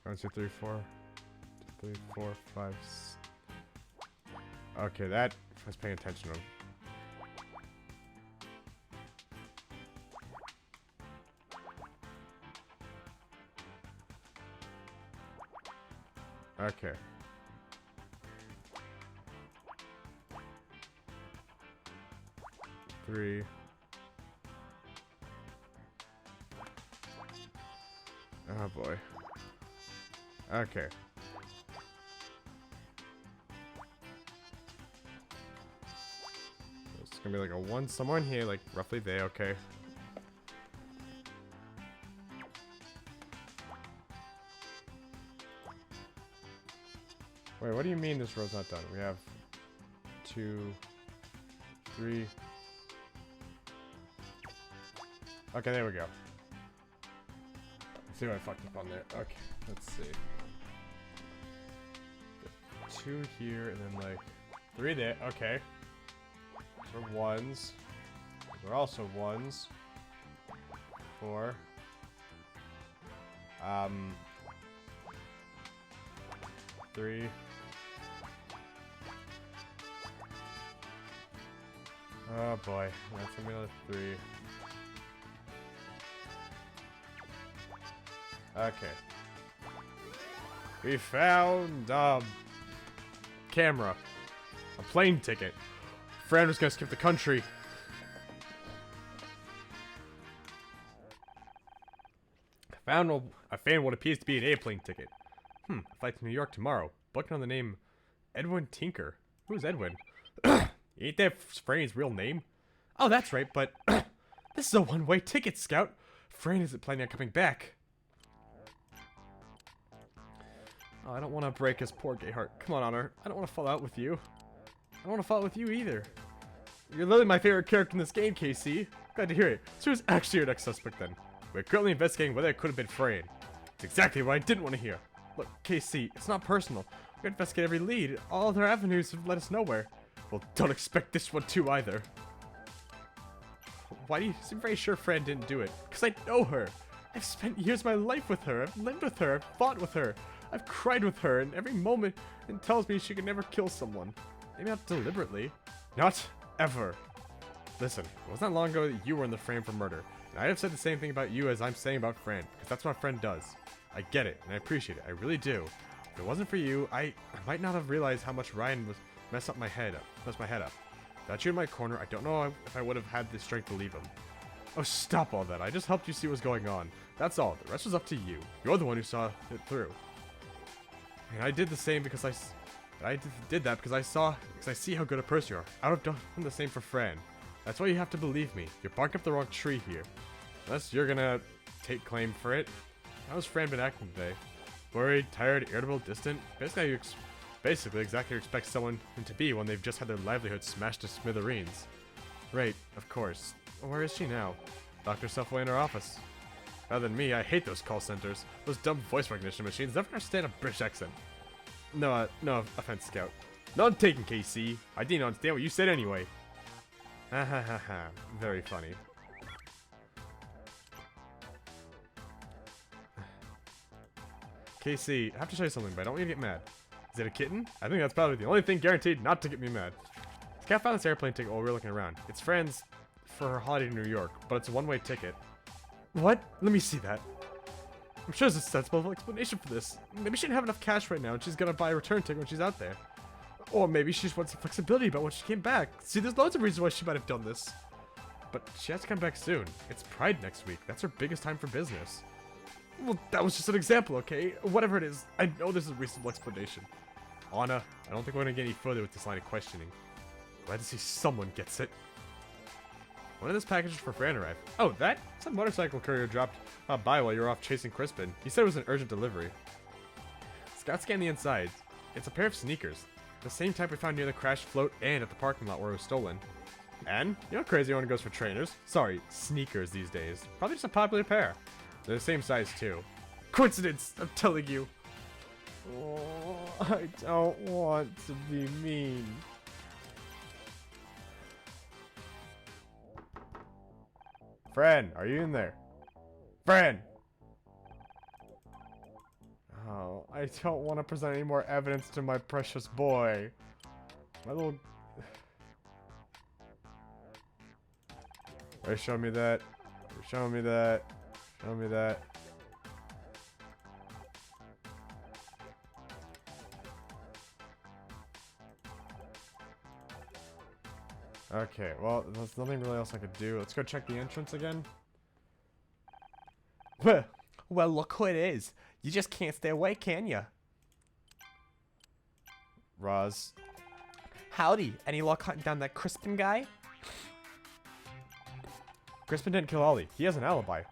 One, two, three, four. 2, 3, 4, 5. Okay, that I was paying attention to. Okay. Three. Oh boy. Okay. It's gonna be like a 1 somewhere in here, like roughly there, okay. Wait, what do you mean this row's not done? We have 2, 3. Okay, there we go. Let's see what I fucked up on there. Okay, let's see. 2 here, and then like 3 there. Okay. Those are 1s. Those are also 1s. 4. 3. Oh boy, that's gonna be another 3. Okay. We found camera. A plane ticket. Fran was gonna skip the country. I found what appears to be an airplane ticket. Flight to New York tomorrow. Booking on the name Edwin Tinker. Who's Edwin? Ain't that Fran's real name? Oh, that's right, but this is a one-way ticket, Scout. Fran isn't planning on coming back. Oh, I don't want to break his poor gay heart. Come on, Honor. I don't want to fall out with you. I don't want to fall out with you either. You're literally my favorite character in this game, KC. Glad to hear it. So who's actually your next suspect then? We're currently investigating whether it could have been Fran. It's exactly what I didn't want to hear. Look, KC, it's not personal. We investigate every lead. All other avenues have led us nowhere. Well, don't expect this one to either. Why do you seem very sure Fran didn't do it? Because I know her. I've spent years of my life with her. I've lived with her. I've fought with her. I've cried with her, and every moment it tells me she could never kill someone. Maybe not deliberately. Not ever. Listen, it wasn't that long ago that you were in the frame for murder. And I'd have said the same thing about you as I'm saying about Fran, because that's what a friend does. I get it, and I appreciate it. I really do. If it wasn't for you, I might not have realized how much Ryan was messed my head up. Without you in my corner, I don't know if I would have had the strength to leave him. Oh, stop all that. I just helped you see what's going on. That's all. The rest was up to you. You're the one who saw it through. And I did the same because I did that because I see how good a person you are. I would have done the same for Fran. That's why you have to believe me. You're barking up the wrong tree here. Unless you're gonna take claim for it. How's Fran been acting today? Worried, tired, irritable, distant? Basically exactly you expect someone to be when they've just had their livelihood smashed to smithereens. Right, of course. Well, where is she now? Locked herself away in her office. Other than me, I hate those call centers. Those dumb voice recognition machines never understand a British accent. No offense, Scout. None taken, KC. I didn't understand what you said anyway. Ha ha ha ha. Very funny. KC, I have to show you something, but I don't want you to get mad. Is it a kitten? I think that's probably the only thing guaranteed not to get me mad. Scout found this airplane ticket while we were looking around. It's Fran's for her holiday in New York, but it's a one-way ticket. What? Let me see that. I'm sure there's a sensible explanation for this. Maybe she didn't have enough cash right now and she's gonna buy a return ticket when she's out there. Or maybe she just wants some flexibility about when she came back. See, there's loads of reasons why she might have done this. But she has to come back soon. It's Pride next week. That's her biggest time for business. Well, that was just an example, okay? Whatever it is, I know this is a reasonable explanation. Anna, I don't think we're gonna get any further with this line of questioning. Glad to see someone gets it. When did this package for Fran arrive? Oh, that? Some motorcycle courier dropped by while you were off chasing Crispin. He said it was an urgent delivery. Scout scanned the inside. It's a pair of sneakers. The same type we found near the crashed float and at the parking lot where it was stolen. And, you know crazy one goes for trainers. Sorry, sneakers these days. Probably just a popular pair. They're the same size too. Coincidence, I'm telling you. Oh, I don't want to be mean. Fran, are you in there? Fran! Oh, I don't want to present any more evidence to my precious boy. My little... Are you showing me that? You're showing me that. Show me that. Okay, well, there's nothing really else I could do. Let's go check the entrance again. Well, look who it is. You just can't stay away, can ya? Roz. Howdy. Any luck hunting down that Crispin guy? Crispin didn't kill Ollie. He has an alibi.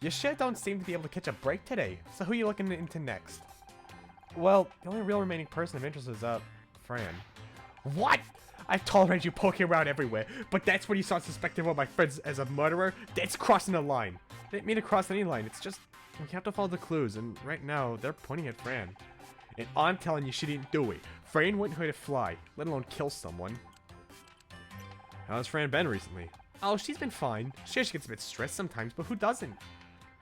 You sure don't seem to be able to catch a break today. So who are you looking into next? Well, the only real remaining person of interest is, Fran. What? I've tolerated you poking around everywhere, but that's when you start suspecting one of my friends as a murderer? That's crossing the line. I didn't mean to cross any line. It's just, we have to follow the clues, and right now, they're pointing at Fran. And I'm telling you, she didn't do it. Fran wouldn't hurt a fly, let alone kill someone. How's Fran been recently? Oh, she's been fine. Sure, she gets a bit stressed sometimes, but who doesn't?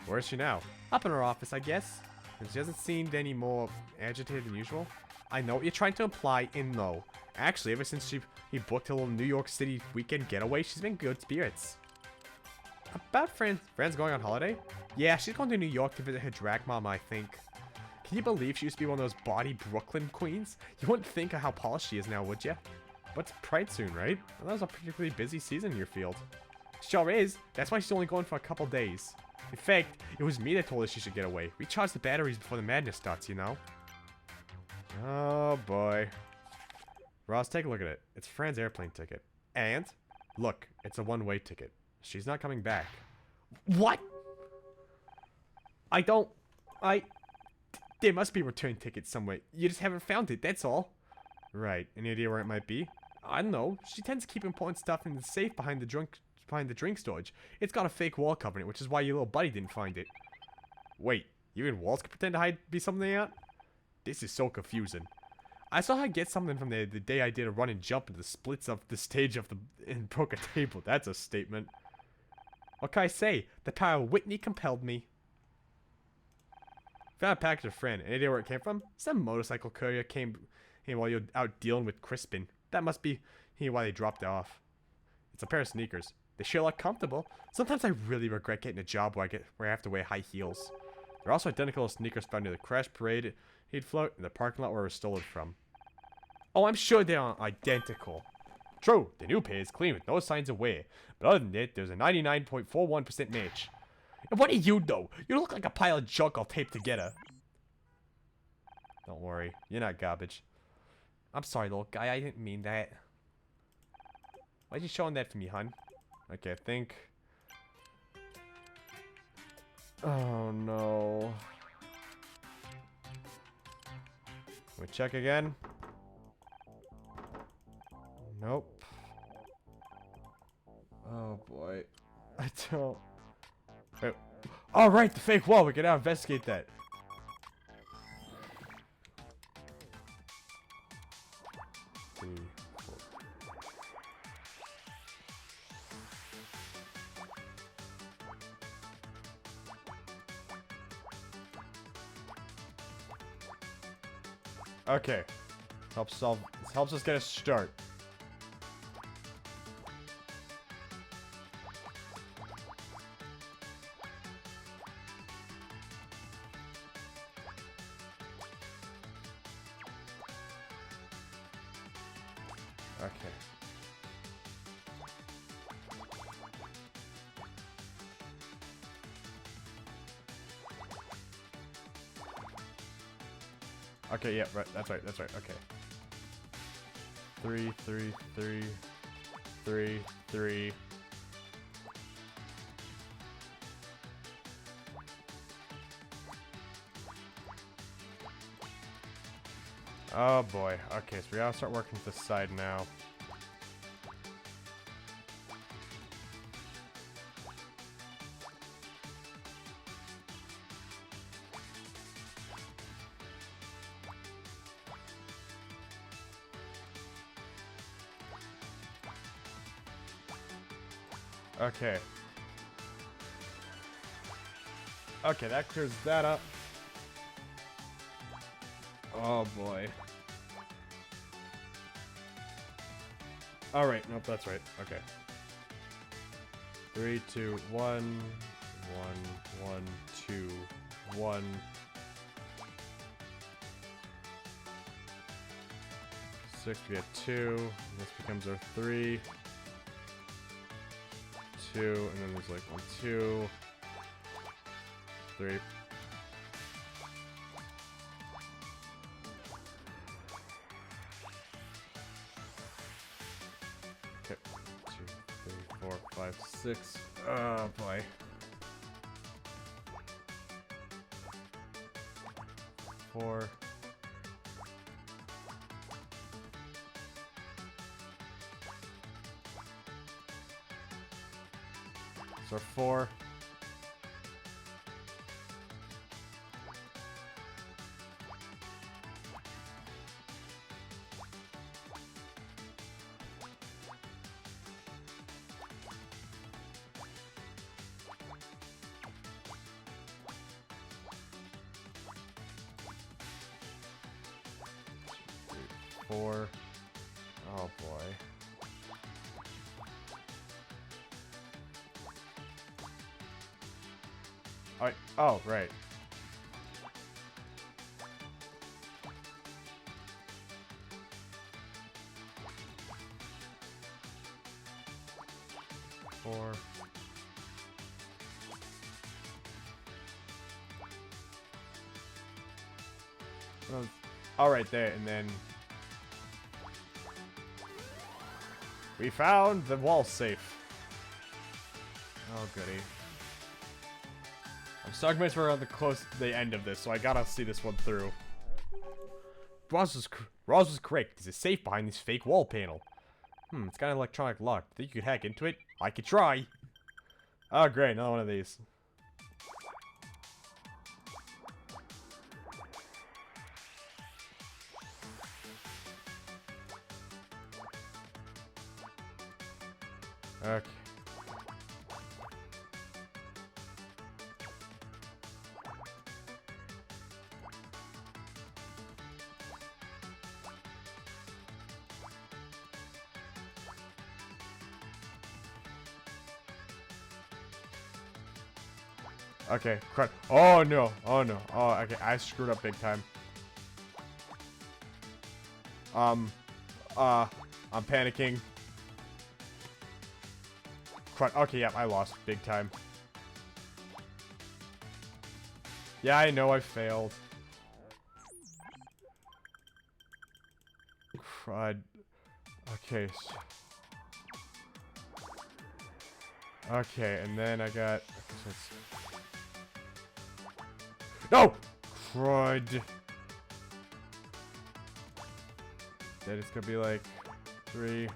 Where is she now? Up in her office, I guess. And she hasn't seemed any more agitated than usual. I know what you're trying to imply, and no. Actually, ever since he booked a little New York City weekend getaway, she's been in good spirits. About Fran's going on holiday? Yeah, she's going to New York to visit her drag mama, I think. Can you believe she used to be one of those bawdy Brooklyn queens? You wouldn't think of how polished she is now, would you? But it's Pride soon, right? Well, that was a particularly busy season in your field. Sure is. That's why she's only going for a couple days. In fact, it was me that told her she should get away. Recharge the batteries before the madness starts, you know? Oh, boy. Ross, take a look at it. It's Fran's airplane ticket. And, look, it's a one-way ticket. She's not coming back. What? There must be return tickets somewhere. You just haven't found it, that's all. Right. Any idea where it might be? I don't know. She tends to keep important stuff in the safe behind the drink storage. It's got a fake wall covering it, which is why your little buddy didn't find it. Wait, even walls can pretend to be something they aren't? This is so confusing. I saw her get something from the day I did a run and jump into the splits of the stage of and broke a table. That's a statement. What can I say? The power of Whitney compelled me. Found a package of Fran. Any idea where it came from? Some motorcycle courier came while you're out dealing with Crispin. That must be why they dropped it off. It's a pair of sneakers. They sure look comfortable. Sometimes I really regret getting a job where I have to wear high heels. They're also identical to sneakers found near the crash parade he'd float in the parking lot where it was stolen from. Oh, I'm sure they aren't identical. True, the new pair is clean with no signs of wear, but other than that, there's a 99.41% match. And what do you know? You look like a pile of junk all taped together. Don't worry, you're not garbage. I'm sorry, little guy, I didn't mean that. Why'd you showing that for me, hun? Okay, I think... Oh, no. Can we check again? Nope. Oh, boy. I don't... Wait. Oh, right, the fake wall. We can now investigate that. Three, four. Okay. Helps us get a start. Okay. Okay, yeah, right. That's right. That's right. Okay. 3, 3, 3, 3, 3. Oh boy. Okay, so we gotta start working to this side now. Okay. Okay, that clears that up. Oh boy. Alright, nope, that's right. Okay. 3, 2, 1, 1, 1, 2, 1. Six, we get 2. This becomes our 3. 2, and then there's like 1, 2, 3. Okay, 2, 3, 4, 5, 6. Oh boy. 4. So 4. Four. Oh boy. Alright. Oh, right. Four. All right, there, and then we found the wall safe. Oh goody. I'm so convinced we're on the end of this, so I gotta see this one through. Roz was correct. There's a safe behind this fake wall panel. It's got an electronic lock. Think you could hack into it? I could try. Oh great, another one of these. Okay. Okay, crap. Oh no, oh no. Oh, okay, I screwed up big time. I'm panicking. Crud. Okay, yeah, I lost big time. Yeah, I know I failed. Crud. Okay. Okay, and then I got... No! Crud. Then it's gonna be like 3. Okay,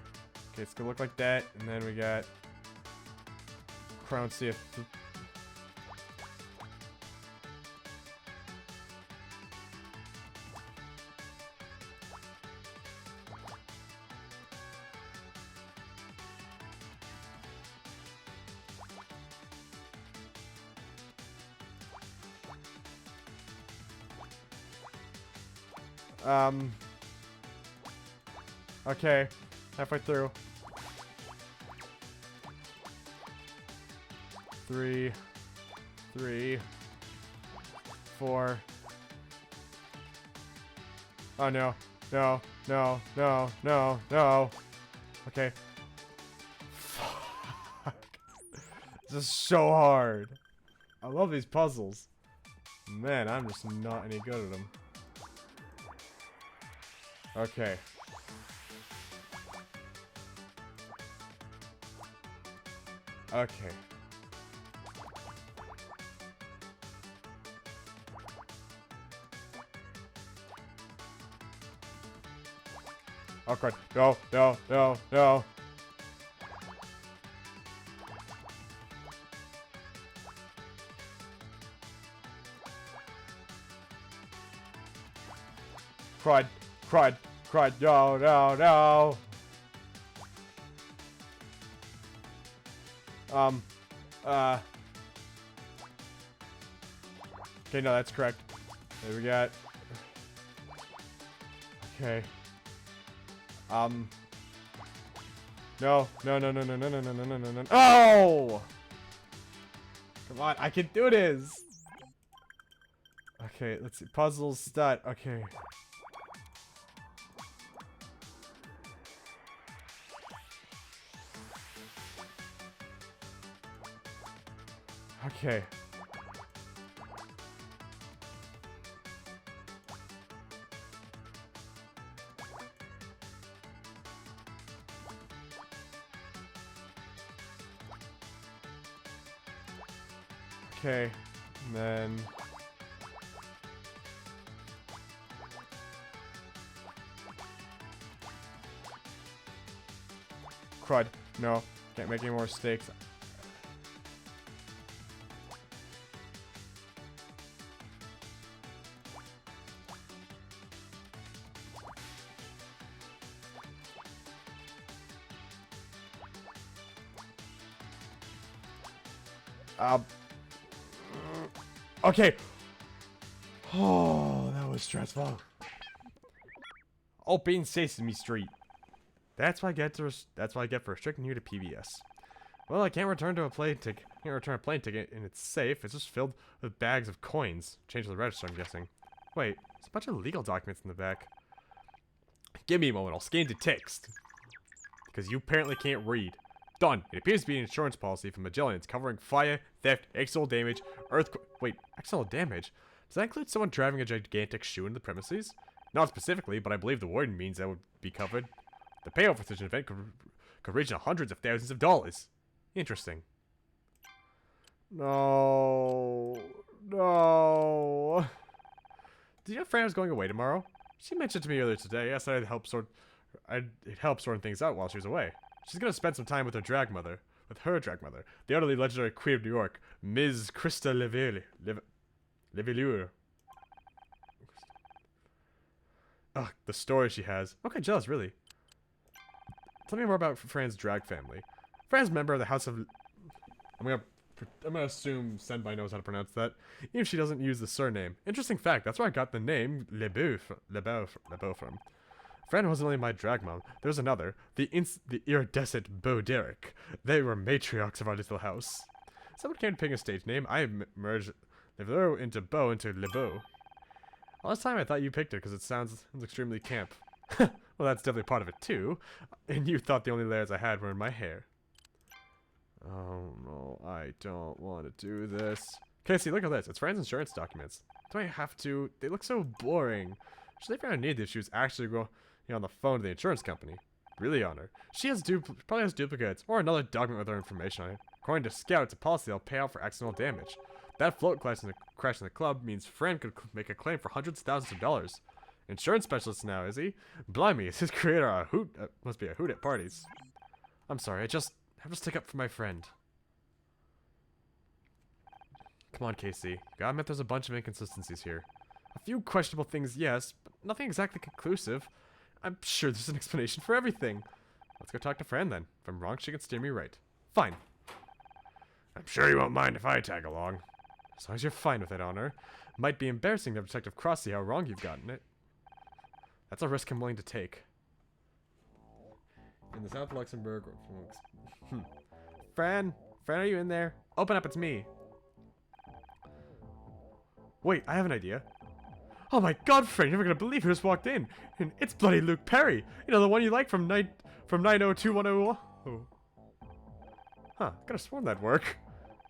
it's gonna look like that, and then we got Crown CF. Okay, halfway through. 3, 3, 4. Oh no, no, no, no, no, no. Okay. Fuck. This is so hard. I love these puzzles. Man, I'm just not any good at them. Okay. Okay. Oh crud. No, no, no, no. Crud, crud, crud, no, no, no. Okay, no, that's correct. There we got. Okay. No, no, no, no, no, no, no, no, no, no, no, no. Oh! Come on, I can do this! Okay, let's see. Puzzles, stat. Okay. Okay. Okay, and then... Crud. No, can't make any more mistakes. Okay. Oh, that was stressful. Open Sesame Street. That's what I get for restricting you to PBS. Well, I can't return a plane ticket, and it's safe. It's just filled with bags of coins. Change the register, I'm guessing. Wait, there's a bunch of legal documents in the back. Give me a moment. I'll scan to text. Because you apparently can't read. Done. It appears to be an insurance policy for Magellans covering fire, theft, external damage, earthquake. Wait, external damage? Does that include someone driving a gigantic shoe into the premises? Not specifically, but I believe the warden means that would be covered. The payout for such an event could reach hundreds of thousands of dollars. Interesting. No. No. Did you know Fran was going away tomorrow? She mentioned to me earlier today. Yes, I'd help sorting things out while she was away. She's gonna spend some time with her drag mother, the utterly legendary Queen of New York, Ms. Krista Levelure. Ugh, the story she has. Okay, jealous, really. Tell me more about Fran's drag family. Fran's a member of the House of... I'm gonna assume Senpai knows how to pronounce that, even if she doesn't use the surname. Interesting fact, that's where I got the name Lebeau from. Fran wasn't only my drag mom, there was another, the iridescent Beau Derek. They were matriarchs of our little house. Someone came to pick a stage name, I merged Lebeau into Beau into Lebeau. All this time I thought you picked it because it sounds extremely camp. Well, that's definitely part of it too. And you thought the only layers I had were in my hair. Oh no, I don't want to do this. Casey, look at this. It's Fran's insurance documents. Do I have to? They look so boring. Should they found need if she was actually on the phone to the insurance company? Really on her. She has probably has duplicates or another document with her information on it. According to Scout, it's a policy that'll pay out for accidental damage. That float crash in the club means Fran could make a claim for hundreds of thousands of dollars. Insurance specialist now, is he? Blimey, is his creator a hoot? Must be a hoot at parties. I'm sorry, I have to stick up for my friend. Come on, Casey. Gotta admit there's a bunch of inconsistencies here. A few questionable things, yes, but nothing exactly conclusive. I'm sure there's an explanation for everything. Let's go talk to Fran then. If I'm wrong, she can steer me right. Fine. I'm sure you won't mind if I tag along. As long as you're fine with it, Honor. Might be embarrassing to have Detective Cross see how wrong you've gotten it. That's a risk I'm willing to take. In the South Luxembourg... Fran? Fran, are you in there? Open up, it's me. Wait, I have an idea. Oh my god, Fran, you're never gonna believe who just walked in. And it's bloody Luke Perry. You know, the one you like from from 90210. Oh. Huh, could have sworn that'd work.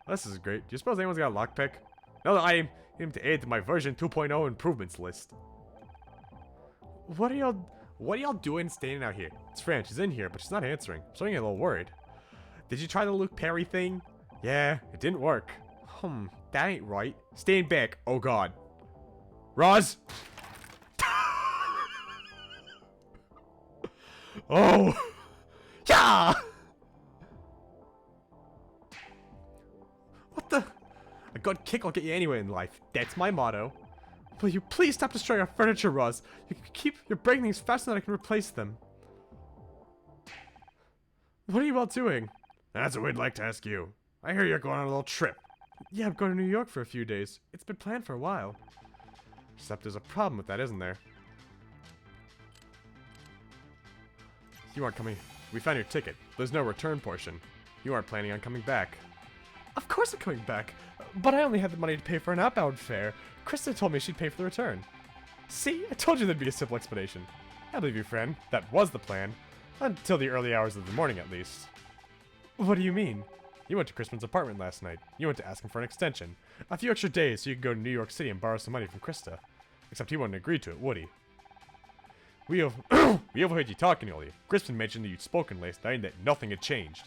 This is great. Do you suppose anyone's got a lockpick? Now that I aim to add to my version 2.0 improvements list. What are y'all doing standing out here? It's Fran, she's in here, but she's not answering. I'm starting to get a little worried. Did you try the Luke Perry thing? Yeah, it didn't work. That ain't right. Stand back. Oh god. Roz! Oh! Yeah! What the? A good kick will get you anywhere in life. That's my motto. Will you please stop destroying our furniture, Roz? You're breaking things faster than I can replace them. What are you all doing? That's what we'd like to ask you. I hear you're going on a little trip. Yeah, I'm going to New York for a few days. It's been planned for a while. Except there's a problem with that, isn't there? You aren't coming. We found your ticket. There's no return portion. You aren't planning on coming back. Of course I'm coming back. But I only had the money to pay for an outbound fare. Krista told me she'd pay for the return. See? I told you there'd be a simple explanation. I believe you, friend. That was the plan. Until the early hours of the morning, at least. What do you mean? You went to Crispin's apartment last night. You went to ask him for an extension. A few extra days so you could go to New York City and borrow some money from Krista. Except he wouldn't agree to it, would he? We overheard you talking earlier. Crispin mentioned that you'd spoken last night and that nothing had changed.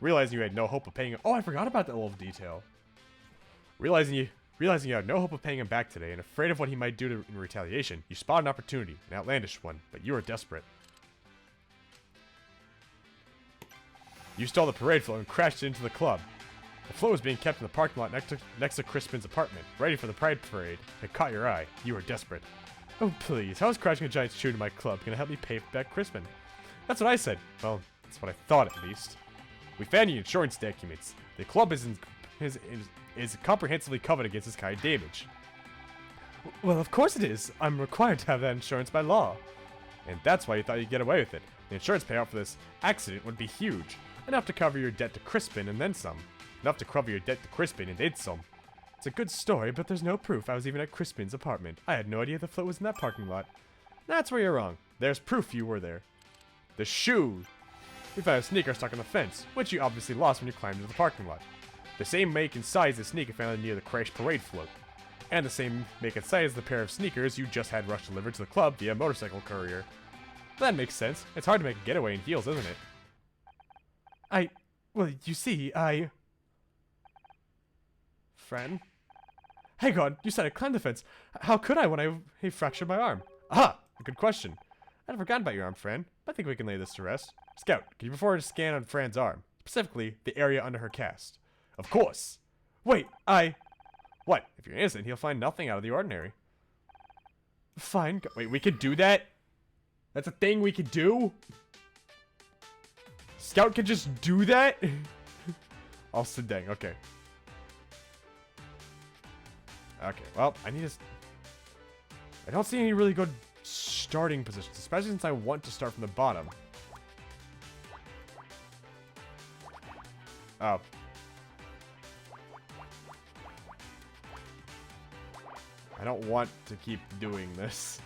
Realizing you had no hope of paying him— Oh, I forgot about that little detail. Realizing you had no hope of paying him back today and afraid of what he might do in retaliation, you spotted an opportunity, an outlandish one, but you were desperate. You stole the parade float and crashed it into the club. The float was being kept in the parking lot next to Crispin's apartment, ready for the pride parade. It caught your eye. You were desperate. Oh, please. How is crashing a giant shoe to my club going to help me pay back Crispin? That's what I said. Well, that's what I thought, at least. We found your insurance documents. The club is comprehensively covered against this kind of damage. Well, of course it is. I'm required to have that insurance by law. And that's why you thought you'd get away with it. The insurance payout for this accident would be huge. Enough to cover your debt to Crispin and then some. Enough to cover your debt to Crispin and then some. It's a good story, but there's no proof I was even at Crispin's apartment. I had no idea the float was in that parking lot. That's where you're wrong. There's proof you were there. The shoe. We found a sneaker stuck on the fence, which you obviously lost when you climbed into the parking lot. The same make and size as sneaker found near the crashed parade float. And the same make and size as the pair of sneakers you just had rush delivered to the club via motorcycle courier. That makes sense. It's hard to make a getaway in heels, isn't it? Well, you see, Friend? Hang on, you said I climbed the fence. How could I when I fractured my arm? Aha! A good question. I'd forgotten about your arm, Fran. I think we can lay this to rest. Scout, can you perform a scan on Fran's arm? Specifically, the area under her cast. Of course! Wait, What? If you're innocent, he'll find nothing out of the ordinary. Fine. Wait, we could do that? That's a thing we could do? Scout can just do that? I'll sit dang, okay. Okay, well, I don't see any really good starting positions, especially since I want to start from the bottom. Oh. I don't want to keep doing this.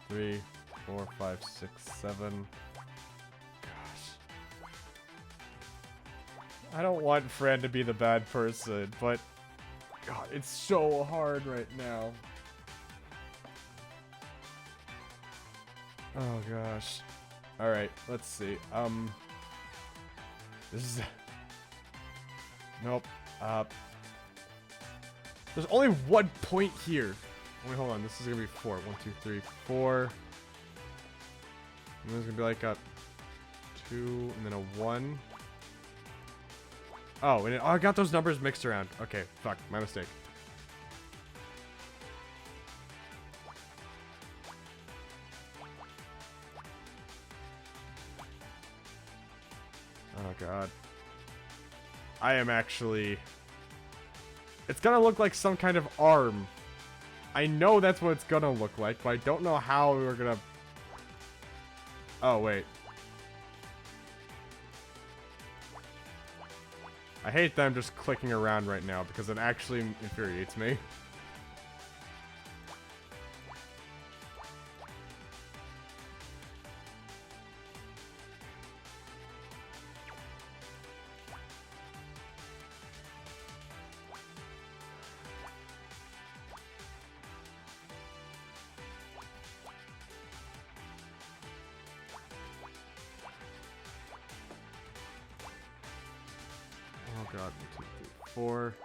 Three, 4, 5, 6, 7. I don't want Fran to be the bad person, but God, it's so hard right now. Oh gosh. Alright, let's see. This is nope. There's only one point here. Wait, hold on. This is gonna be 4. 1, 2, 3, 4. And there's gonna be like a 2 and then a 1. Oh, and I got those numbers mixed around. Okay, fuck, my mistake. Oh god. I am actually... It's gonna look like some kind of arm. I know that's what it's gonna look like, but I don't know how we're gonna... Oh, wait. I hate that I'm just clicking around right now because it actually infuriates me. Oh god, 1, 2, 3, 4.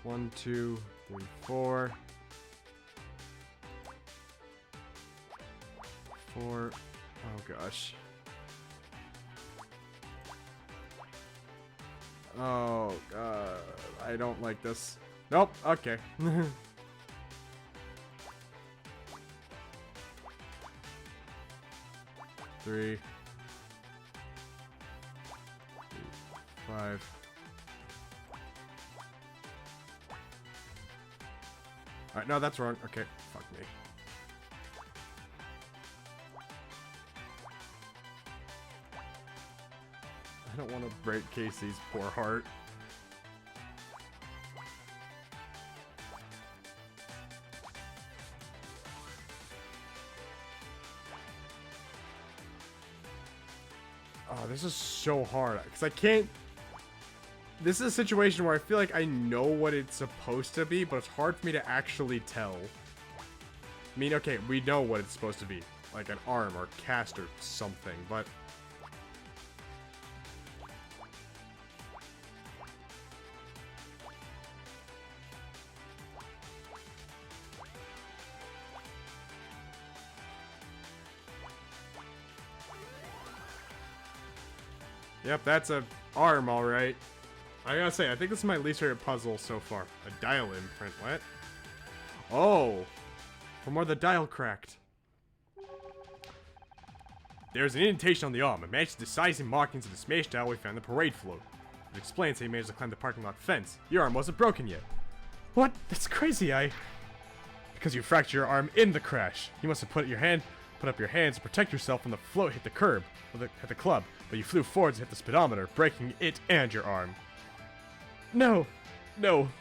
One, two, three, four. 4. Oh gosh. Oh god, I don't like this. Nope. Okay. 3, 5. Alright, no, that's wrong. Okay, fuck me. I don't want to break Casey's poor heart. Oh, this is so hard, because I can't... This is a situation where I feel like I know what it's supposed to be, but it's hard for me to actually tell. I mean, okay, we know what it's supposed to be. Like an arm or cast or something, but... Yep, that's a arm, alright. I gotta say, I think this is my least favorite puzzle so far. A dial imprint, what? Oh! From where the dial cracked. There's an indentation on the arm. It matches the size and markings of the smashed dial we found on the parade float. It explains how you managed to climb the parking lot fence. Your arm wasn't broken yet. What? That's crazy, Because you fractured your arm in the crash. You must have put up your hands to protect yourself when the float hit the curb, or hit the club, but you flew forwards and hit the speedometer, breaking it and your arm. No,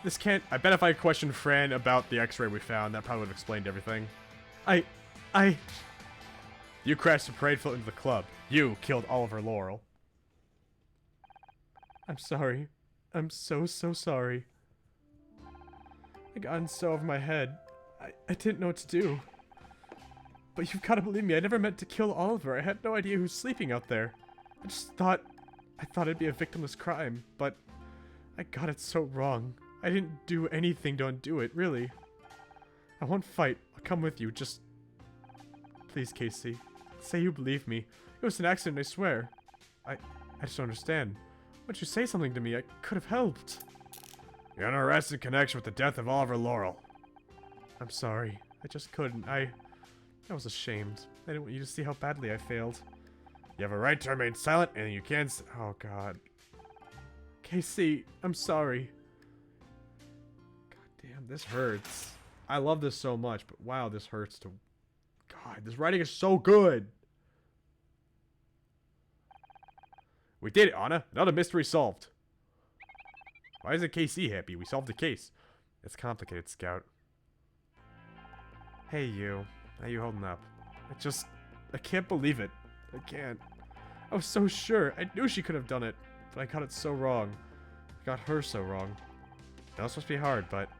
this can't. I bet if I questioned Fran about the x-ray we found, that probably would have explained everything. You crashed the parade float into the club. You killed Oliver Laurel. I'm sorry. I'm so sorry. I got in so over my head. I didn't know what to do. But you've got to believe me, I never meant to kill Oliver. I had no idea who's sleeping out there. I thought it'd be a victimless crime, but I got it so wrong. I didn't do anything to undo it, really. I won't fight. I'll come with you, just... Please, Casey. Say you believe me. It was an accident, I swear. I just don't understand. Why don't you say something to me? I could have helped. You're under arrest in connection with the death of Oliver Laurel. I'm sorry. I just couldn't. I was ashamed. I didn't want you to see how badly I failed. You have a right to remain silent, and you can't oh god. Casey, I'm sorry. God damn, this hurts. I love this so much, but wow, this hurts to... God, this writing is so good! We did it, Anna. Another mystery solved. Why isn't KC happy? We solved the case. It's complicated, Scout. Hey, you. How you holding up? I can't believe it. I can't. I was so sure. I knew she could have done it, but I got it so wrong. I got her so wrong. That was supposed to be hard, but...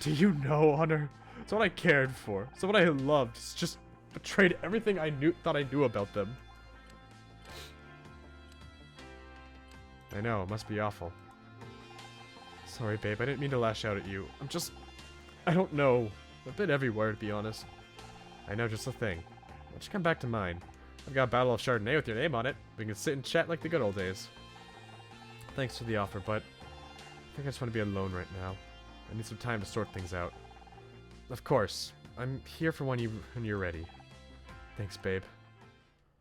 Do you know, Honor? It's what I cared for. It's what I loved. It's just betrayed everything I thought I knew about them. I know, it must be awful. Sorry, babe. I didn't mean to lash out at you. I don't know. I'm a bit everywhere, to be honest. I know just the thing. Why don't you come back to mine? I've got a bottle of Chardonnay with your name on it. We can sit and chat like the good old days. Thanks for the offer, but I think I just want to be alone right now. I need some time to sort things out. Of course. I'm here for when you're ready. Thanks, babe.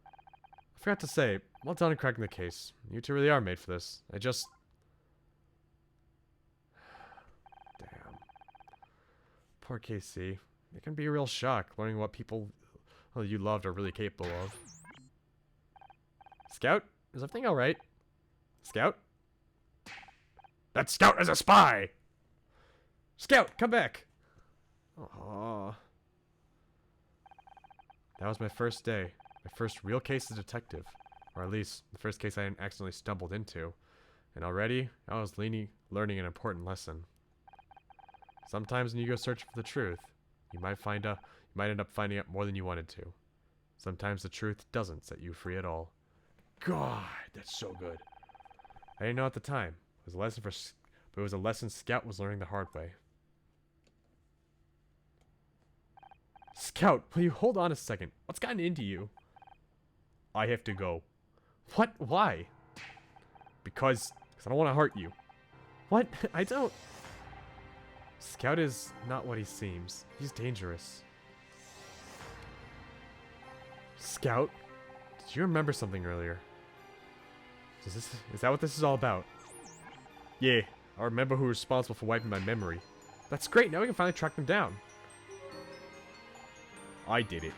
I forgot to say, well done on cracking the case. You two really are made for this. Damn. Poor KC. It can be a real shock learning what people you loved are really capable of. Scout? Is everything alright? Scout? That Scout is a spy! Scout, come back! Aww. That was my first day. My first real case as a detective. Or at least, the first case I accidentally stumbled into. And already, I was learning an important lesson. Sometimes when you go searching for the truth, you might end up finding out more than you wanted to. Sometimes the truth doesn't set you free at all. God, that's so good. I didn't know at the time. It was a lesson but it was a lesson Scout was learning the hard way. Scout, will you hold on a second? What's gotten into you? I have to go. What? Why? Because I don't want to hurt you. What? I don't. Scout is not what he seems. He's dangerous. Scout, did you remember something earlier? Is that what this is all about? Yeah, I remember who was responsible for wiping my memory. That's great, now we can finally track them down. I did it.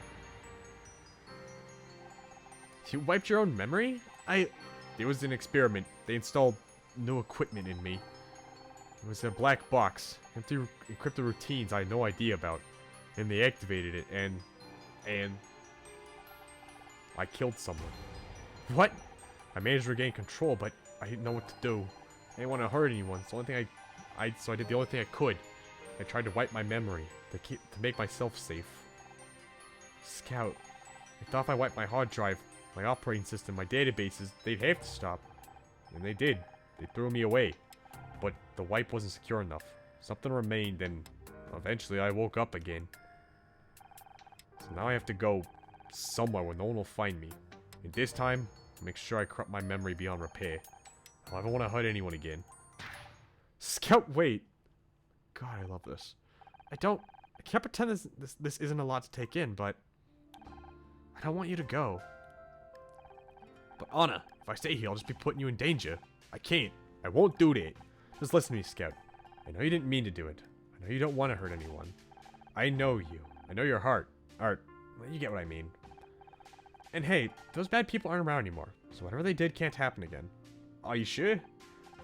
You wiped your own memory? It was an experiment. They installed new equipment in me. It was a black box. Encrypted routines I had no idea about. And they activated it, and I killed someone. What? I managed to regain control, but I didn't know what to do. I didn't want to hurt anyone, so so I did the only thing I could. I tried to wipe my memory to make myself safe. Scout, I thought if I wiped my hard drive, my operating system, my databases, they'd have to stop. And they did. They threw me away. But the wipe wasn't secure enough. Something remained, and eventually I woke up again. So now I have to go somewhere where no one will find me. And this time, I'll make sure I corrupt my memory beyond repair. I don't want to hurt anyone again. Scout, wait. God, I love this. I can't pretend this isn't a lot to take in, but I don't want you to go. But Anna, if I stay here, I'll just be putting you in danger. I can't. I won't do that. Just listen to me, Scout. I know you didn't mean to do it. I know you don't want to hurt anyone. I know you. I know your heart. You get what I mean. And hey, those bad people aren't around anymore, so whatever they did can't happen again. Are you sure?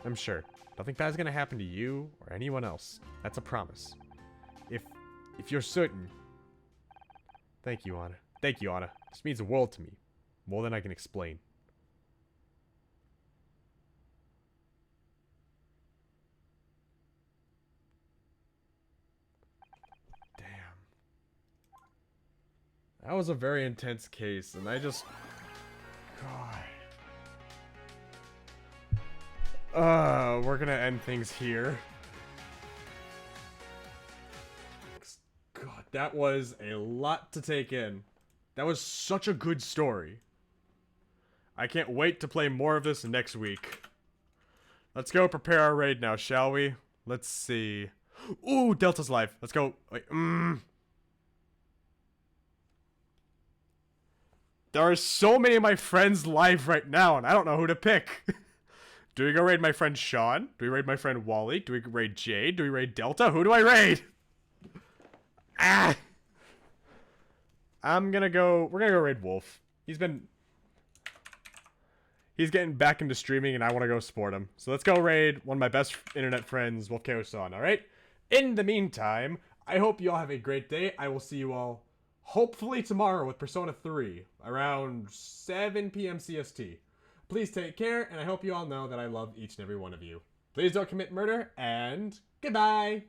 I'm sure. Nothing bad's gonna happen to you or anyone else. That's a promise. If you're certain. Thank you, Anna. Thank you, Anna. This means the world to me. More than I can explain. Damn. That was a very intense case, and I just... God. We're gonna end things here. God, that was a lot to take in. That was such a good story. I can't wait to play more of this next week. Let's go prepare our raid now, shall we? Let's see. Ooh, Delta's live. Let's go. Wait, There are so many of my friends live right now, and I don't know who to pick. Do we go raid my friend Sean? Do we raid my friend Wally? Do we raid Jade? Do we raid Delta? Who do I raid? Ah! We're gonna go raid Wolf. He's getting back into streaming, and I want to go support him. So let's go raid one of my best internet friends, Wolf Chaos-san, alright? In the meantime, I hope you all have a great day. I will see you all hopefully tomorrow with Persona 3, around 7 p.m. CST. Please take care, and I hope you all know that I love each and every one of you. Please don't commit murder, and goodbye!